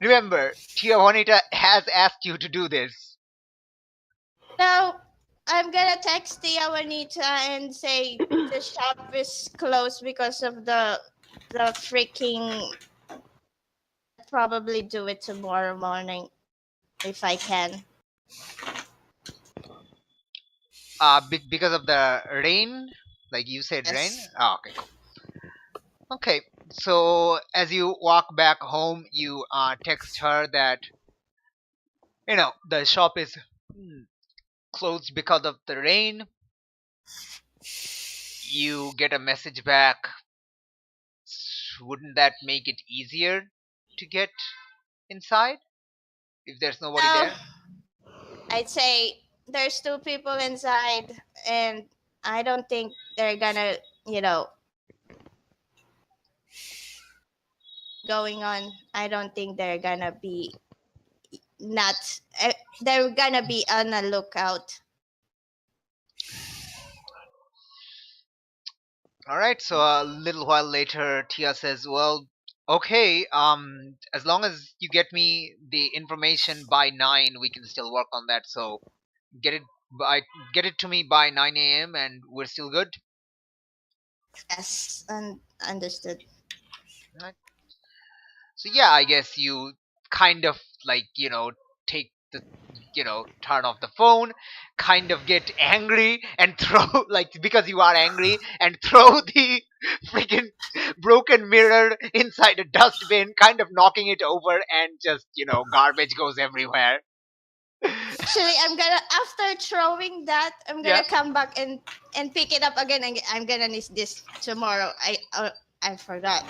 remember, Tia Juanita has asked you to do this. No, I'm gonna text Tia Juanita and say the shop is closed because of the freaking. Probably do it tomorrow morning if I can. Because of the rain, like you said, Yes. rain. Oh, okay, cool. Okay, so as you walk back home, you text her that the shop is closed because of the rain. You get a message back. Wouldn't that make it easier to get inside if there's nobody No, there? I'd say there's two people inside, and I don't think they're gonna, going on. I don't think they're gonna be not. They're gonna be on a lookout. All right. So a little while later, Tia says, "Well, okay. As long as you get me the information by 9, we can still work on that. So get it by get it to me by 9 a.m. and we're still good." Yes, and understood. Right. So yeah, I guess you kind of like take the turn off the phone, kind of get angry and throw like because you are angry and throw the freaking broken mirror inside a dustbin, kind of knocking it over and just garbage goes everywhere. Actually, I'm gonna after throwing that, I'm Yeah. gonna come back and pick it up again, and I'm gonna need this tomorrow. I forgot.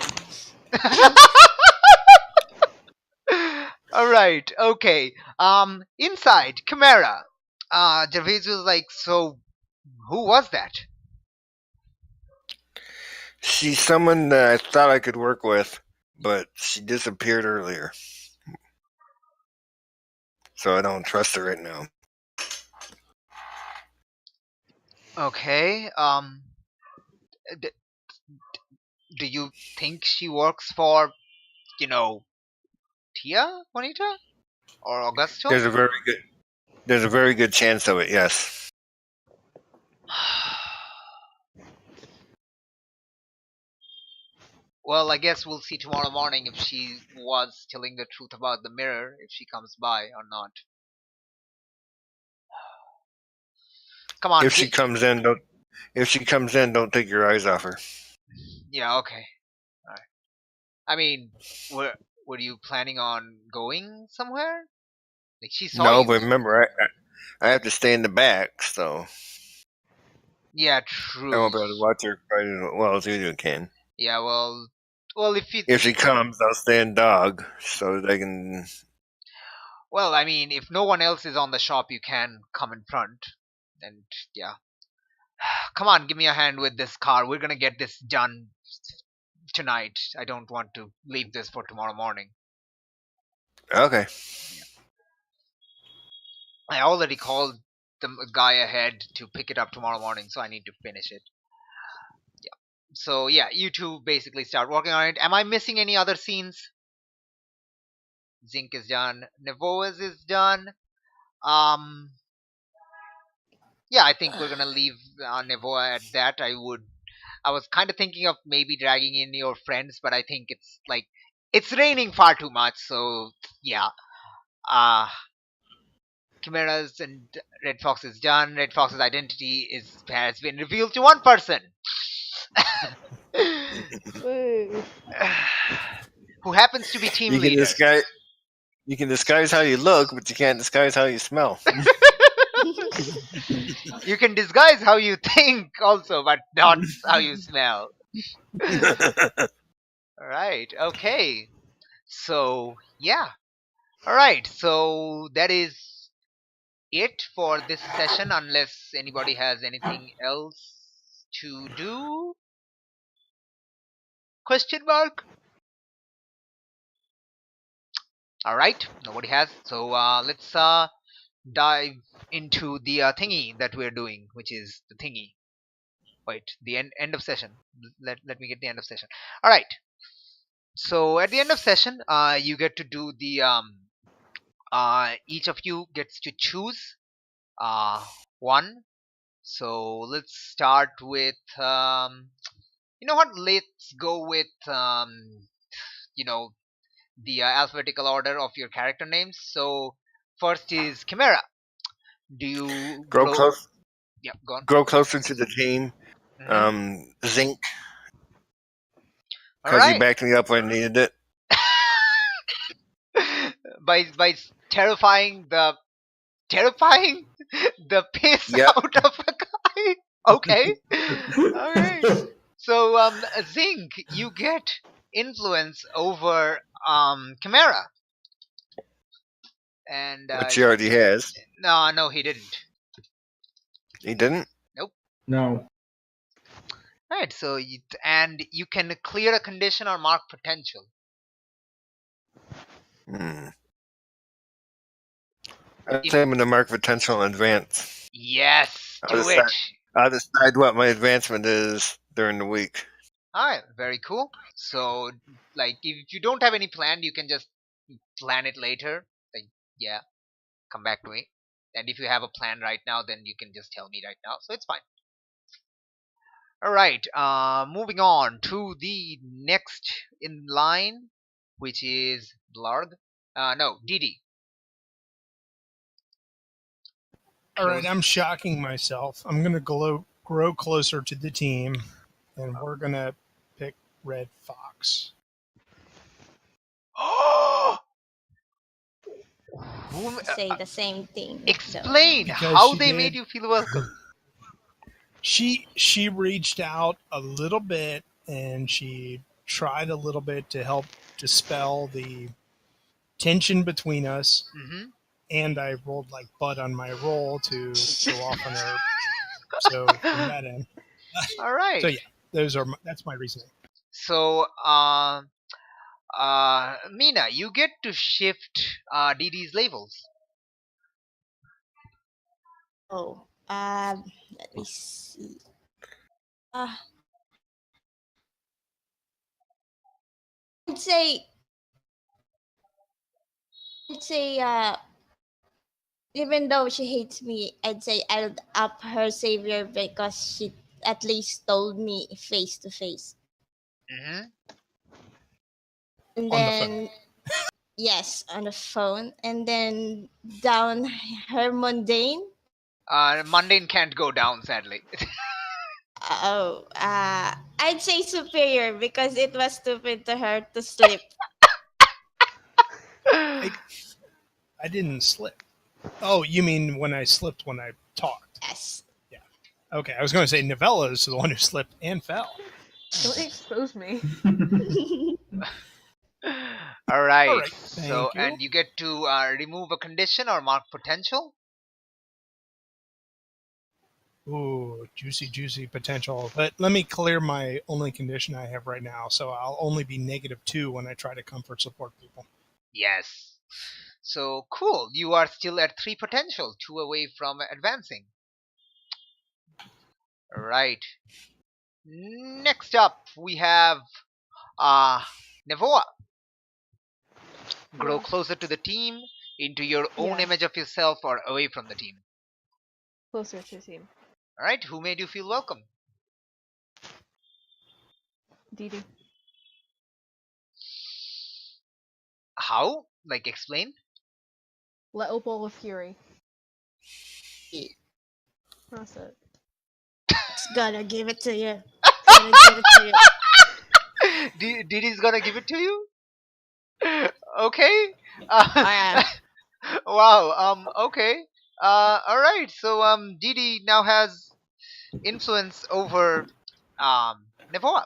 All right. Okay. Inside Chimera. Gervais was like, so who was that? She's someone that I thought I could work with, but she disappeared earlier. So I don't trust her right now. Okay. D- do you think she works for, Tia, Juanita, or Augusto? There's a very good chance of it, yes. Well, I guess we'll see tomorrow morning if she was telling the truth about the mirror, if she comes by or not. Come on. If she comes in, don't take your eyes off her. Yeah. Okay. All right. I mean, were you planning on going somewhere? Like she saw No, you. but remember, I have to stay in the back, so Yeah, I true. won't be able to watch her quite as well as you can. Yeah, well, If she comes, I'll stand dog so that I can. well, I mean, if no one else is on the shop, you can come in front. And yeah, come on, give me a hand with this car. We're gonna get this done tonight. I don't want to leave this for tomorrow morning. Okay. I already called the guy ahead to pick it up tomorrow morning, so I need to finish it. Yeah. So yeah, you two basically start working on it. Am I missing any other scenes? Zinc is done. Nevoas is done. Um, yeah, I think we're gonna leave Nevoa at that. I was kind of thinking of maybe dragging in your friends, but I think it's raining far too much. So yeah, uh, Chimeras and Red Fox is done. Red Fox's identity has been revealed to one person, Woo. who happens to be team You can leader. disguise how you look, but you can't disguise how you smell. You can disguise how you think also, but not how you smell. All right. Okay. So yeah. All right. So that is it for this session, unless anybody has anything else to do. Question mark. All right. Nobody has. So let's dive into the thingy that we're doing, which is the thingy. Wait, the end of session. Let me get the end of session. All right. So at the end of session, you get to do the each of you gets to choose one. So let's start with you know what? Let's go with you know the alphabetical order of your character names. So first is Chimera. Do you Grow blow? close. Yeah, go on. Grow closer to the team. Mhm. Zinc, All because he right. backed me up when I needed it. by terrifying the piss Yep. out of a guy. Okay. All right. So Zinc, you get influence over Chimera, and Which he already has. no, he didn't. He didn't? No. Right. So you can clear a condition or mark potential. I'm going to mark potential in advance. Yes, I'll do it. decide what my advancement is during the week. Alright, very cool. So, like, if you don't have any plan, you can just plan it later. Like, yeah, come back to me. And if you have a plan right now, then you can just tell me right now. So it's fine. Alright, moving on to the next in line, which is Blarg. No, Didi. All right, I'm shocking myself. I'm going to grow closer to the team, and we're going to pick Red Fox. Say the same thing. Explain Because how she they did. made you feel welcome. She reached out a little bit, and she tried a little bit to help dispel the tension between us. Mm-hmm. And I rolled like butt on my roll to go off on her. So from that end. All right. So yeah, that's my reasoning. So, Mina, you get to shift Didi's labels. Oh, let me see. I'd say, even though she hates me, I'd say I'll up her savior because she at least told me face to face. Mm-hmm. And On the then, phone. yes, on the phone. And then down her mundane. Mundane can't go down, sadly. I'd say superior because it was stupid to her to slip. I didn't slip. Oh, you mean when I slipped when I talked? Yes. Yeah. Okay, I was going to say Novella is the one who slipped and fell. Don't expose me. All right. All right, So, thank you. and you get to remove a condition or mark potential. Ooh, juicy potential. But let me clear my only condition I have right now. So I'll only be -2 when I try to comfort support people. Yes. So cool. You are still at 3 potential, 2 away from advancing. All right. Next up, we have Nevoa. Grow closer to the team, into your own Yeah. image of yourself, or away from the team. Closer to the team. All right. Who made you feel welcome? Didi. How? Like, explain. Little ball of fury. That's it. It's gonna give it to you. Gonna give it to you. Didi's gonna give it to you. Okay. Wow. Okay. All right. So Didi now has influence over Nevoa.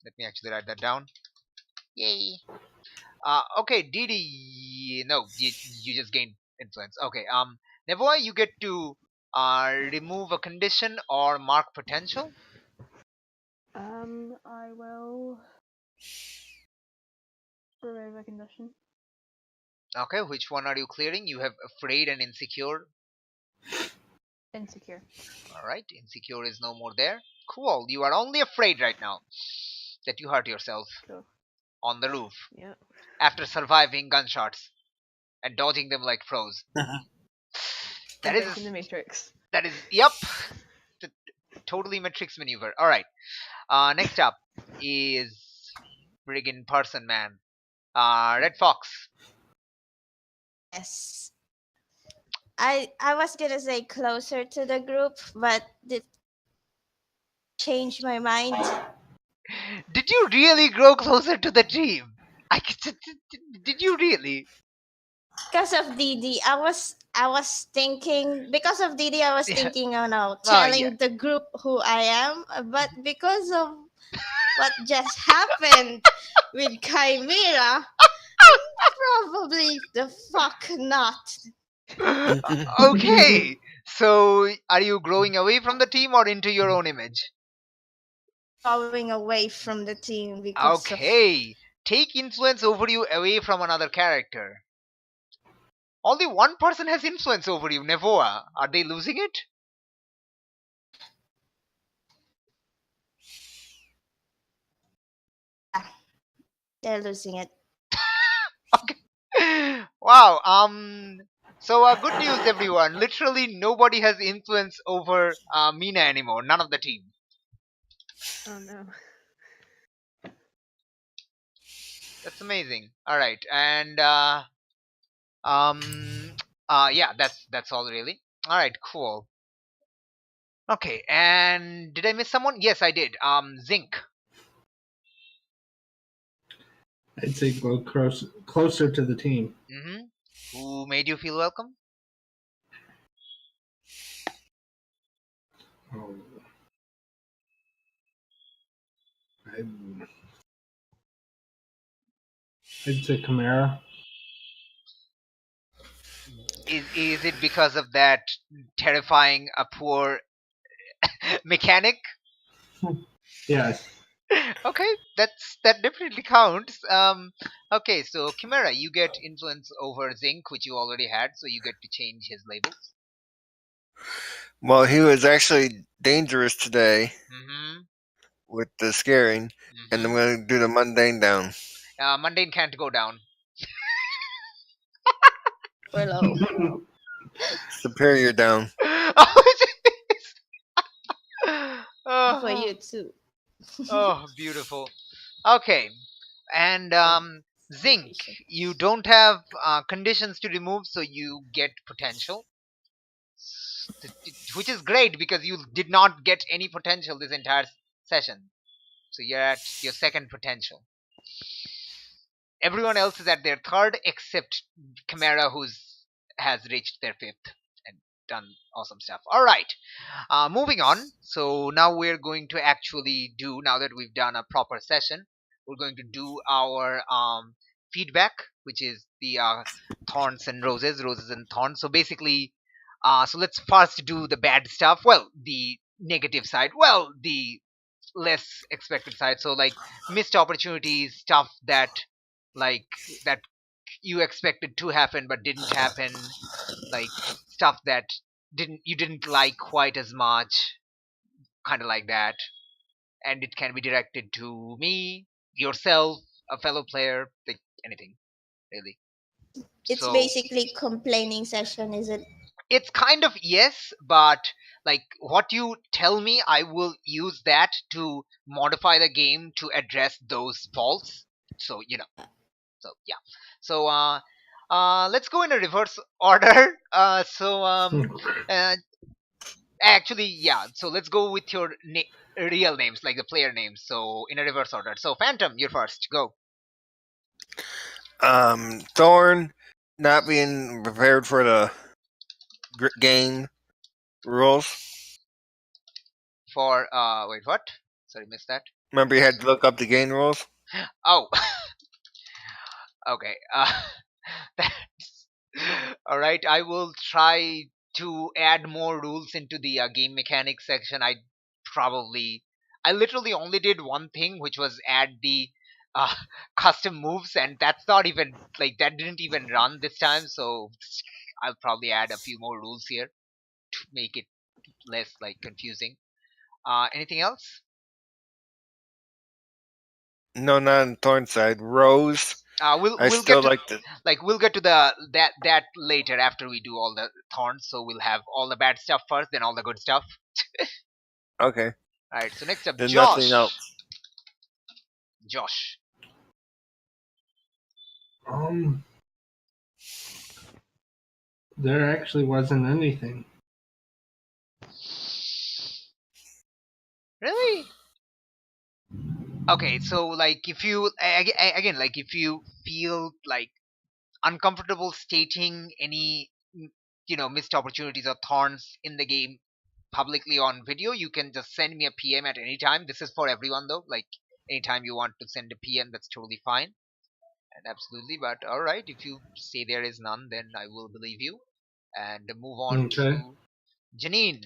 Let me actually write that down. Yay. Okay, Didi. No, you just gained influence. Okay. Nevoa, you get to remove a condition or mark potential. I will remove a condition. Okay, which one are you clearing? You have afraid and insecure. Insecure. Alright, insecure is no more there. Cool, you are only afraid right now that you hurt yourself Cool. on the roof Yeah. after surviving gunshots and dodging them like pros. That In is, the Matrix. yep, totally Matrix maneuver. Alright, next up is Brigand Person Man. Red Fox. Yes. I was gonna say closer to the group, but did change my mind. Did you really grow closer to the team? Did you really? Because of Didi, I was thinking because of Didi, I was Yeah. thinking, oh no, Oh, telling yeah. the group who I am. But because of what just happened with Chimera, probably the fuck not. Okay, so are you growing away from the team or into your own image? Going away from the team because Okay, take influence over you away from another character. Only one person has influence over you, Nevoa. Are they losing it? They're losing it. Wow. So good news, everyone. Literally nobody has influence over Mina anymore. None of the team. Oh no. That's amazing. All right, and um, yeah, that's all really. All right, cool. Okay, and did I miss someone? Yes, I did. Zinc. I'd say go closer to the team. Mm-hmm. Who made you feel welcome? Oh, I'd say Chimera. Is it because of that terrifying, poor mechanic? Yes. Okay, that definitely counts. Okay, so Chimera, you get influence over Zinc, which you already had, so you get to change his labels. Well, he was actually dangerous today Mm-hmm. with the scaring, and I'm Mm-hmm. going to do the mundane down. Mundane can't go down. We're low. Superior down. Oh, jeez. For Oh, you too. oh, beautiful. Okay, and Zinc, Suspicious. you don't have conditions to remove, so you get potential, which is great because you did not get any potential this entire session. So you're at your second potential. Everyone else is at their third except Chimera, who's has reached their fifth and done awesome stuff. All right, moving on. So now we're going to actually do, now that we've done a proper session, we're going to do our feedback, which is the thorns and roses, roses and thorns. So basically, so let's first do the bad stuff. Well, the negative side. Well, the less expected side. So like missed opportunities, stuff that like that you expected to happen but didn't happen, like stuff that didn't like quite as much, kind of like that. And it can be directed to me, yourself, a fellow player, like anything really. It's So basically complaining session, is it? it's kind of, yes, but like what you tell me, I will use that to modify the game to address those faults. So so yeah. So let's go in a reverse order. Uh, actually, yeah, so let's go with your real names, like the player names, so in a reverse order. So Phantom, you're first, go. Thorn, not being prepared for the game rules. For wait, what? Sorry, missed that. Remember, you had to look up the game rules. Oh. Okay. That's all right. I will try to add more rules into the game mechanics section. Probably, I literally only did one thing, which was add the uh, custom moves, and that's not even like that didn't even run this time. So I'll probably add a few more rules here to make it less like confusing. Anything else? No, not on Thorn's side. Rose, I We'll still get to like the. we'll get to the that later after we do all the thorns. So we'll have all the bad stuff first, then all the good stuff. Okay, All right. So next up, then nothing else. Josh. Um, there actually wasn't anything. Really? Okay. So like, if you again, like if you feel like uncomfortable stating any missed opportunities or thorns in the game publicly on video, you can just send me a PM at any time. This is for everyone though. Like anytime you want to send a PM, that's totally fine. And absolutely, but all right, if you say there is none, then I will believe you and move on Okay. to Janine.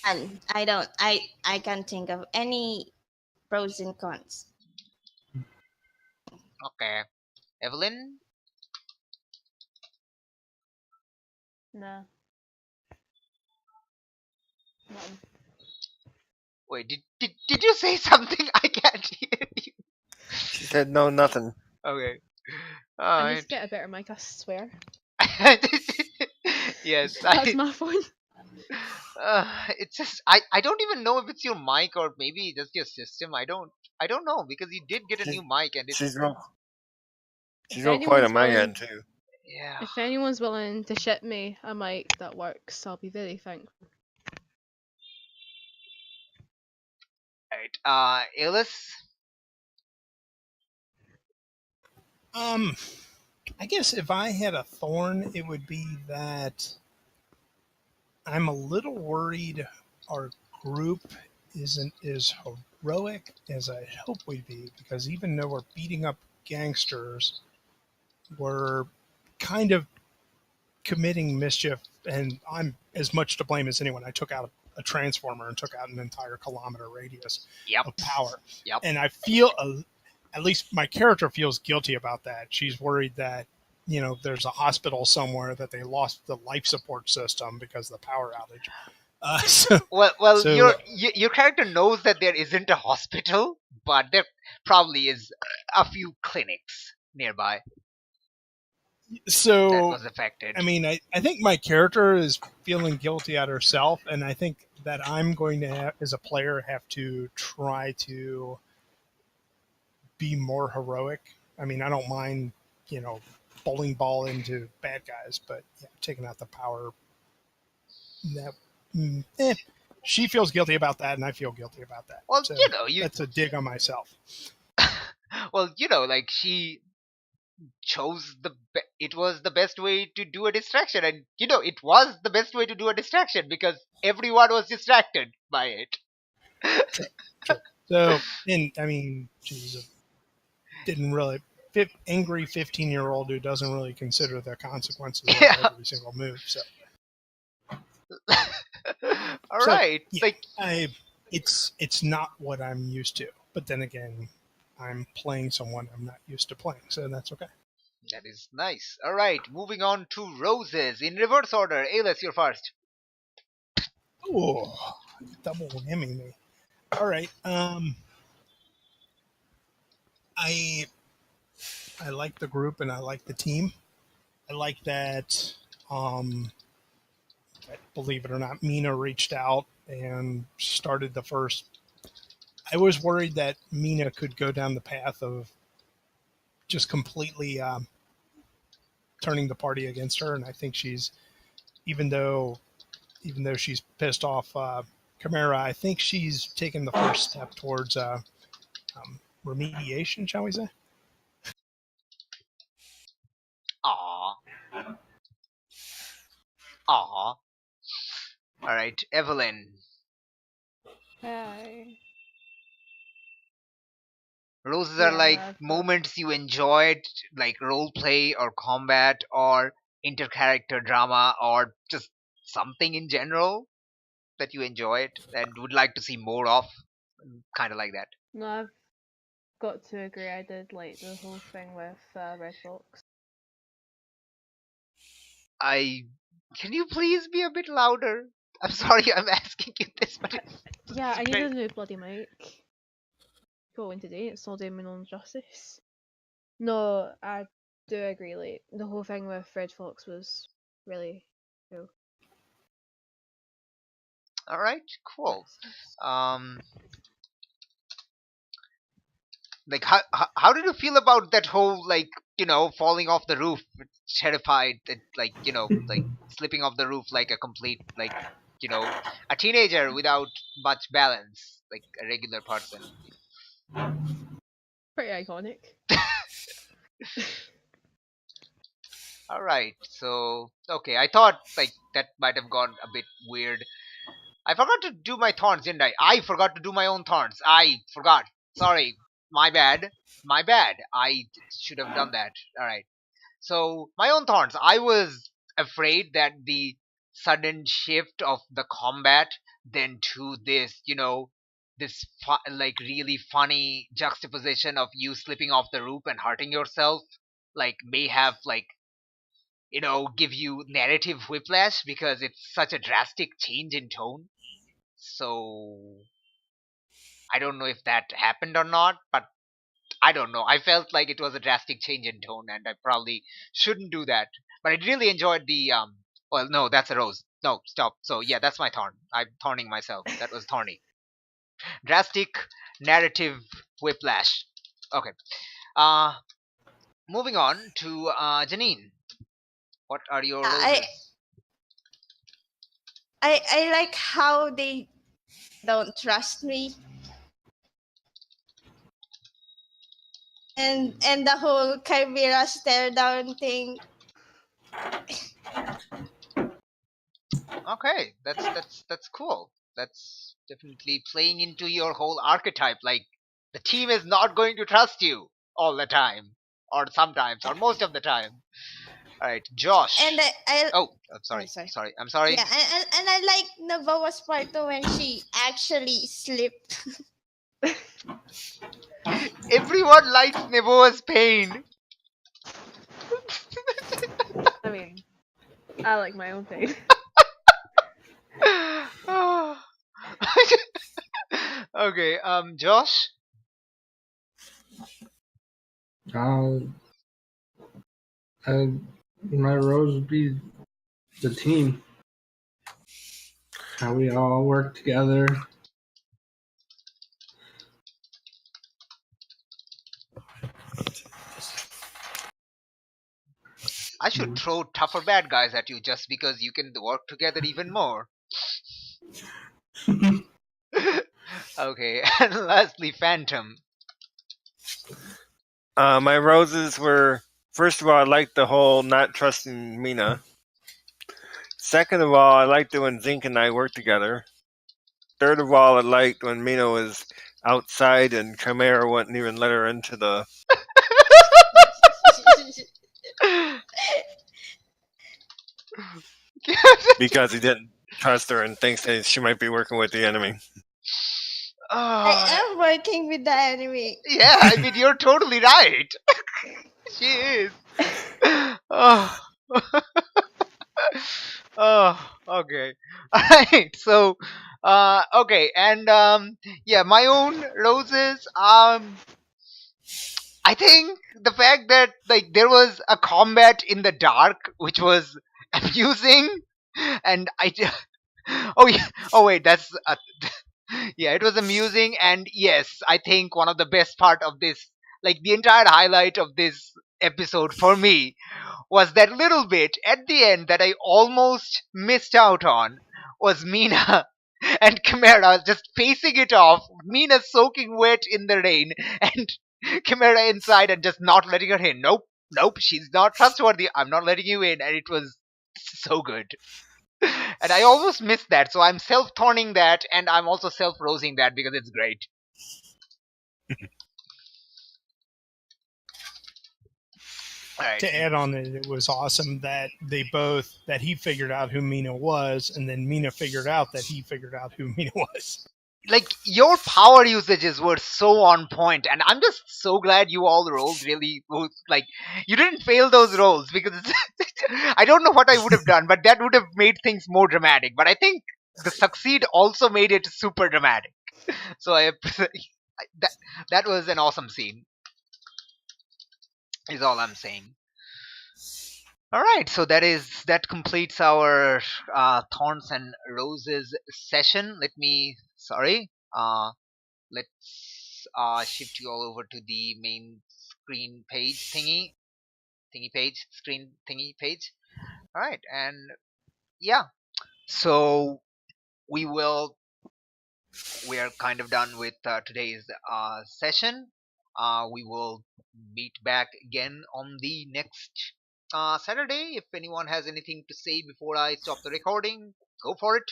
And I can't think of any pros and cons. Okay, Evelyn. No. Nothing. Wait, did you say something? I can't hear you. said no, nothing. Okay. I need Alright. to get a better mic, I swear. Yes, That's my phone. it's just I don't even know if it's your mic or maybe just your system. I don't know because you did get a new mic and it's She's real If quiet on anyone's my willing, end too. yeah. if anyone's willing to ship me a mic that works, I'll be very thankful. Right. Alice. I guess if I had a thorn, it would be that I'm a little worried our group isn't as heroic as I hope we'd be, because even though we're beating up gangsters, we're kind of committing mischief, and I'm as much to blame as anyone. I took out a transformer and took out an entire kilometer radius Yep. of power. Yep. And I feel, at least my character feels guilty about that. She's worried that, there's a hospital somewhere that they lost the life support system because of the power outage. Well, so- your character knows that there isn't a hospital, but there probably is a few clinics nearby that So, was affected. I mean, I think my character is feeling guilty at herself, and I think that I'm going to, as a player, have to try to be more heroic. I mean, I don't mind, bowling ball into bad guys, but taking out the power, that, she feels guilty about that, and I feel guilty about that. Well, So you that's a dig on myself. well, like she chose it was the best way to do a distraction, and it was the best way to do a distraction because everyone was distracted by it. Sure. So, and I mean, she's didn't really angry 15-year-old who doesn't really consider the consequences Yeah. of every single move. So, All So, right. yeah. It's not what I'm used to, but then again, I'm playing someone I'm not used to playing, so that's okay. That is nice. All right, moving on to roses in reverse order. Alice, you're first. Ooh, double whammy me. All right. I like the group and I like the team. I like that. Believe it or not, Mina reached out and started the first. I was worried that Mina could go down the path of just completely turning the party against her, and I think she's, even though she's pissed off Chimera, I think she's taken the first step towards remediation, shall we say? Aww. Aww. All right, Evelyn. Hi. Roses are Yeah, like I've got- moments you enjoyed, like role play or combat or inter-character drama or just something in general that you enjoyed and would like to see more of. Kind of like that. No, I've got to agree. I did like the whole thing with Red Fox. Can you please be a bit louder? I'm sorry I'm asking you this, but Yeah, I need great. a new bloody mic. Going today, it's all doing me no justice. No, I do agree. Like the whole thing with Red Fox was really cool. All right, cool. Like how did you feel about that whole, like, falling off the roof, terrified that, like, like slipping off the roof like a complete, like, a teenager without much balance, like a regular person. Pretty iconic. All right, so okay, I thought like that might have gone a bit weird. I forgot to do my thorns, didn't I? I forgot to do my own thorns. I forgot. Sorry, my bad. My bad. I should have done that. All right. So my own thorns. I was afraid that the sudden shift of the combat, then to this, this like really funny juxtaposition of you slipping off the roof and hurting yourself, like may have, like, give you narrative whiplash because it's such a drastic change in tone. So I don't know if that happened or not, but I don't know. I felt like it was a drastic change in tone, and I probably shouldn't do that. But I really enjoyed the Well, no, that's a rose. No, stop. So yeah, that's my thorn. I'm thorning myself. That was thorny. Drastic narrative whiplash. Okay. Uh, Moving on to Janine. What are your I roses? I like how they don't trust me, and the whole chimera stare down thing. Okay, that's cool. That's definitely playing into your whole archetype. Like the team is not going to trust you all the time, or sometimes, or most of the time. All right, Josh. And I Oh, I'm oh, sorry. sorry. Sorry, I'm sorry. Yeah, and I like Navoa's part too when she actually slipped. Everyone likes Nevoa's pain. I mean, I like my own thing. Okay, Josh. Uh, my rose would be the team. How we all work together. I should throw tougher bad guys at you just because you can work together even more. Okay, and lastly, Phantom. My roses were, first of all, I liked the whole not trusting Mina. Second of all, I liked it when Zink and I worked together. Third of all, I liked when Mina was outside and Chimera wouldn't even let her into the because he didn't trust her and thinks that she might be working with the enemy. I am working with the enemy. Yeah, I mean, you're totally right. She is. Oh. Oh, okay. Alright, so okay, and yeah, my own roses, I think the fact that like there was a combat in the dark which was amusing, and oh yeah, oh wait, that's yeah, it was amusing, and yes, I think one of the best part of this, like the entire highlight of this episode for me, was that little bit at the end that I almost missed out on, was Mina and Chimera just facing it off. Mina soaking wet in the rain, and Chimera inside and just not letting her in. Nope, nope, she's not trustworthy. I'm not letting you in, and it was so good. And I almost missed that, so I'm self-thorning that, and I'm also self-rosing that because it's great. Alright. To add on it was awesome that that he figured out who Mina was, and then Mina figured out that he figured out who Mina was. Like, your power usages were so on point, and I'm just so glad you all rolled really, like, you didn't fail those rolls, because I don't know what I would have done, but that would have made things more dramatic. But I think the succeed also made it super dramatic. So that was an awesome scene, is all I'm saying. Alright, so that completes our Thorns and Roses session. Let's shift you all over to the main screen page thingy page, screen thingy page. Alright, and yeah, so we are kind of done with today's session. We will meet back again on the next Saturday. If anyone has anything to say before I stop the recording, go for it.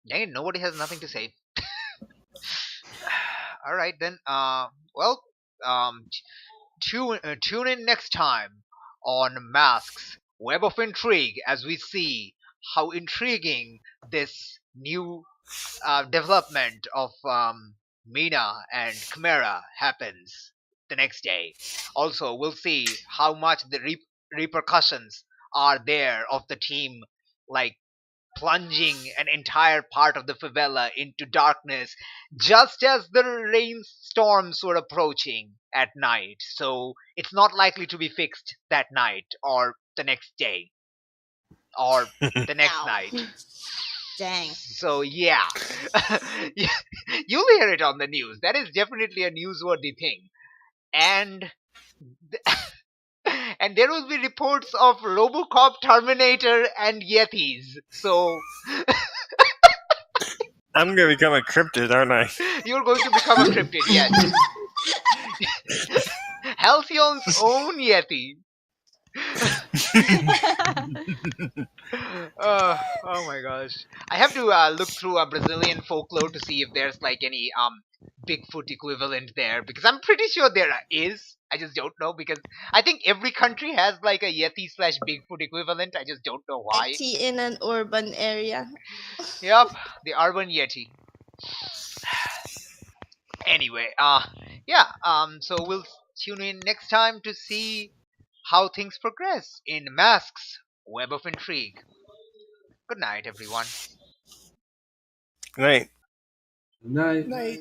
Dang it, nobody has nothing to say. All right then. Well, tune in next time on Masks Web of Intrigue as we see how intriguing this new development of Mina and Chimera happens the next day. Also, we'll see how much the repercussions are there of the team, like plunging an entire part of the favela into darkness just as the rainstorms were approaching at night. So it's not likely to be fixed that night or the next day or the next Ow. night. Dang. So yeah, you'll hear it on the news. That is definitely a newsworthy thing. And and there will be reports of Robocop, Terminator, and Yetis. So I'm gonna become a cryptid, aren't I? you're going to become a cryptid, yes. Halcyon's own Yeti. Oh my gosh. I have to look through a Brazilian folklore to see if there's like any Bigfoot equivalent there, because I'm pretty sure there is. I just don't know, because I think every country has like a Yeti slash Bigfoot equivalent. I just don't know why. Yeti in an urban area. Yep, the urban Yeti. Anyway, yeah, so we'll tune in next time to see how things progress in Mask's Web of Intrigue. Good night, everyone. Right. Night. Night.